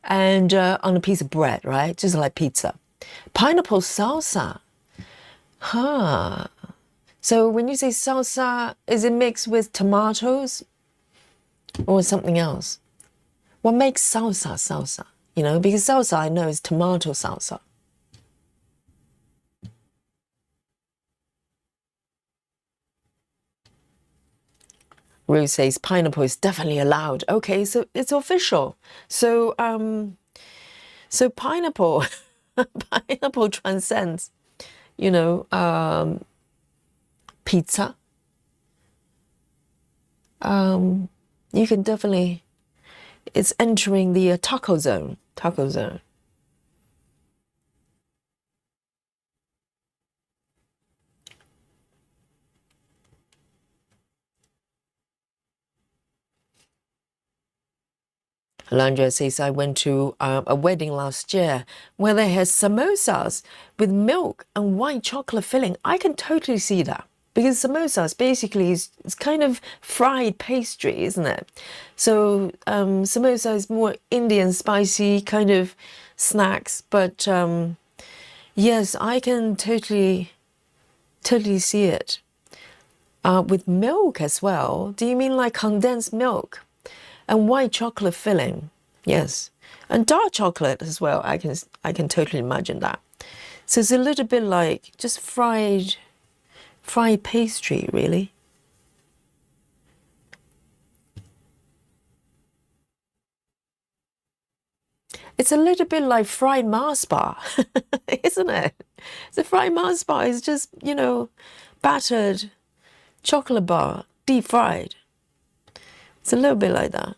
and on a piece of bread, right? Just like pizza. Pineapple salsa. Huh. So when you say salsa, is it mixed with tomatoes or something else? What makes salsa? Because salsa I know is tomato salsa. Ruth says pineapple is definitely allowed. Okay, so it's official. So so pineapple, pineapple transcends, pizza. You can definitely, it's entering the taco zone. Alondra says, I went to a wedding last year where they had samosas with milk and white chocolate filling. I can totally see that because samosas basically is kind of fried pastry, isn't it? So samosa is more Indian spicy kind of snacks. But yes, I can totally see it. With milk as well. Do you mean like condensed milk? And white chocolate filling, yes, and dark chocolate as well. I can totally imagine that. So it's a little bit like just fried pastry, really. It's a little bit like fried Mars bar, isn't it? The fried Mars bar is just battered chocolate bar, deep fried. It's a little bit like that.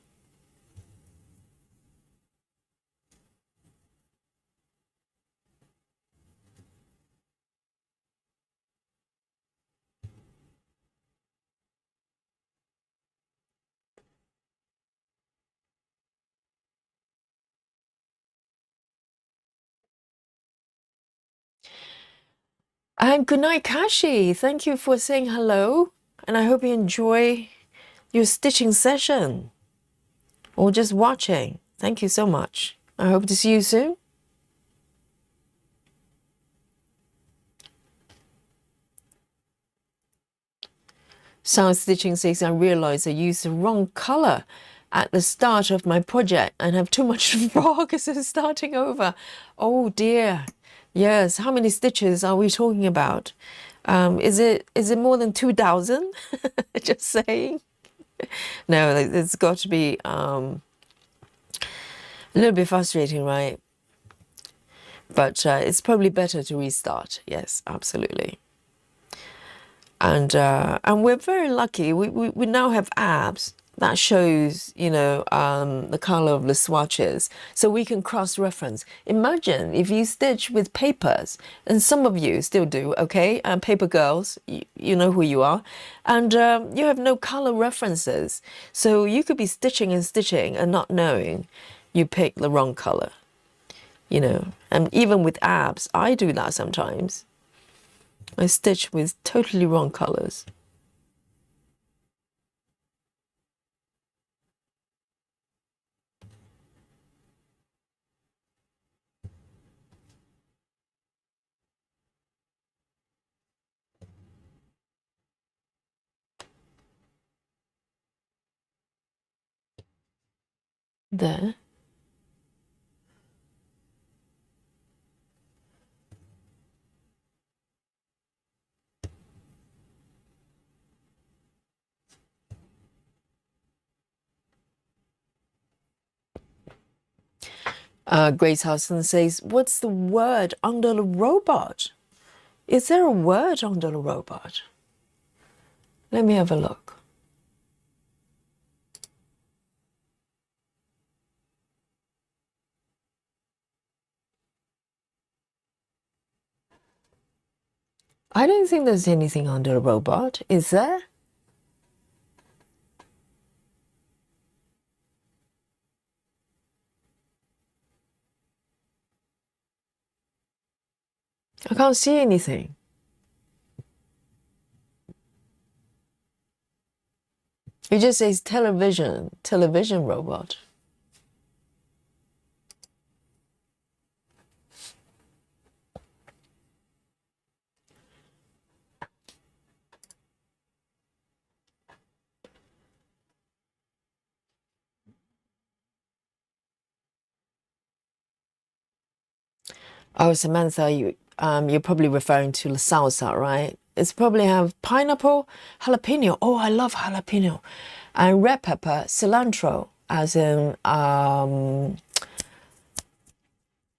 And good night, Kashi. Thank you for saying hello. And I hope you enjoy your stitching session or just watching. Thank you so much. I hope to see you soon. Sound Stitching says, I realized I used the wrong color at the start of my project and have too much frog, so starting over. Oh dear. Yes, how many stitches are we talking about? Is it more than 2,000? Just saying. No, it's got to be a little bit frustrating, right? But it's probably better to restart. Yes, absolutely. And we're very lucky. We now have apps that shows, you know, the color of the swatches, so we can cross-reference. Imagine if you stitch with papers, and some of you still do, okay? Paper girls, you know who you are, and you have no color references, so you could be stitching and stitching and not knowing you picked the wrong color, you know. And even with apps, I do that sometimes. I stitch with totally wrong colors. There. Grace Hudson says, what's the word under the robot? Is there a word under the robot? Let me have a look. I don't think there's anything under the robot. Is there? I can't see anything. It just says television robot. Oh, Samantha, you're probably referring to the salsa, right? It's probably have pineapple, jalapeno. Oh, I love jalapeno, and red pepper, cilantro, as in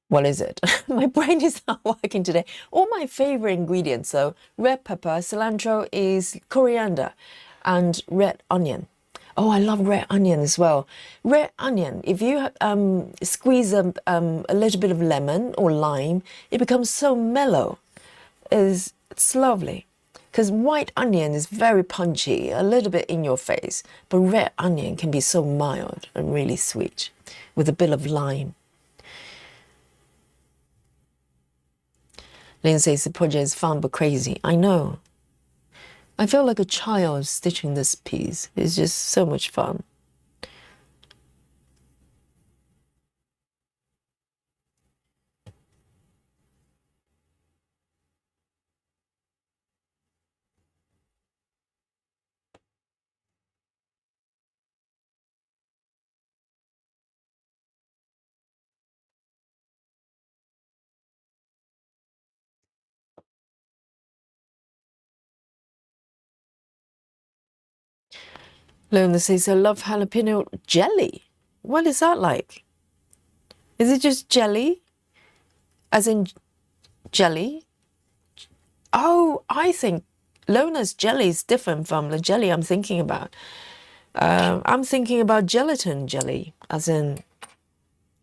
what is it? My brain is not working today. All my favorite ingredients, though, red pepper, cilantro is coriander, and red onion. Oh, I love red onion as well. Red onion, if you squeeze a little bit of lemon or lime, it becomes so mellow. It's lovely. Because white onion is very punchy, a little bit in your face, but red onion can be so mild and really sweet with a bit of lime. Lynn says the project is fun but crazy. I know. I feel like a child stitching this piece. It's just so much fun. Lona says, I love jalapeno jelly. What is that like? Is it just jelly? As in jelly? Oh, I think Lona's jelly is different from the jelly I'm thinking about. I'm thinking about gelatin jelly, as in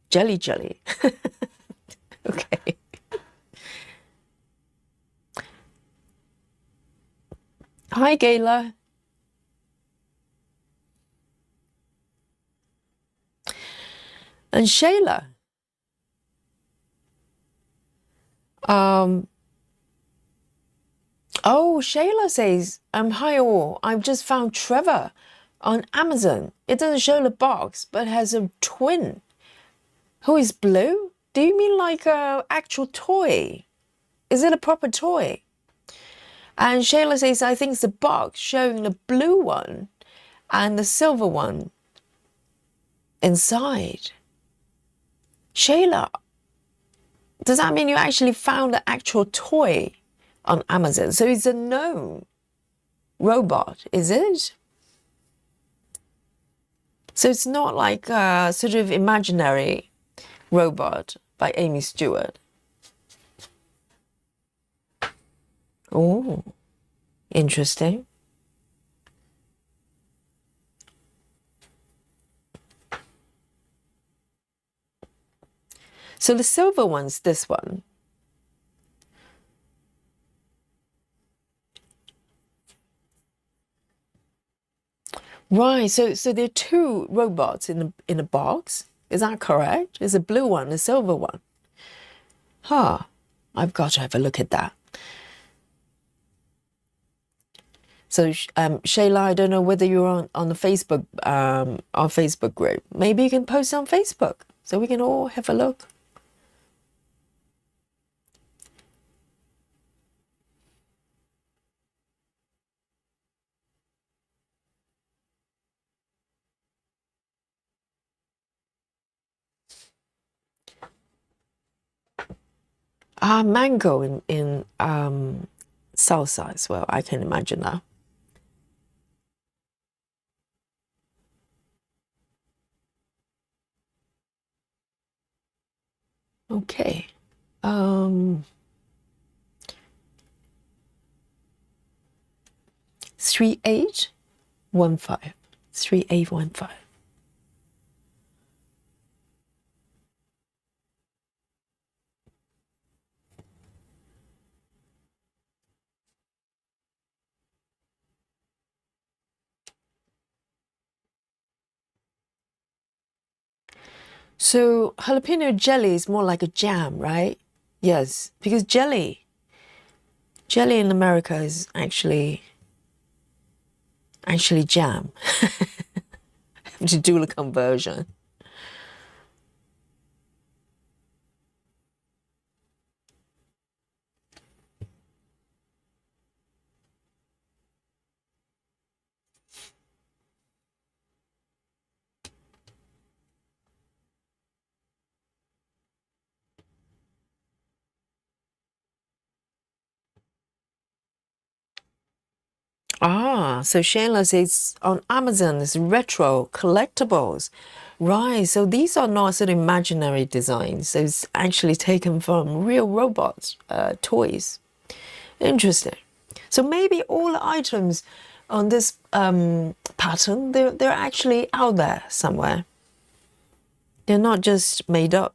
jelly jelly. Okay. Hi, Gayla. And Shayla. Oh, Shayla says, hi all. I've just found Trevor on Amazon. It doesn't show the box, but has a twin who is blue. Do you mean like a actual toy? Is it a proper toy? And Shayla says, I think it's the box showing the blue one and the silver one inside. Shayla, does that mean you actually found the actual toy on Amazon? So it's a gnome robot, is it? So it's not like a sort of imaginary robot by Aimee Stewart. Oh, interesting. So the silver one's this one. Right, so there are two robots in a box. Is that correct? There's a blue one, a silver one. Huh. I've got to have a look at that. So Shayla, I don't know whether you're on the Facebook our Facebook group. Maybe you can post on Facebook so we can all have a look. Mango in salsa as well. I can imagine that. Okay. 3815. 3815. So jalapeno jelly is more like a jam, right? Yes, because jelly in America is actually jam. Have to do the conversion. So Shayla says on Amazon is retro collectibles. Right, so these are not sort of imaginary designs. So it's actually taken from real robots, toys. Interesting. So maybe all the items on this pattern, they're actually out there somewhere. They're not just made up.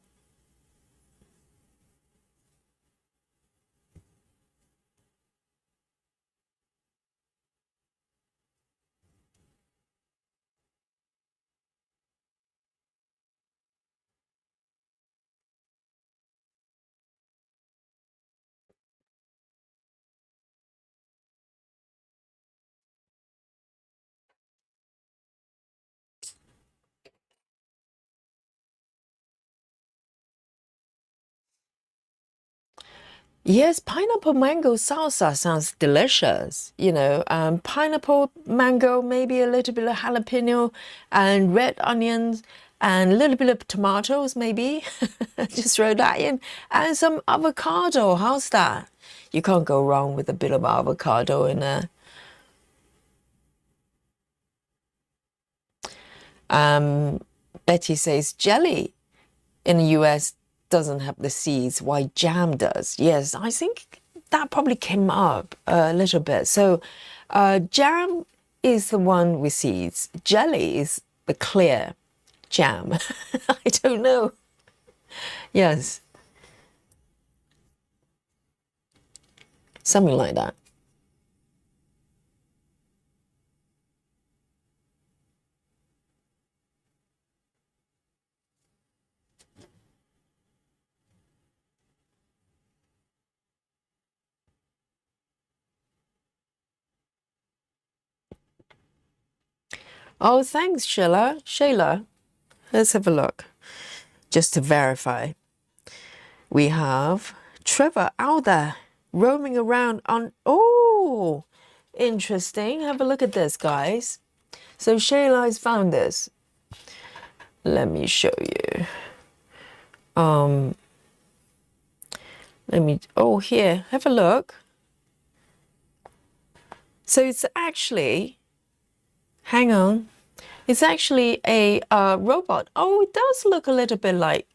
Yes, pineapple mango salsa sounds delicious. Pineapple, mango, maybe a little bit of jalapeno and red onions and a little bit of tomatoes, maybe. Just throw that in. And some avocado. How's that? You can't go wrong with a bit of avocado in there. Betty says jelly in the US doesn't have the seeds, why jam does. Yes, I think that probably came up a little bit. So jam is the one with seeds. Jelly is the clear jam. I don't know. Yes, something like that. Oh, thanks, Sheila. Shayla, let's have a look. Just to verify. We have Trevor out there roaming around on... Oh, interesting. Have a look at this, guys. So Shayla has found this. Let me show you. Here, have a look. So it's actually, hang on, it's actually a robot. Oh, it does look a little bit like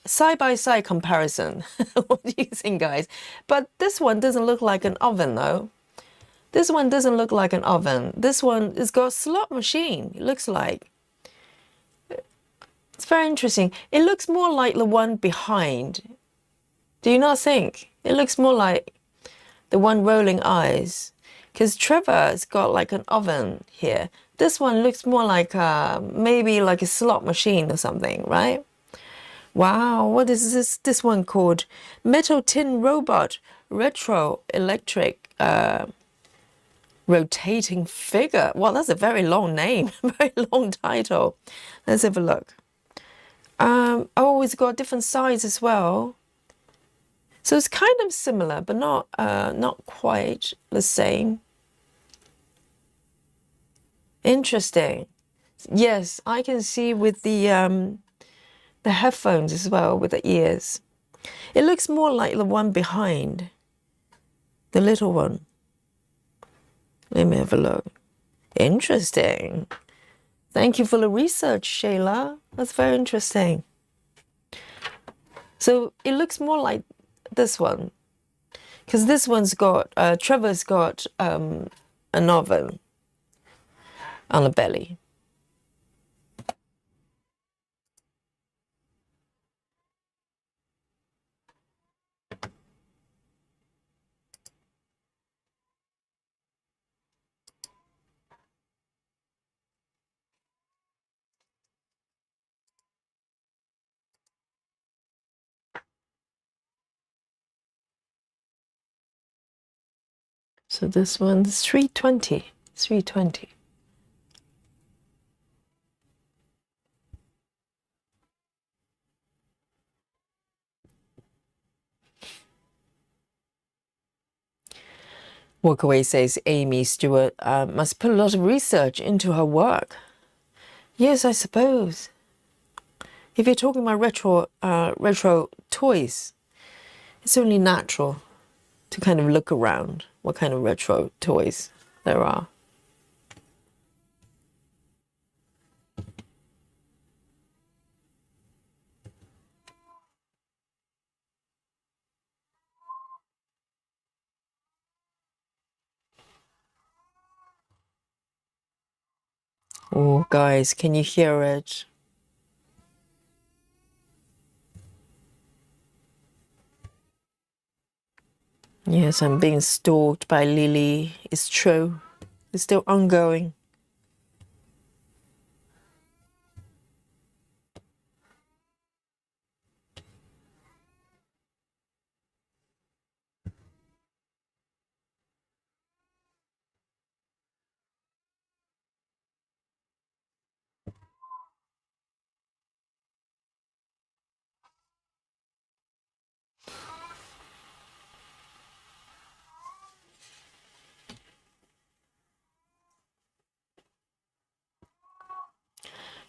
side-by-side comparison. What do you think, guys? But this one doesn't look like an oven, though. This one doesn't look like an oven. This one has got a slot machine, it looks like. It's very interesting. It looks more like the one behind. Do you not think? It looks more like the one rolling eyes. Because Trevor's got like an oven here. This one looks more like maybe like a slot machine or something, right? Wow, what is this one called? Metal Tin Robot Retro Electric Rotating Figure. Well, that's a very long name, very long title. Let's have a look. Oh, it's got different size as well. So it's kind of similar, but not quite the same. Interesting. Yes, I can see with the headphones as well, with the ears. It looks more like the one behind, the little one. Let me have a look. Interesting. Thank you for the research, Shayla. That's very interesting. So it looks more like this one, because this one's got, Trevor's got an oven on the belly. So this one's 320. 320. Walkaway says Aimee Stewart must put a lot of research into her work. Yes, I suppose. If you're talking about retro toys, it's only natural to kind of look around what kind of retro toys there are. Oh, guys, can you hear it? Yes, I'm being stalked by Lily. It's true. It's still ongoing.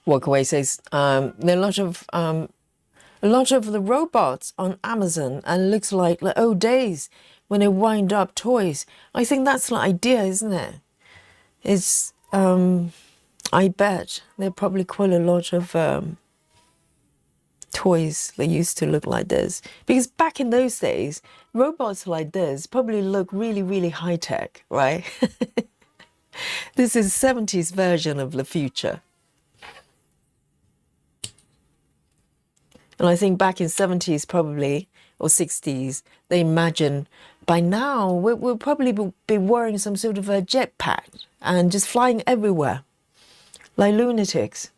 Walkaway says there are a lot of the robots on Amazon, and looks like the old days when they wind up toys. I think that's the idea, isn't it? It's I bet there are probably quite a lot of toys that used to look like this, because back in those days robots like this probably look really, really high tech, right? This is 70s version of the future. And I think back in 70s probably, or 60s, they imagine by now we'll probably be wearing some sort of a jetpack and just flying everywhere like lunatics.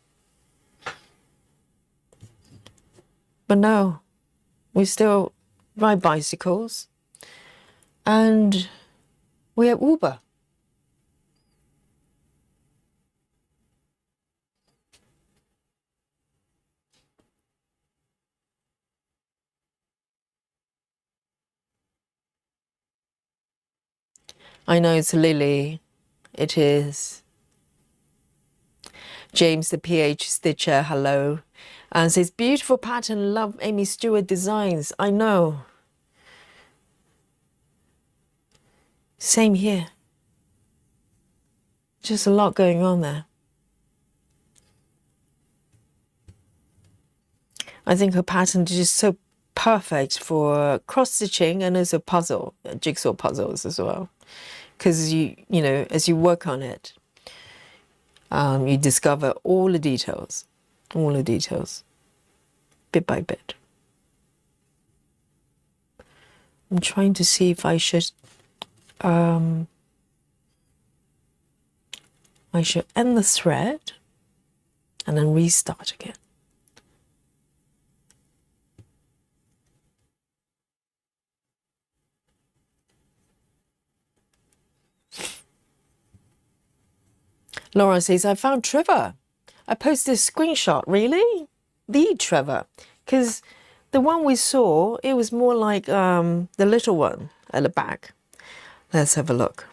But no, we still ride bicycles and we have Uber. I know it's Lily. It is. James, the PH Stitcher, hello. And says, beautiful pattern, love Aimee Stewart designs. I know. Same here. Just a lot going on there. I think her pattern is just so perfect for cross-stitching and also jigsaw puzzles as well. Because you know, as you work on it, you discover all the details, bit by bit. I'm trying to see if I should end the thread and then restart again. Laura says, I found Trevor. I posted a screenshot. Really? The Trevor? Because the one we saw, it was more like the little one at the back. Let's have a look.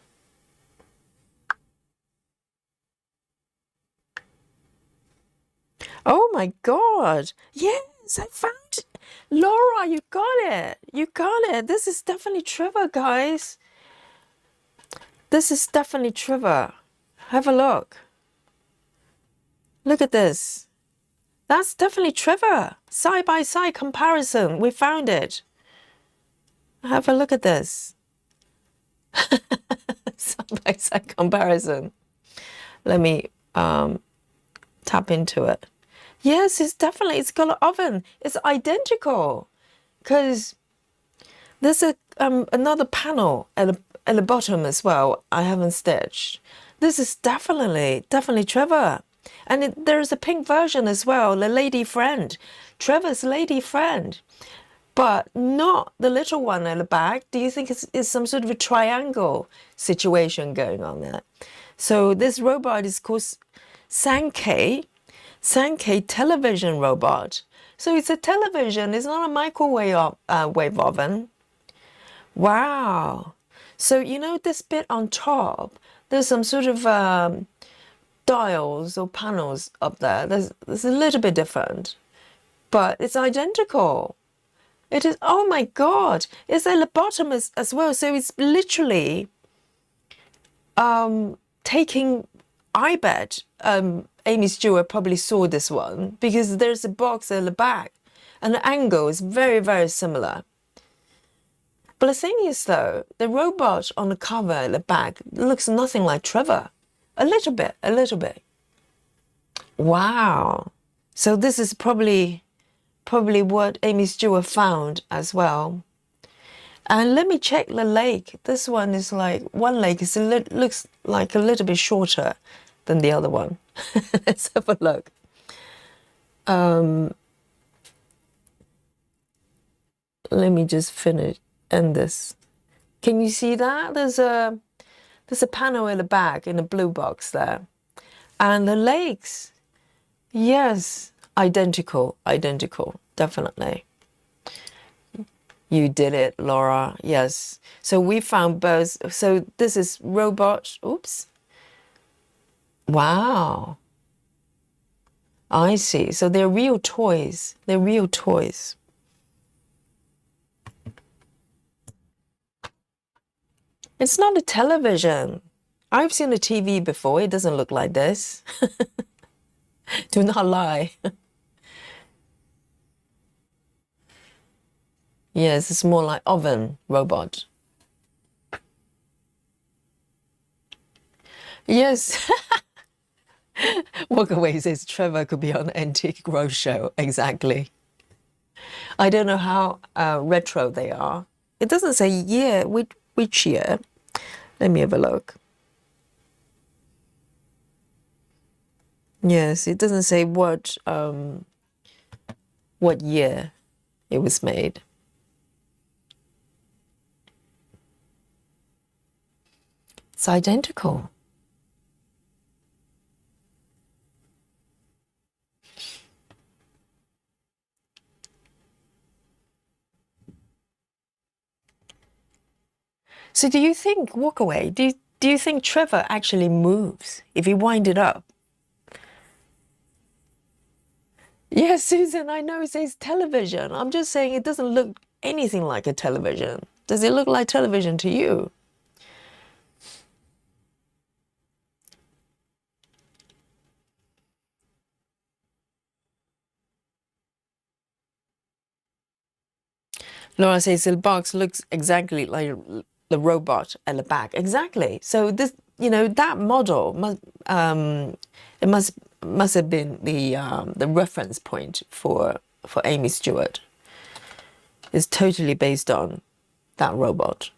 Oh my God. Yes, I found it. Laura, you got it. You got it. This is definitely Trevor, guys. This is definitely Trevor. Have a look. Look at this. That's definitely Trevor. Side by side comparison. We found it. Have a look at this. Side by side comparison. Let me tap into it. Yes, it's got an oven. It's identical. Because there's another panel at the bottom as well. I haven't stitched. This is definitely Trevor. And there's a pink version as well, the lady friend. Trevor's lady friend. But not the little one at the back. Do you think it's some sort of a triangle situation going on there? So this robot is called Sankey television robot. So it's a television. It's not a microwave wave oven. Wow. So you know this bit on top, there's some sort of dials or panels up there. There's a little bit different, but it's identical. It is, oh my God, it's at the bottom as well. So it's literally taking, I bet Aimee Stewart probably saw this one because there's a box at the back and the angle is very, very similar. But the thing is though, the robot on the cover at the back looks nothing like Trevor. A little bit. Wow. So this is probably what Aimee Stewart found as well. And let me check the leg. This one is like, one leg looks like a little bit shorter than the other one. Let's have a look. Let me just end this. Can you see that? There's a panel in the back in the blue box there. And the legs, yes, identical, definitely. You did it, Laura, yes. So we found both. So this is robot, oops. Wow. I see. So they're real toys. It's not a television. I've seen a TV before. It doesn't look like this. Do not lie. Yes, it's more like oven robot. Yes. Walk Away says Trevor could be on Antique Roadshow. Exactly. I don't know how retro they are. It doesn't say year, which year. Let me have a look. Yes, it doesn't say what year it was made. It's identical. So do you think, walk away, do you think Trevor actually moves if you wind it up? Yes, Susan, I know it says television. I'm just saying it doesn't look anything like a television. Does it look like television to you? Laura says the box looks exactly like the robot at the back. Exactly. So this, that model it must have been the reference point for Aimee Stewart. It's totally based on that robot.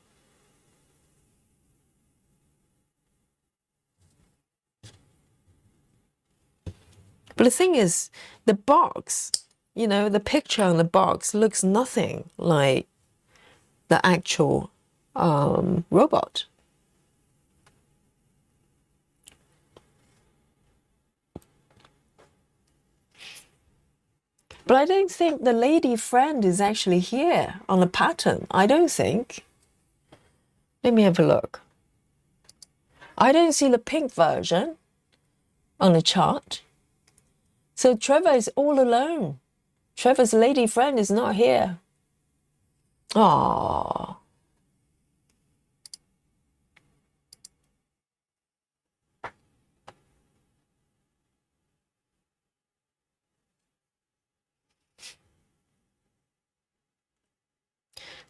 But the thing is, the box, the picture on the box looks nothing like the actual robot. But I don't think the lady friend is actually here on the pattern. I don't think. Let me have a look. I don't see the pink version on the chart. So Trevor is all alone. Trevor's lady friend is not here. Aww.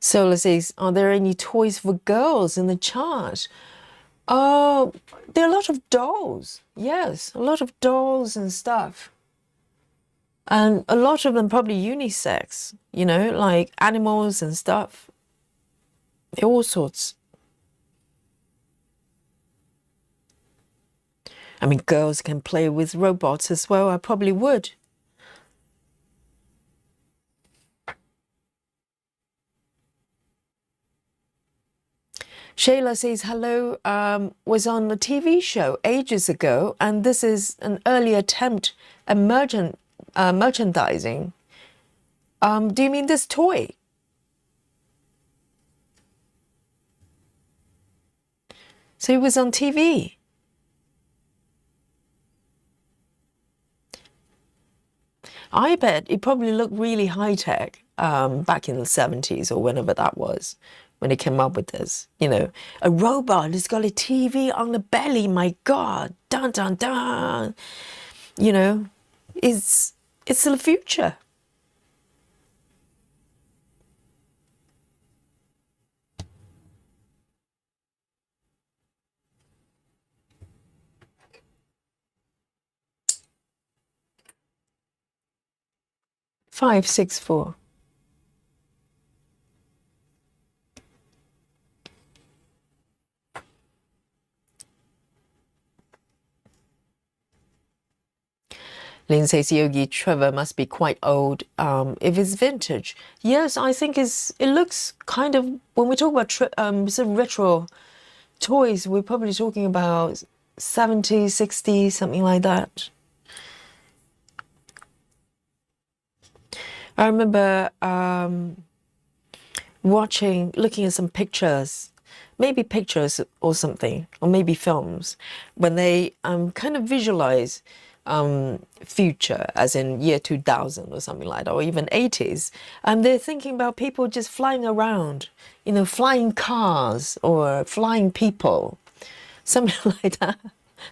Solar says, are there any toys for girls in the chart? Oh, there are a lot of dolls. Yes, a lot of dolls and stuff. And a lot of them probably unisex, like animals and stuff. All sorts. I mean, girls can play with robots as well. I probably would. Shayla says, hello, was on a TV show ages ago, and this is an early attempt at merchandising. Do you mean this toy? So it was on TV. I bet it probably looked really high-tech back in the 70s or whenever that was, when they came up with this. A robot has got a TV on the belly, my God, dun, dun, dun. It's the future. Five, six, four. Lynn says Yogi Trevor must be quite old if it's vintage. Yes, I think it looks kind of, when we talk about sort of retro toys, we're probably talking about 70s, 60s, something like that. I remember looking at some pictures, maybe pictures or something, or maybe films, when they kind of visualize future, as in year 2000 or something like that, or even 80s. And they're thinking about people just flying around, flying cars or flying people, something like that.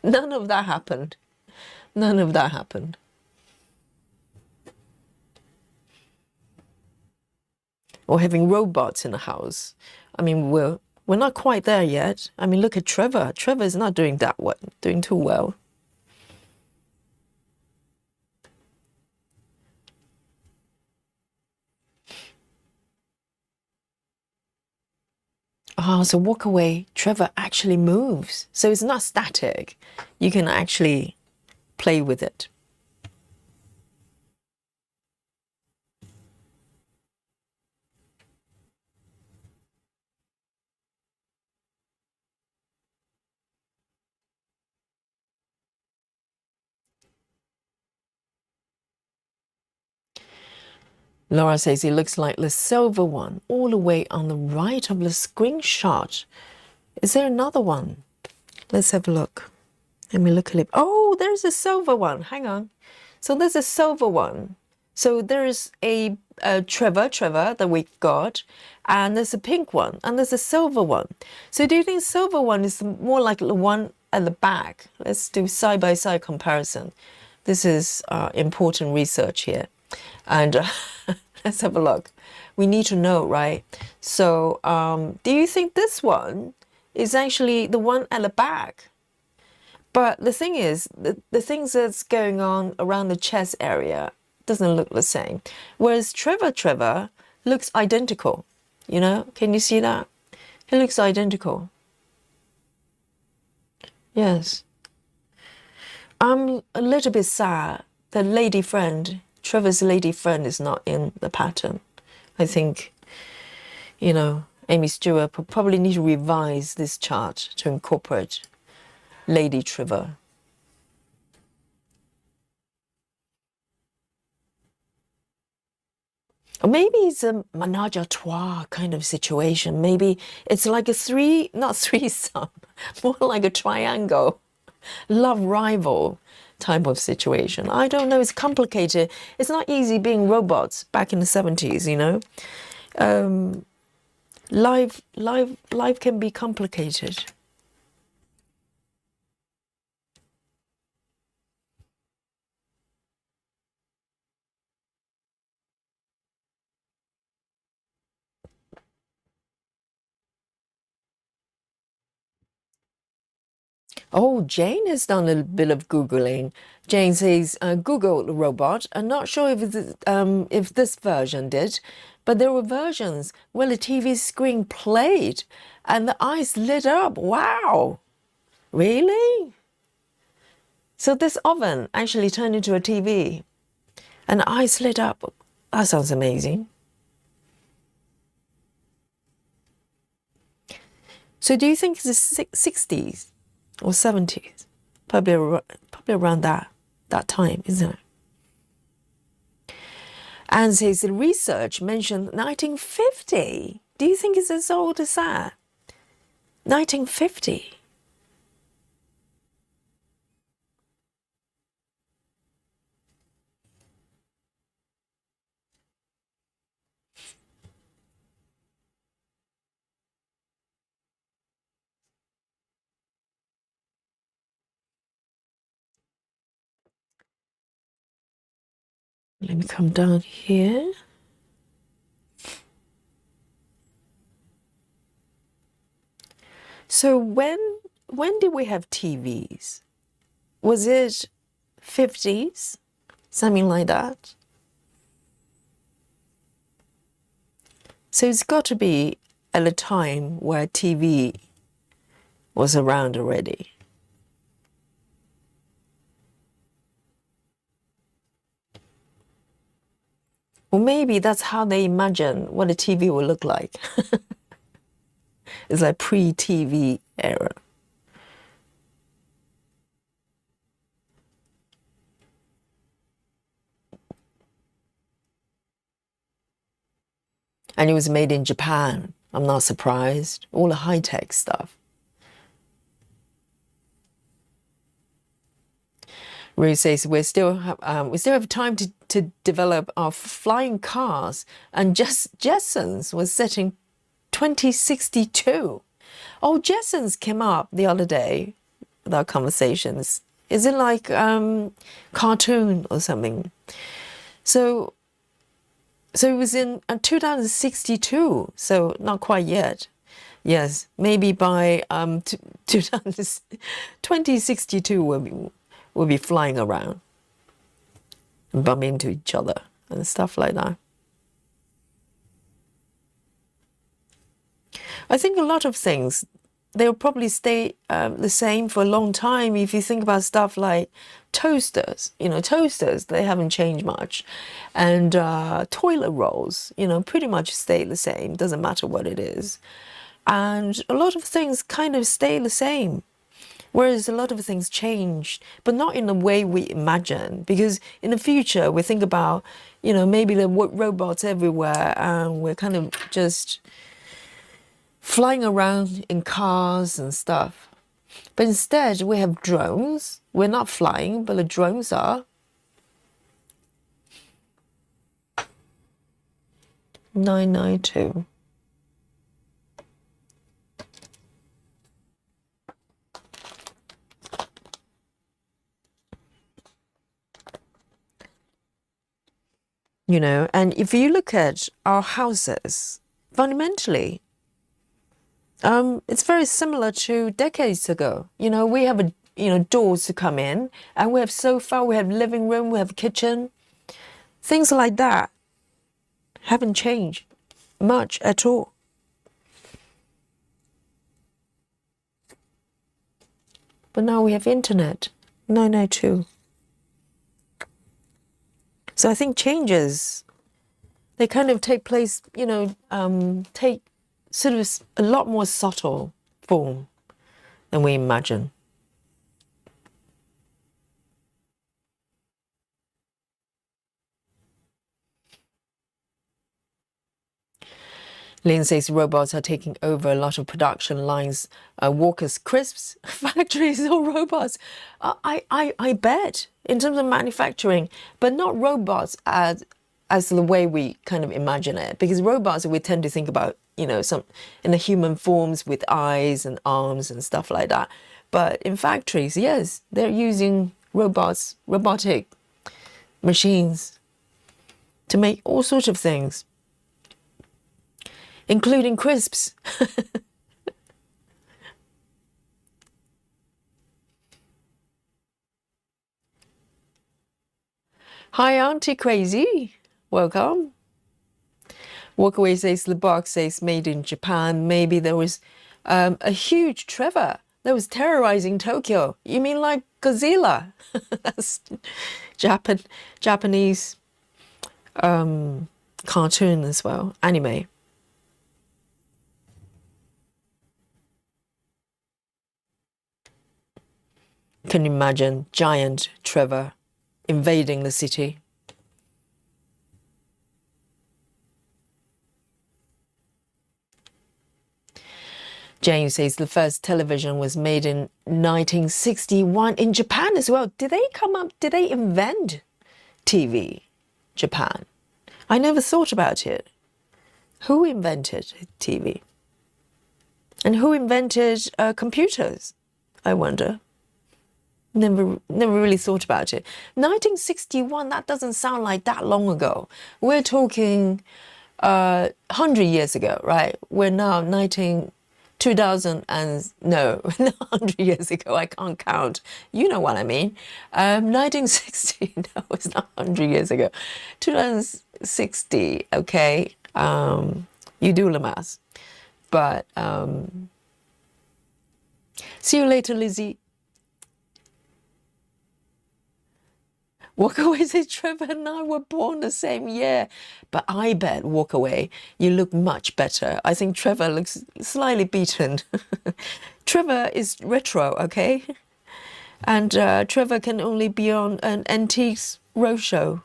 None of that happened. None of that happened. Or having robots in the house. I mean, we're not quite there yet. I mean, look at Trevor. Trevor is not doing doing too well. Oh, so walk away. Trevor actually moves. So it's not static. You can actually play with it. Laura says it looks like the silver one all the way on the right of the screenshot. Is there another one? Let's have a look. Let me look at it. Oh, there's a silver one. Hang on. So there's a silver one. So there's a Trevor that we've got, and there's a pink one, and there's a silver one. So do you think silver one is more like the one at the back? Let's do side-by-side comparison. This is important research here. And let's have a look. We need to know, right? So do you think this one is actually the one at the back? But the thing is, the things that's going on around the chest area doesn't look the same. Whereas Trevor looks identical. You know, can you see that? He looks identical. Yes. I'm a little bit sad that lady friend, Trevor's lady friend, is not in the pattern. I think, you know, Aimee Stewart probably need to revise this chart to incorporate Lady Trevor. Or maybe it's a menage a trois kind of situation. Maybe it's like a not threesome, more like a triangle, love rival type of situation. I don't know, it's complicated. It's not easy being robots back in the 70s, you know. Life can be complicated. Oh, Jane has done a bit of Googling. Jane says, Google the robot. I'm not sure if this version did, but there were versions where the TV screen played and the eyes lit up. Wow. Really? So this oven actually turned into a TV and the eyes lit up. That sounds amazing. So do you think it's the 60s? Or 70s, probably around that time, isn't it? And says the research mentioned 1950. Do you think it's as old as that? 1950. Let me come down here. So when did we have TVs? Was it 50s? Something like that? So it's got to be at a time where TV was around already. Or maybe that's how they imagine what a TV will look like. It's like pre-TV era. And it was made in Japan. I'm not surprised. All the high-tech stuff. Ruth says we still have time to develop our flying cars, and Jetsons was set in 2062. Oh, Jetsons came up the other day with our conversations. Is it like cartoon or something? So it was in 2062, so not quite yet. Yes, maybe by 2062 we'll be flying around and bump into each other and stuff like that. I think a lot of things, they'll probably stay the same for a long time. If you think about stuff like toasters, toasters, they haven't changed much. And toilet rolls, pretty much stay the same, doesn't matter what it is. And a lot of things kind of stay the same. Whereas a lot of things changed, but not in the way we imagine. Because in the future, we think about, maybe there were robots everywhere, and we're kind of just flying around in cars and stuff. But instead, we have drones. We're not flying, but the drones are. 992. And if you look at our houses, fundamentally, it's very similar to decades ago. We have doors to come in, and we have sofa, we have living room, we have kitchen. Things like that haven't changed much at all. But now we have internet, 902. So I think changes, they kind of take place, take sort of a lot more subtle form than we imagine. Lynn says robots are taking over a lot of production lines. Walker's Crisps factories or robots. I bet in terms of manufacturing, but not robots as the way we kind of imagine it. Because robots, we tend to think about, some in the human forms with eyes and arms and stuff like that. But in factories, yes, they're using robotic machines to make all sorts of things, including crisps. Hi, Auntie Crazy. Welcome. Walkaway says the box says made in Japan. Maybe there was a huge Trevor that was terrorizing Tokyo. You mean like Godzilla? That's Japanese cartoon as well, anime. Can you imagine giant Trevor invading the city? James says the first television was made in 1961 in Japan as well. Did they invent TV? Japan. I never thought about it. Who invented TV? And who invented computers? I wonder. Never really thought about it. 1961, that doesn't sound like that long ago. We're talking 100 years ago, right? We're now 2000 and no, not 100 years ago. I can't count. You know what I mean. 1960, no, it's not 100 years ago. 2060, okay. You do the math. But see you later, Lizzie. Walkaway says Trevor and I were born the same year. But I bet, Walkaway, you look much better. I think Trevor looks slightly beaten. Trevor is retro, okay? And Trevor can only be on an Antiques Roadshow.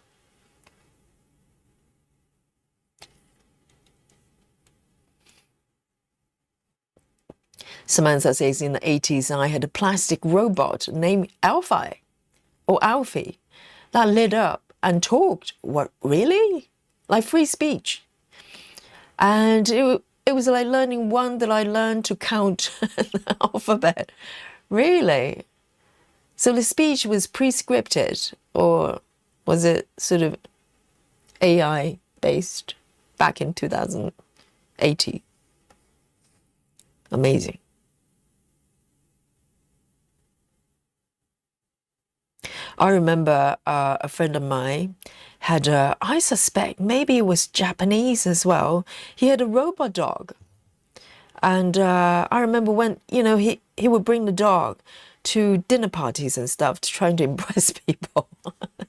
Samantha says in the 80s, I had a plastic robot named Alfie, or Alfie, that lit up and talked. What, really? Like free speech. And it was like learning one that I learned to count the alphabet. Really? So the speech was pre-scripted, or was it sort of AI based back in 2080? Amazing. I remember a friend of mine had I suspect maybe it was Japanese as well. He had a robot dog. And I remember when, he would bring the dog to dinner parties and stuff to trying to impress people.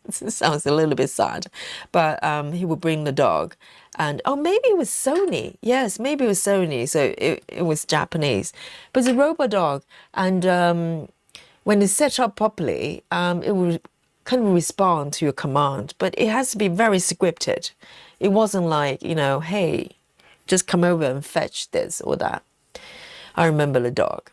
It sounds a little bit sad. But he would bring the dog. And, maybe it was Sony. Yes, maybe it was Sony. So it was Japanese. But it's a robot dog. And when it's set up properly, it will kind of respond to your command, but it has to be very scripted. It wasn't like, hey, just come over and fetch this or that. I remember the dog.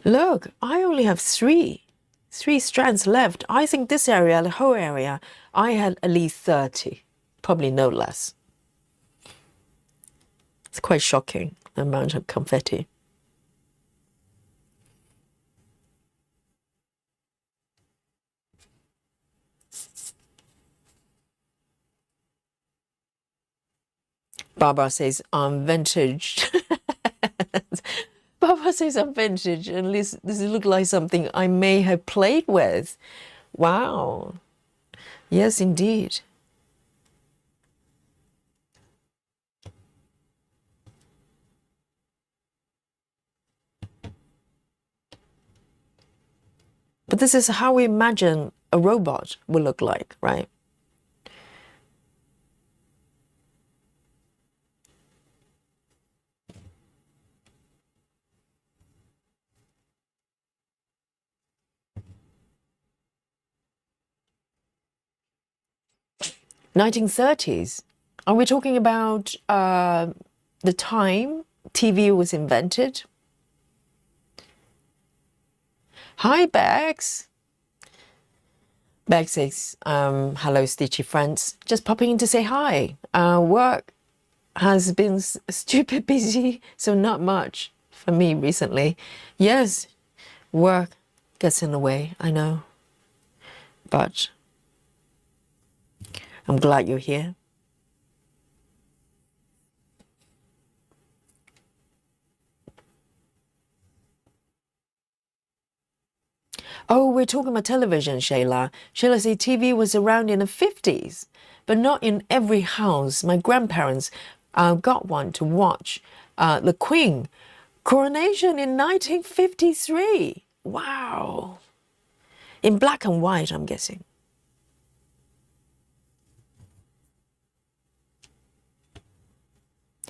Look, I only have three strands left. I think this area, the whole area, I had at least 30, probably no less. It's quite shocking, the amount of confetti. Barbara says, I'm vintage. Barbara says I'm vintage, and this looks like something I may have played with. Wow. Yes, indeed. But this is how we imagine a robot will look like, right? (1930s). Are we talking about the time TV was invented? Hi, Bex. Bex says, hello, Stitchy friends. Just popping in to say hi. Work has been stupid busy, so not much for me recently. Yes, work gets in the way, I know. But I'm glad you're here. Oh, we're talking about television, Shayla. Shayla said TV was around in the 50s, but not in every house. My grandparents got one to watch the Queen coronation in 1953. Wow. In black and white, I'm guessing.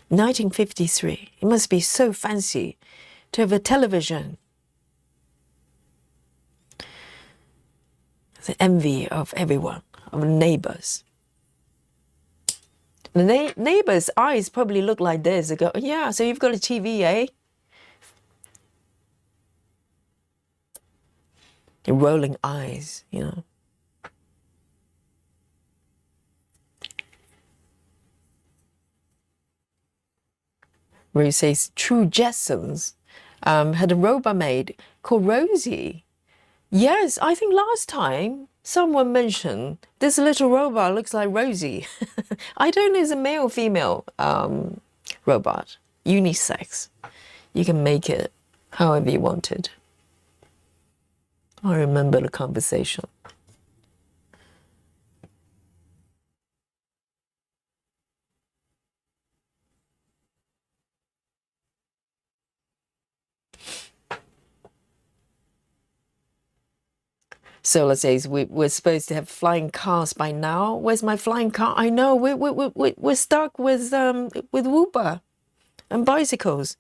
(1953). It must be so fancy to have a television. The envy of everyone, of neighbors. The neighbors' eyes probably look like this. They go, yeah, so you've got a TV, eh? The rolling eyes, Where he says, True Jetsons had a robot maid called Rosie. Yes, I think last time someone mentioned this little robot looks like Rosie. I don't know if it's a male or female robot, unisex. You can make it however you wanted. I remember the conversation. Solar says we're supposed to have flying cars by now. Where's my flying car? I know we're stuck with Uber and bicycles.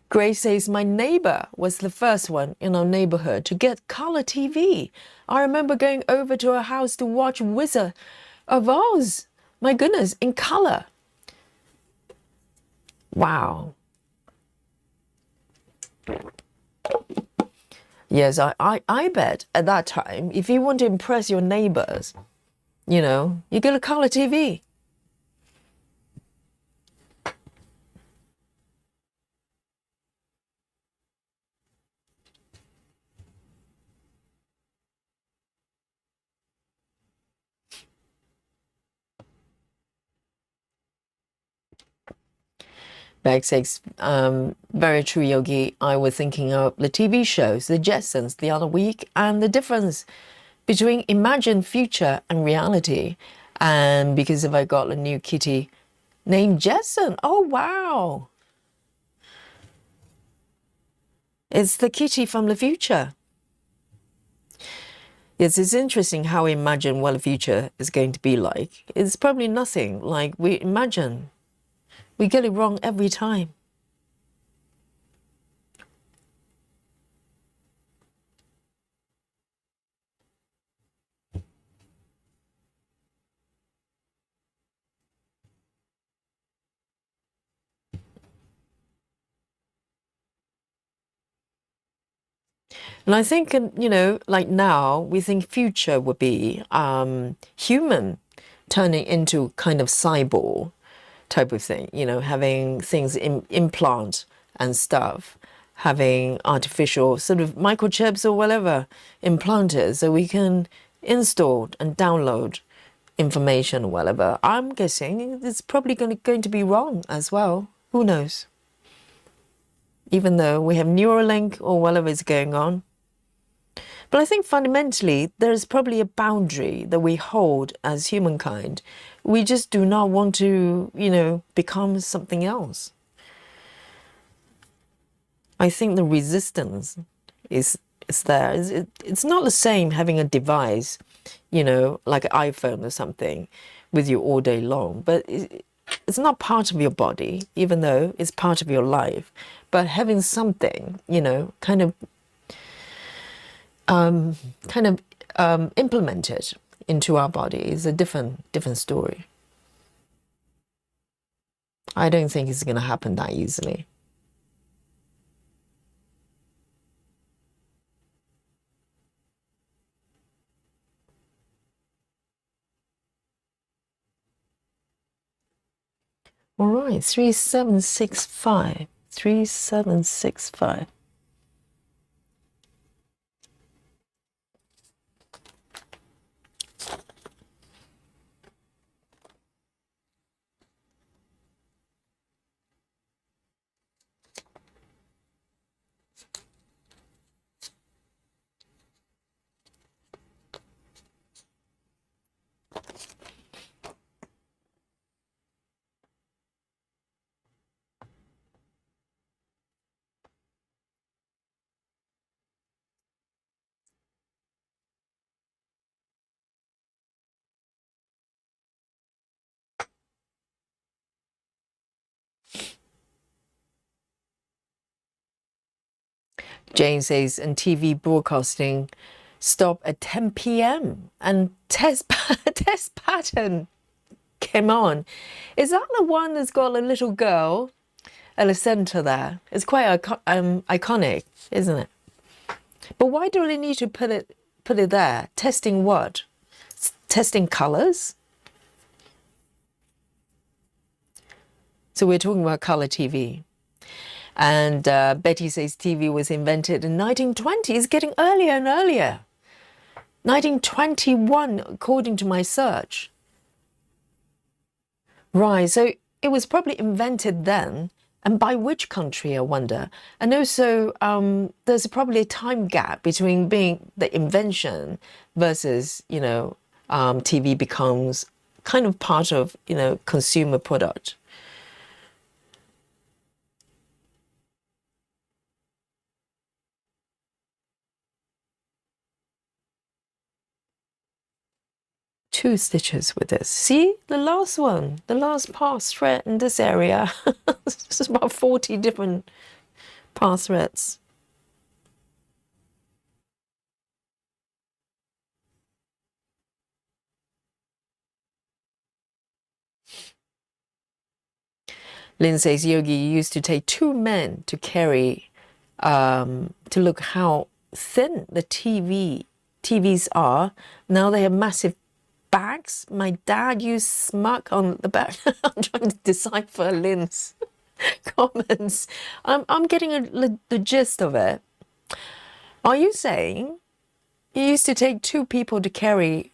Grace says, my neighbor was the first one in our neighborhood to get color TV. I remember going over to her house to watch Wizard of Oz. My goodness, in color. Wow. Yes, I bet at that time, if you want to impress your neighbors, you get a color TV. Bag says, very true, Yogi. I was thinking of the TV shows, the Jetsons, the other week, and the difference between imagined future and reality. And because if I got a new kitty named Jetson, oh wow, it's the kitty from the future. Yes, it's interesting how we imagine what the future is going to be like. It's probably nothing like we imagine. We get it wrong every time. And I think, you know, like now we think future would be human turning into kind of cyborg type of thing, you know, having things implant and stuff, having artificial sort of microchips or whatever implanted so we can install and download information or whatever. I'm guessing it's probably going to be wrong as well. Who knows? Even though we have Neuralink or whatever is going on. But I think fundamentally there's probably a boundary that we hold as humankind. We just do not want to, you know, become something else. I think the resistance is there. It's not the same having a device, you know, like an iPhone or something with you all day long, but it's not part of your body, even though it's part of your life. But having something, you know, kind of implemented into our body is a different story. I don't think it's going to happen that easily. All right, 3765. 3765. Jane says, and TV broadcasting stop at 10 p.m. and test pattern came on. Is that the one that's got a little girl at the center there? It's quite iconic, isn't it? But why do they need to put it there? Testing what? Testing colors? So we're talking about color TV. And Betty says TV was invented in 1920. It's getting earlier and earlier. 1921, according to my search. Right, so it was probably invented then. And by which country, I wonder? And also, there's probably a time gap between being the invention versus, you know, TV becomes kind of part of, you know, consumer product. Two stitches with this. See the last one, the last pass thread in this area. This is about 40 different pass threads. Lynn says, Yogi, you used to take two men to carry, to look how thin the TVs are. Now they have massive bags. My dad used smug on the back. I'm trying to decipher Lynn's comments. I'm getting the gist of it. Are you saying you used to take two people to carry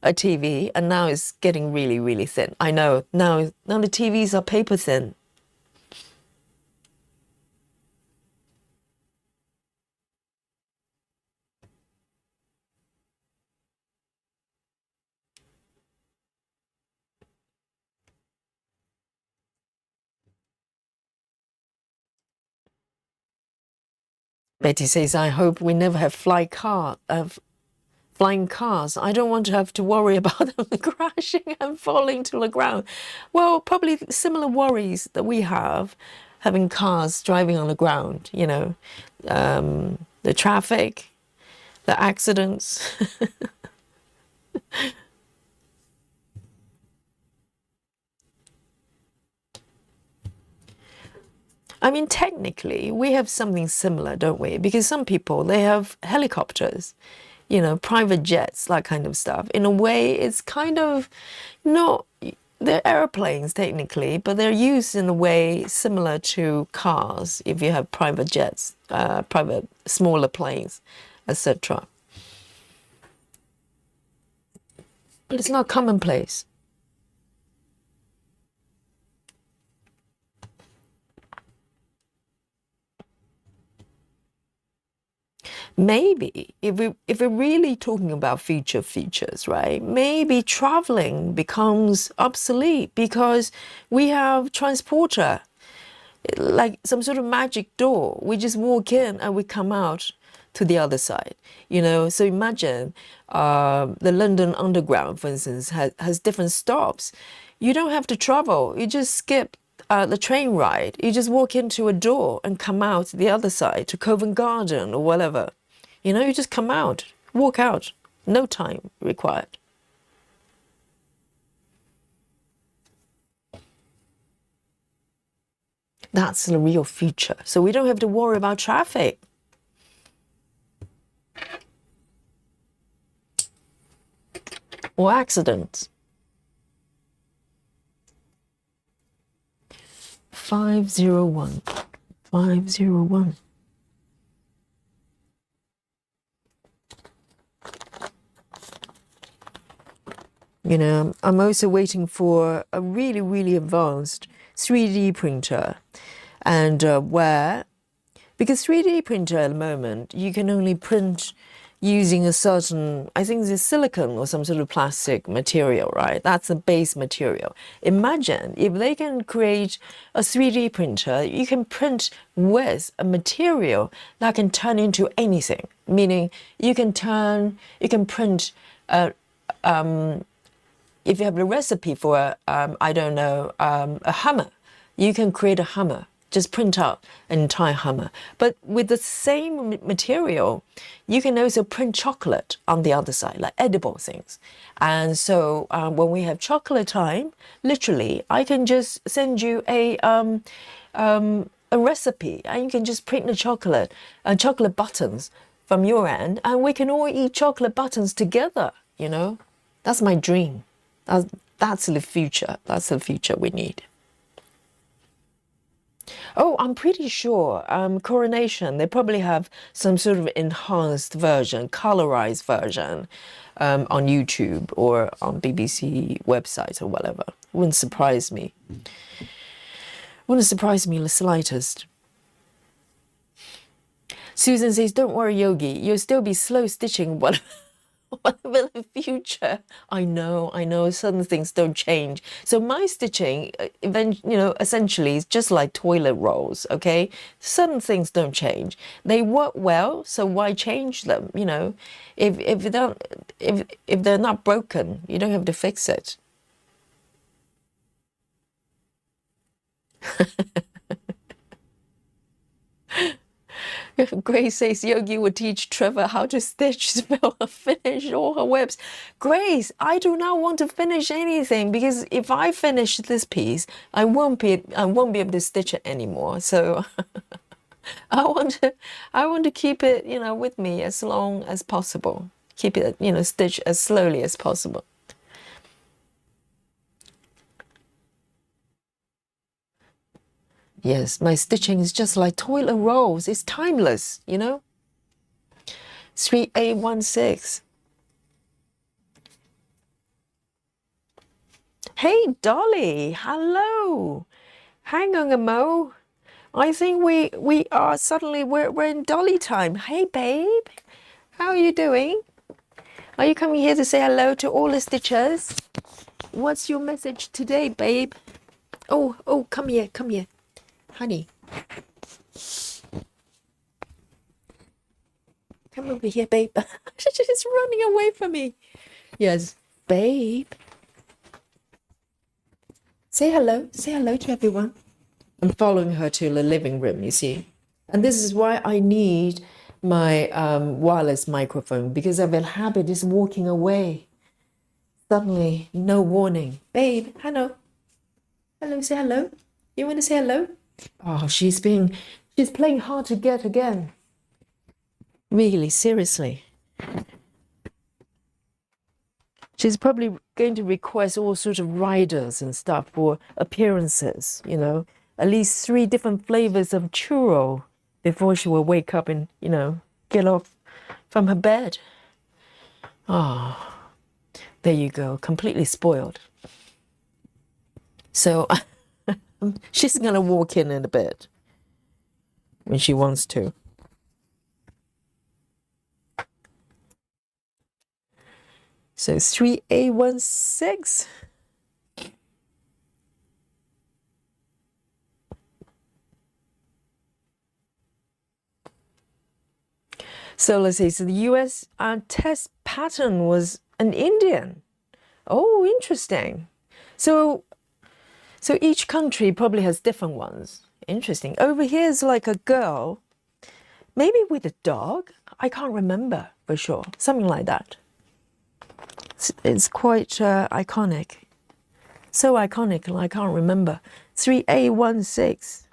a TV and now it's getting really, really thin? I know, now the TVs are paper thin. Betty says, I hope we never have flying cars. I don't want to have to worry about them crashing and falling to the ground. Well, probably similar worries that we have having cars driving on the ground, you know, the traffic, the accidents. I mean, technically, we have something similar, don't we? Because some people, they have helicopters, you know, private jets, that kind of stuff. In a way, it's kind of not, they're airplanes technically, but they're used in a way similar to cars if you have private jets, private smaller planes, etc. But it's not commonplace. Maybe if we're really talking about future features, right? Maybe traveling becomes obsolete because we have transporter, like some sort of magic door. We just walk in and we come out to the other side, you know. So imagine the London Underground, for instance, has different stops. You don't have to travel. You just skip the train ride. You just walk into a door and come out the other side to Covent Garden or whatever. You know, you just come out, walk out, no time required. That's the real future. So we don't have to worry about traffic. Or accidents. 501. 501. You know, I'm also waiting for a really, really advanced 3D printer. And because 3D printer at the moment, you can only print using a certain, I think it's silicon or some sort of plastic material, right? That's the base material. Imagine if they can create a 3D printer, you can print with a material that can turn into anything. Meaning you can print, if you have a recipe for, I don't know, a hammer, you can create a hammer. Just print out an entire hammer. But with the same material, you can also print chocolate on the other side, like edible things. And so when we have chocolate time, literally, I can just send you a recipe, and you can just print the chocolate buttons from your end, and we can all eat chocolate buttons together, you know? That's my dream. That's the future. That's the future we need. Oh, I'm pretty sure Coronation, they probably have some sort of enhanced version, colorized version on YouTube or on BBC website or whatever. Wouldn't surprise me. Wouldn't surprise me the slightest. Susan says, don't worry, Yogi. You'll still be slow stitching whatever the future. I know, certain things don't change. So my stitching, essentially is just like toilet rolls, okay? Certain things don't change. They work well, so why change them, you know? If they're not broken, you don't have to fix it. Grace says Yogi would teach Trevor how to stitch, spell, finish all her webs. Grace, I do not want to finish anything because if I finish this piece, I won't be able to stitch it anymore. So I want to keep it, you know, with me as long as possible. Keep it, you know, stitch as slowly as possible. Yes, my stitching is just like toilet rolls. It's timeless, you know? 3816. Hey, Dolly. Hello. Hang on a mo. I think we are suddenly, we're in Dolly time. Hey, babe. How are you doing? Are you coming here to say hello to all the stitchers? What's your message today, babe? Oh, come here. Honey. come over here, babe. She's running away from me. Yes, babe. Say hello. Say hello to everyone. I'm following her to the living room, you see. And this is why I need my wireless microphone, because I have a habit is walking away. Suddenly, no warning. Babe, hello. Hello, say hello. You want to say hello? Oh, she's playing hard to get again. Really, seriously. She's probably going to request all sorts of riders and stuff for appearances, you know, at least 3 different flavors of churro before she will wake up and, you know, get off from her bed. Oh, there you go, completely spoiled. So she's going to walk in a bit when she wants to. So 3A16. So let's see. So the US test pattern was an Indian. Oh, interesting. So each country probably has different ones. Interesting. Over here is like a girl, maybe with a dog. I can't remember for sure. Something like that. It's quite iconic. So iconic, I can't remember. 3A16.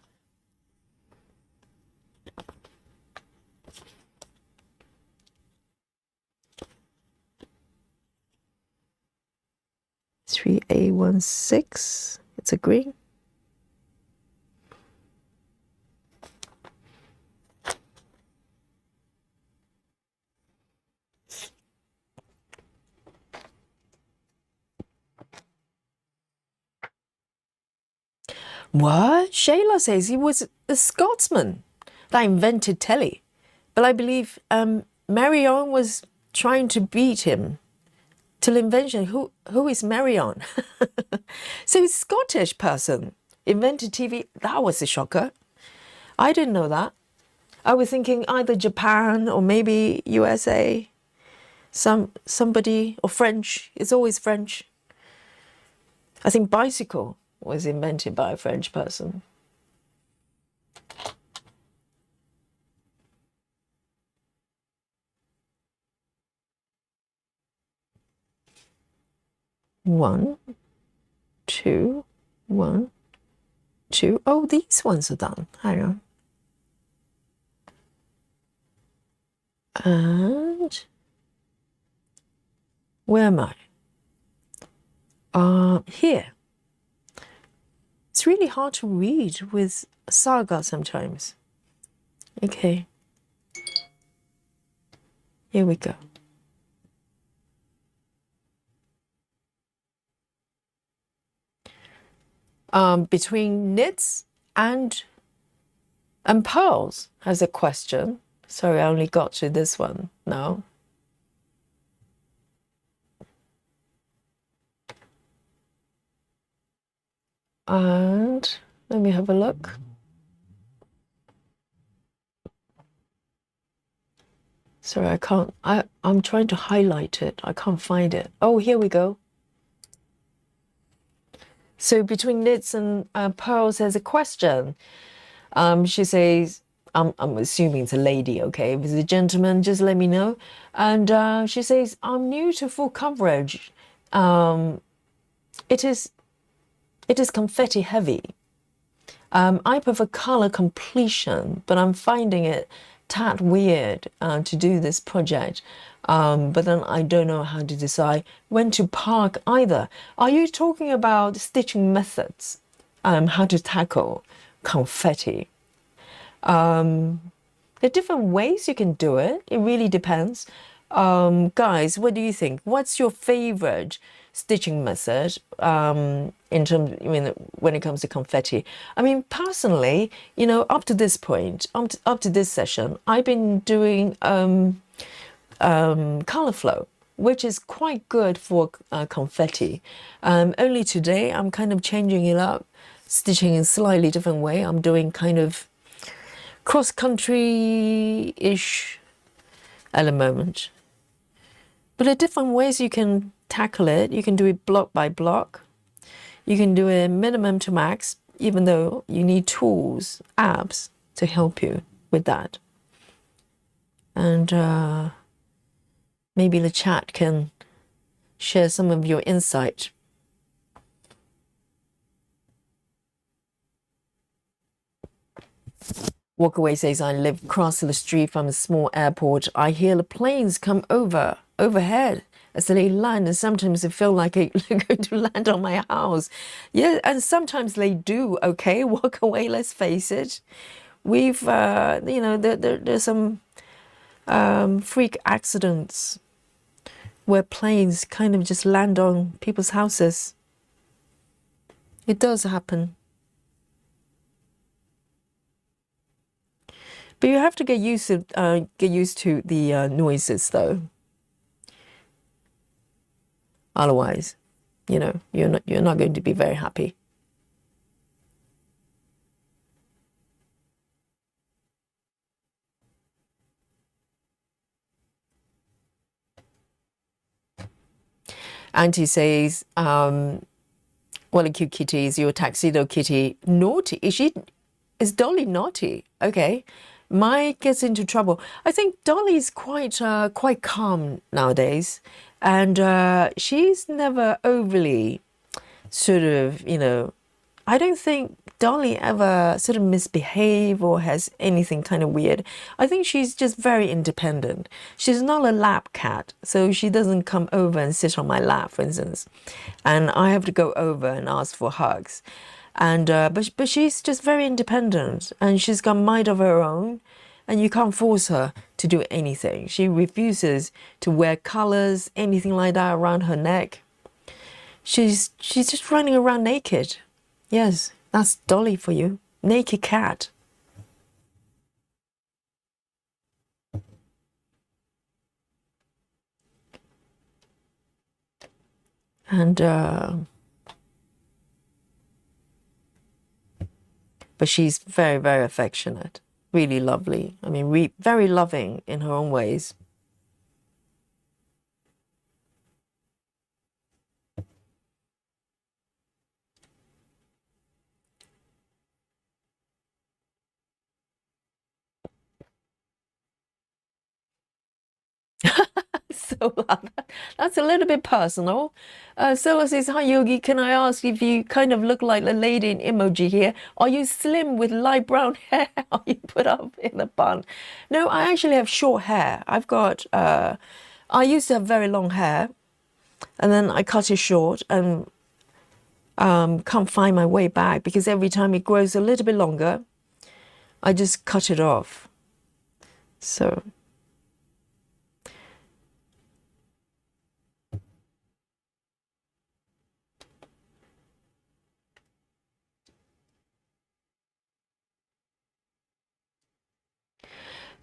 A16. It's a green. What? Shayla says he was a Scotsman that invented telly. But I believe Marion was trying to beat him till invention. Who is Marion? So a Scottish person invented TV. That was a shocker. I didn't know that. I was thinking either Japan or maybe USA. Somebody, or French. It's always French. I think bicycle was invented by a French person. One, two, one, two. Oh, these ones are done. Hang on. And where am I? Here. It's really hard to read with Saga sometimes. Okay. Here we go. Between knits and pearls has a question. Sorry, I only got to this one now. And let me have a look. Sorry, I can't. I'm trying to highlight it. I can't find it. Oh, here we go. So between knits and pearls, there's a question. She says, I'm assuming it's a lady, okay? If it's a gentleman, just let me know. And she says, I'm new to full coverage. It is confetti heavy. I prefer color completion, but I'm finding it tad weird to do this project. But then I don't know how to decide when to park either. Are you talking about stitching methods? How to tackle confetti? There are different ways you can do it. It really depends. Guys, what do you think? What's your favorite stitching method in terms, when it comes to confetti? I mean, personally, up to this point, up to this session, I've been doing color flow, which is quite good for confetti. Only today, I'm kind of changing it up, stitching in a slightly different way. I'm doing kind of cross-country-ish at the moment. But there are different ways you can tackle it. You can do it block by block. You can do it minimum to max, even though you need tools, apps to help you with that. And maybe the chat can share some of your insight. Walkaway says, I live across the street from a small airport. I hear the planes come overhead as they land, and sometimes they feel like they're going to land on my house. Yeah, and sometimes they do. Okay, walk away, let's face it. We've, you know, there's some freak accidents where planes kind of just land on people's houses. It does happen. But you have to get used to the noises, though. Otherwise, you know, you're not going to be very happy. Auntie says, what a cute kitty is your tuxedo kitty. Naughty? Is Dolly naughty? Okay. Mike gets into trouble. I think Dolly's quite calm nowadays, and she's never overly sort of, you know, I don't think Dolly ever sort of misbehave or has anything kind of weird. I think she's just very independent. She's not a lap cat, so she doesn't come over and sit on my lap, for instance, and I have to go over and ask for hugs. And but she's just very independent, and she's got a mind of her own, and you can't force her to do anything. She refuses to wear colors, anything like that around her neck. She's just running around naked. Yes, that's Dolly for you. Naked cat. And but she's very, very affectionate, really lovely. I mean, very loving in her own ways. So that's a little bit personal. Sola says, hi Yogi, can I ask if you kind of look like the lady in emoji here? Are you slim with light brown hair? Are you put up in a bun? No, I actually have short hair. I've got, I used to have very long hair, and then I cut it short and can't find my way back because every time it grows a little bit longer, I just cut it off. So...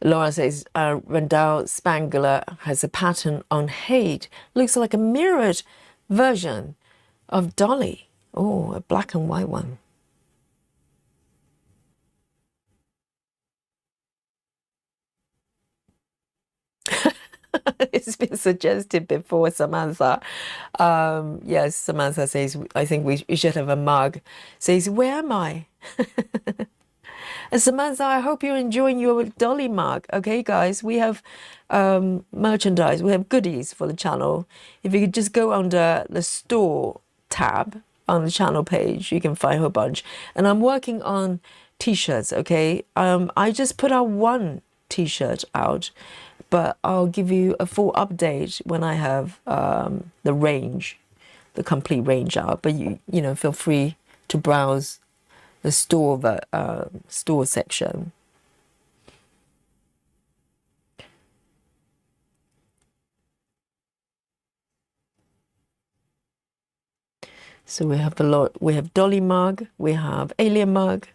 Laura says, Randall Spangler has a pattern on Hate. Looks like a mirrored version of Dolly. Oh, a black and white one. It's been suggested before, Samantha. Yes, Samantha says, I think we should have a mug. Says, where am I? And Samantha, I hope you're enjoying your Dolly mug. Okay, guys, we have merchandise. We have goodies for the channel. If you could just go under the store tab on the channel page, you can find a whole bunch. And I'm working on t-shirts, okay? I just put out one t-shirt out, but I'll give you a full update when I have the range, the complete range out. But you know, feel free to browse the store section. So we have a lot. We have Dolly mug, we have Alien mug,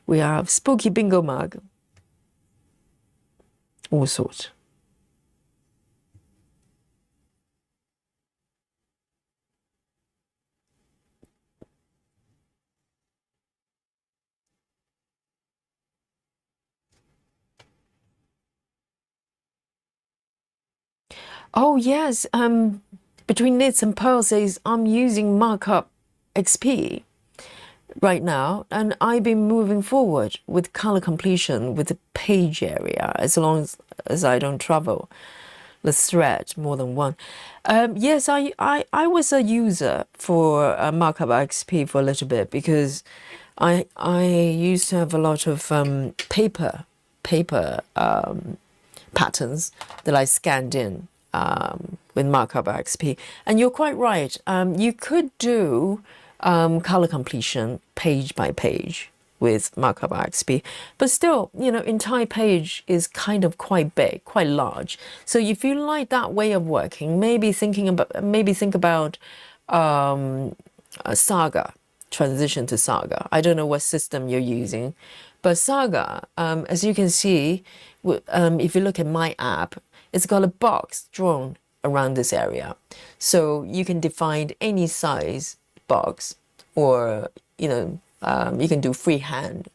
we have Spooky Bingo mug, all sorts. Oh yes, between knits and purses, I'm using markup XP right now, and I've been moving forward with color completion with the page area as long as I don't travel the thread more than one. Yes, I was a user for markup XP for a little bit because I used to have a lot of paper patterns that I scanned in with markup XP. And you're quite right. You could do color completion page by page with markup XP, but still, entire page is kind of quite big, quite large. So if you like that way of working, maybe think about a Saga, transition to Saga. I don't know what system you're using, but Saga, as you can see, if you look at my app, it's got a box drawn around this area. So you can define any size box, or, you can do freehand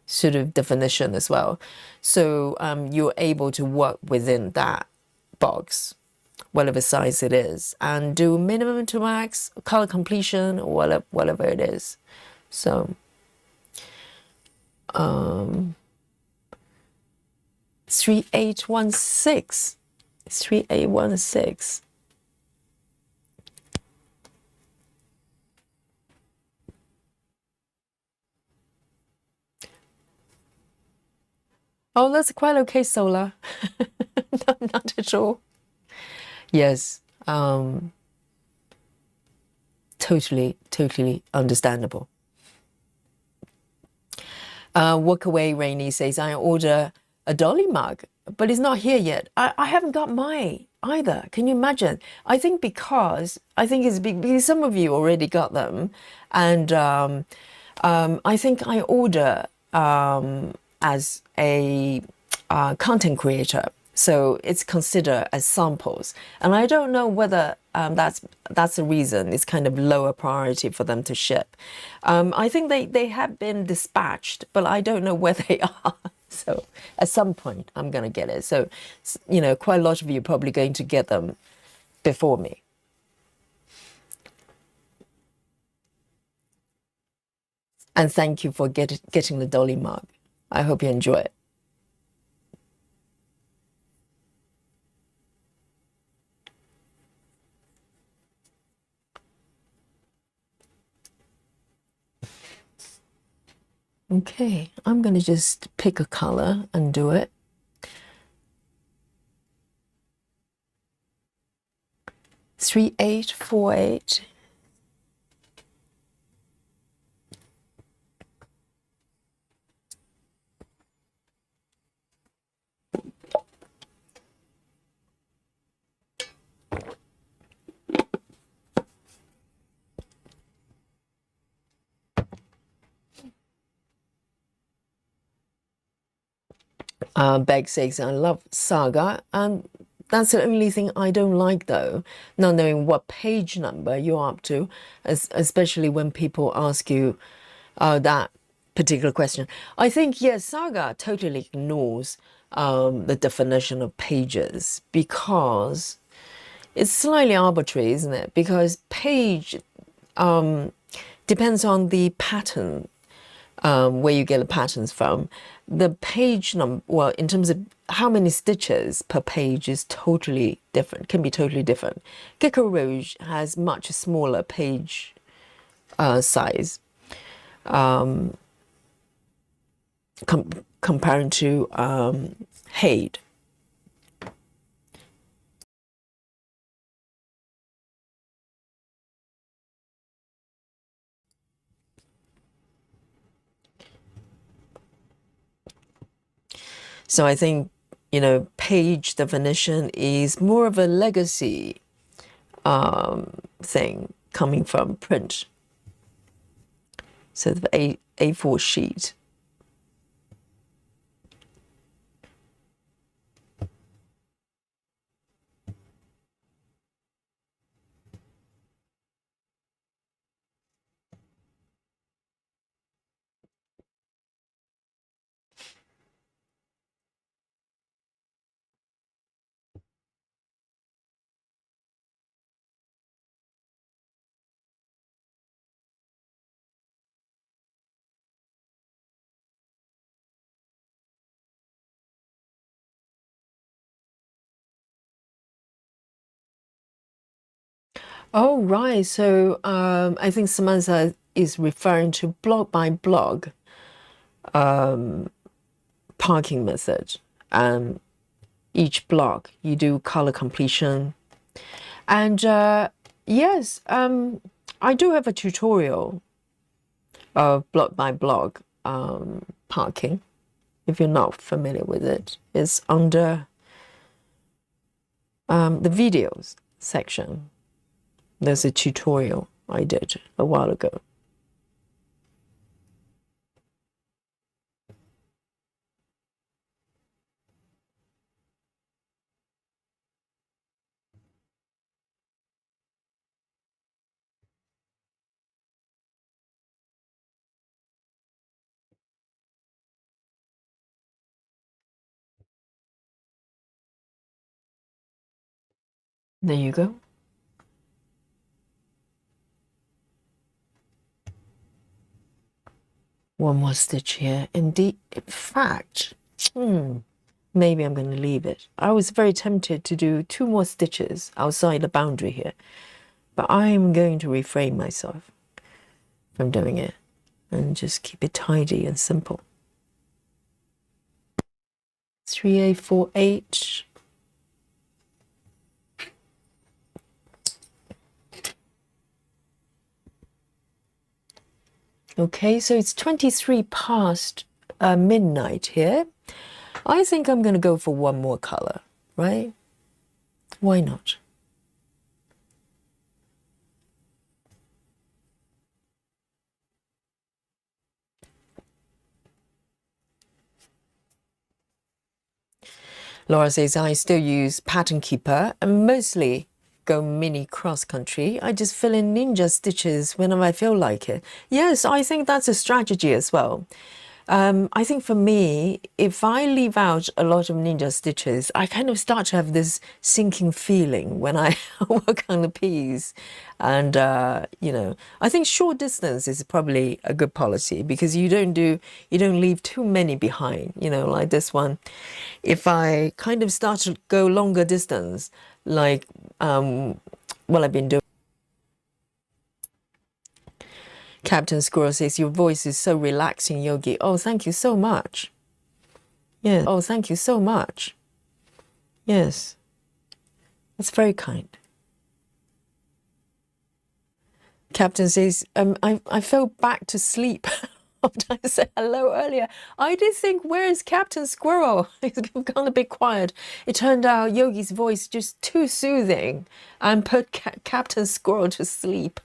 sort of definition as well. So you're able to work within that box, whatever size it is, and do minimum to max, color completion, or whatever it is. So 3816. 3816. Oh, that's quite okay, Solar. Not at all. Yes, totally understandable. Walk away, Rainy says, I order a dolly mug, but it's not here yet. I haven't got mine either. Can you imagine? I think it's because some of you already got them, and I think I order as a content creator. So it's considered as samples, and I don't know whether that's the reason it's kind of lower priority for them to ship. I think they have been dispatched, but I don't know where they are. So at some point I'm gonna get it. So quite a lot of you are probably going to get them before me. And thank you for getting the dolly mug. I hope you enjoy it. Okay, I'm gonna just pick a color and do it. 3848. Beg says, I love Saga. That's the only thing I don't like, though, not knowing what page number you're up to, especially when people ask you that particular question. I think, yes, Saga totally ignores the definition of pages because it's slightly arbitrary, isn't it? Because page depends on the pattern, where you get the patterns from. The page number, well, in terms of how many stitches per page is totally different, can be totally different. Gecko Rouge has much smaller page size compared to Hade. So I think, page definition is more of a legacy thing coming from print. So the A4 sheet. Oh, right. So I think Samantha is referring to block by block parking method. Um, each block you do color completion. And yes, I do have a tutorial of block by block parking. If you're not familiar with it, it's under the videos section. There's a tutorial I did a while ago. There you go. One more stitch here. Indeed, in fact, maybe I'm going to leave it. I was very tempted to do 2 more stitches outside the boundary here, but I'm going to refrain myself from doing it and just keep it tidy and simple. 3A48. Okay, so it's 23 past midnight here. I think I'm going to go for one more color, right? Why not? Laura says, I still use Pattern Keeper and mostly go mini cross country. I just fill in ninja stitches whenever I feel like it. Yes, I think that's a strategy as well. I think for me, if I leave out a lot of ninja stitches, I kind of start to have this sinking feeling when I work on the piece. And, you know, I think short distance is probably a good policy because you don't leave too many behind, you know, like this one. If I kind of start to go longer distance, like, well, I've been doing. Captain Squirrel says, your voice is so relaxing, Yogi. Oh, thank you so much. Yeah. Oh, thank you so much. Yes. That's very kind. Captain says, I fell back to sleep after I said hello earlier. I did think, where is Captain Squirrel? He's gone a bit quiet. It turned out Yogi's voice just too soothing and put Captain Squirrel to sleep.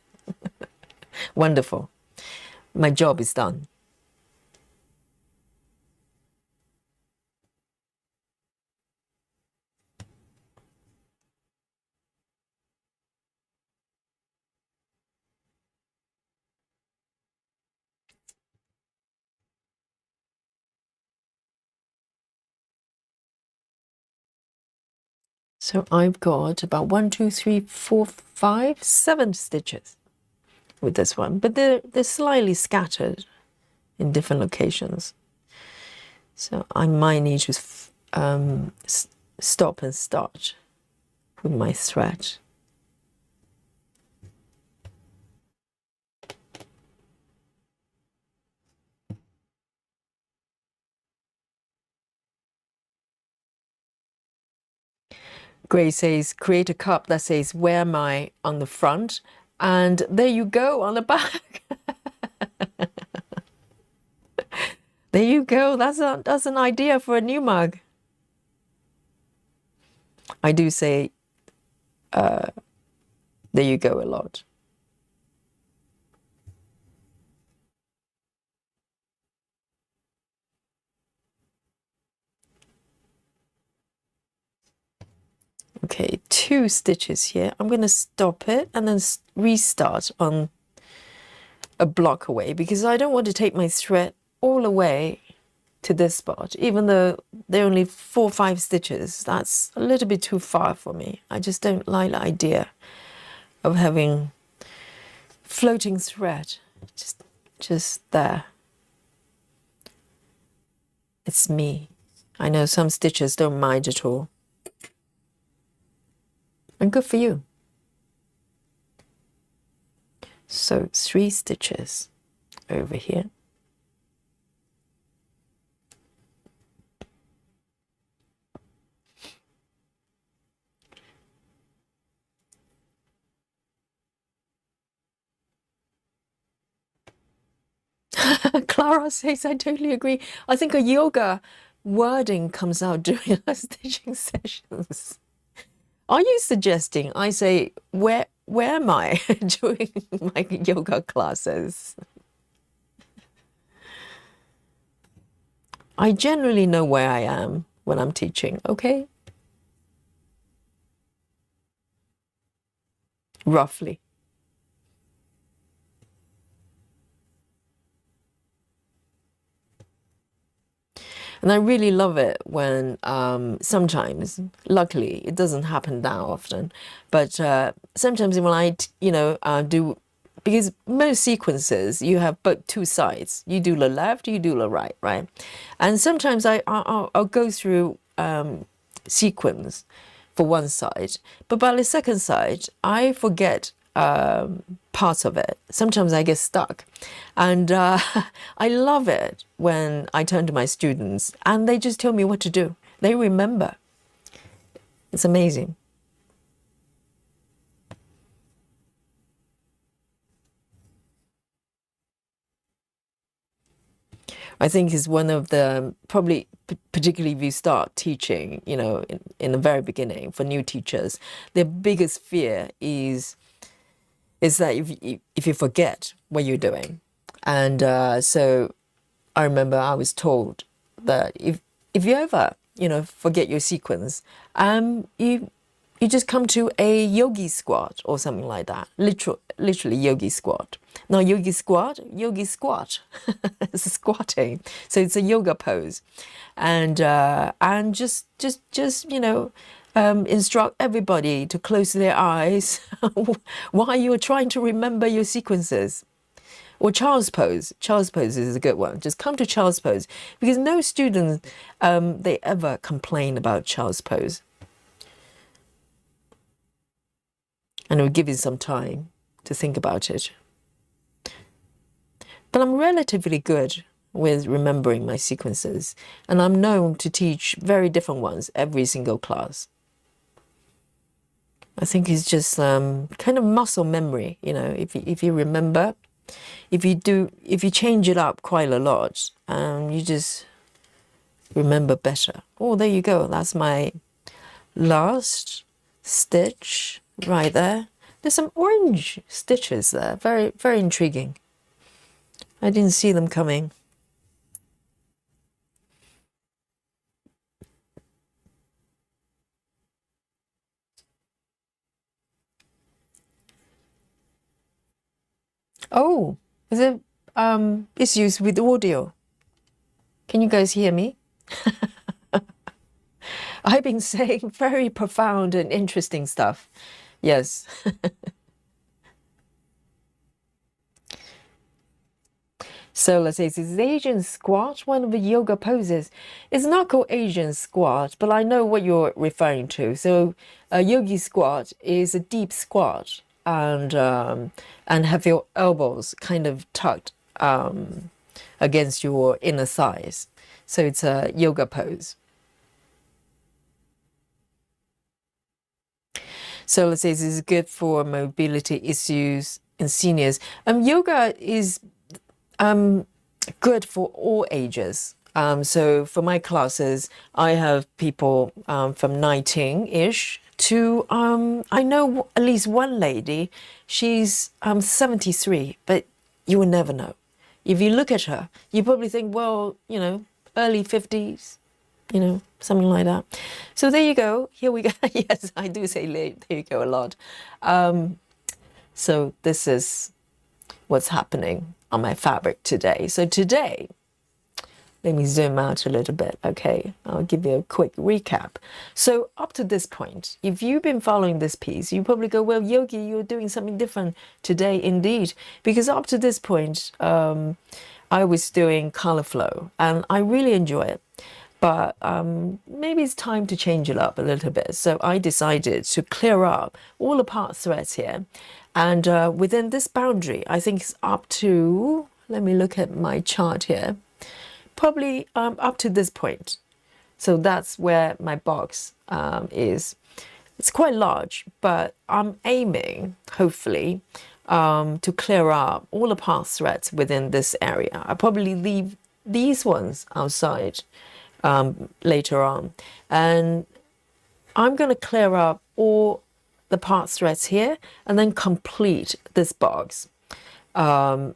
Wonderful. My job is done. So I've got about 1, 2, 3, 4, 5, 7 stitches with this one, but they're slightly scattered in different locations. So I might need to stop and start with my thread. Grace says, create a cup that says, where am I on the front? And there you go on the back. There you go. That's an idea for a new mug. I do say, there you go a lot. Okay, 2 stitches here. I'm going to stop it and then restart on a block away because I don't want to take my thread all the way to this spot, even though they're only 4 or 5 stitches. That's a little bit too far for me. I just don't like the idea of having floating thread just there. It's me. I know some stitches don't mind at all. And good for you. So 3 stitches over here. Clara says, I totally agree. I think a yoga wording comes out during our stitching sessions. Are you suggesting I say, where am I during my yoga classes? I generally know where I am when I'm teaching, okay? Roughly. And I really love it when sometimes, luckily, it doesn't happen that often, but sometimes when I, do, because most sequences, you have both 2 sides. You do the left, you do the right, right? And sometimes I'll go through sequence for one side, but by the second side, I forget parts of it. Sometimes I get stuck, and I love it when I turn to my students and they just tell me what to do. They remember. It's amazing. I think is one of the, probably particularly if you start teaching, in the very beginning for new teachers, their biggest fear is that if you forget what you're doing. And so I remember I was told that if you ever, forget your sequence, you just come to a yogi squat or something like that. Literally yogi squat. Not yogi squat, yogi squat. It's squatting. So it's a yoga pose. And just instruct everybody to close their eyes while you're trying to remember your sequences. Or child's pose. Child's pose is a good one. Just come to child's pose, because no student they ever complain about child's pose. And it will give you some time to think about it. But I'm relatively good with remembering my sequences, and I'm known to teach very different ones every single class. I think it's just kind of muscle memory, if you remember. If you change it up quite a lot, you just remember better. Oh, there you go. That's my last stitch right there. There's some orange stitches there. Very, very intriguing. I didn't see them coming. Oh, is it issues with audio? Can you guys hear me? I've been saying very profound and interesting stuff. Yes. So let's say, is Asian squat one of the yoga poses? It's not called Asian squat, but I know what you're referring to. So a yogi squat is a deep squat, and have your elbows kind of tucked against your inner thighs. So it's a yoga pose. So let's say this is good for mobility issues in seniors. Yoga is good for all ages. So for my classes, I have people from 19-ish to, I know at least one lady, she's 73, but you will never know. If you look at her, you probably think, well, early 50s, something like that. So there you go. Here we go. Yes, I do say late. There you go a lot. So this is what's happening on my fabric today. So today, let me zoom out a little bit. Okay, I'll give you a quick recap. So up to this point, if you've been following this piece, you probably go, well, Yogi, you're doing something different today indeed. Because up to this point, I was doing color flow and I really enjoy it. but maybe it's time to change it up a little bit. So I decided to clear up all the part threads here, and within this boundary, I think it's up to, let me look at my chart here, probably up to this point. So that's where my box is. It's quite large, but I'm aiming, hopefully, to clear up all the part threads within this area. I'll probably leave these ones outside later on. And I'm going to clear up all the part threads here and then complete this box,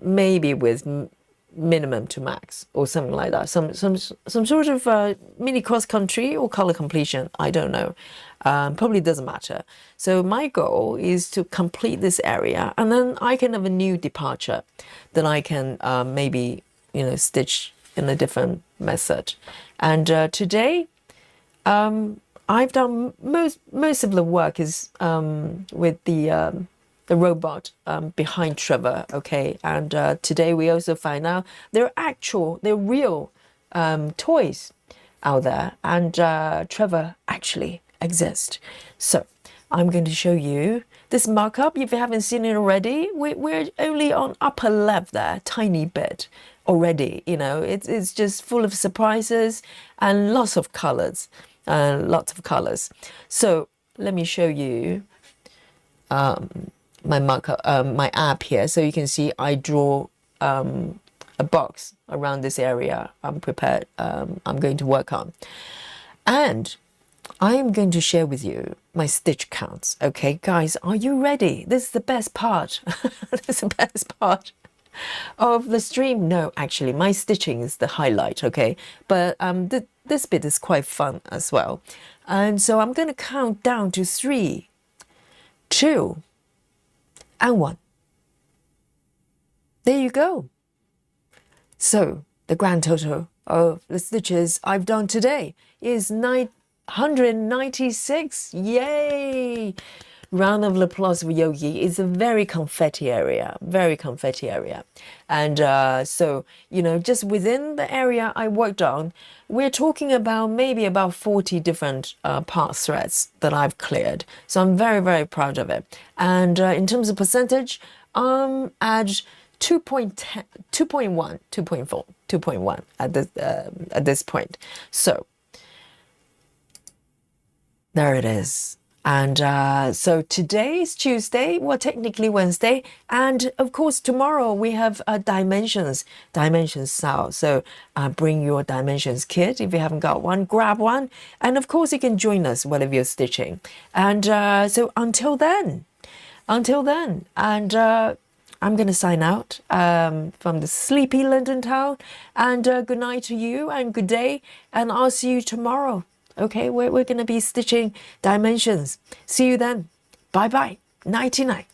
maybe with minimum to max or something like that. Some sort of mini cross country or color completion. I don't know. Probably doesn't matter. So my goal is to complete this area, and then I can have a new departure. Then I can maybe, you know, stitch in a different method. And today, I've done most of the work is with the robot behind Trevor, okay? And today we also find out they're real toys out there, and Trevor actually exists. So I'm going to show you this markup. If you haven't seen it already, we're only on upper left there, tiny bit already. You know, it's just full of surprises and lots of colors, So let me show you my markup, my app here, so you can see I draw a box around this area I'm prepared, I'm going to work on. And I am going to share with you my stitch counts. Okay, guys, are you ready? This is the best part. This is the best part of the stream. No, actually, my stitching is the highlight, okay? But this bit is quite fun as well. And so I'm going to count down to 3, 2, and 1. There you go. So the grand total of the stitches I've done today is 996. Yay! Round of applause for Yogi. It's a very confetti area, And so, you know, just within the area I worked on, we're talking about maybe about 40 different part threads that I've cleared. So I'm very, very proud of it. And in terms of percentage, at 2.10, 2.1, 2.4, 2.1 at this point. So there it is. And so today is Tuesday, well, technically Wednesday. And of course, tomorrow we have dimensions sale. So bring your dimensions kit. If you haven't got one, grab one. And of course, you can join us whenever you're stitching. And so until then, and I'm going to sign out from the sleepy London town. And good night to you and good day. And I'll see you tomorrow. Okay, we're going to be stitching dimensions. See you then. Bye-bye. Nighty-night.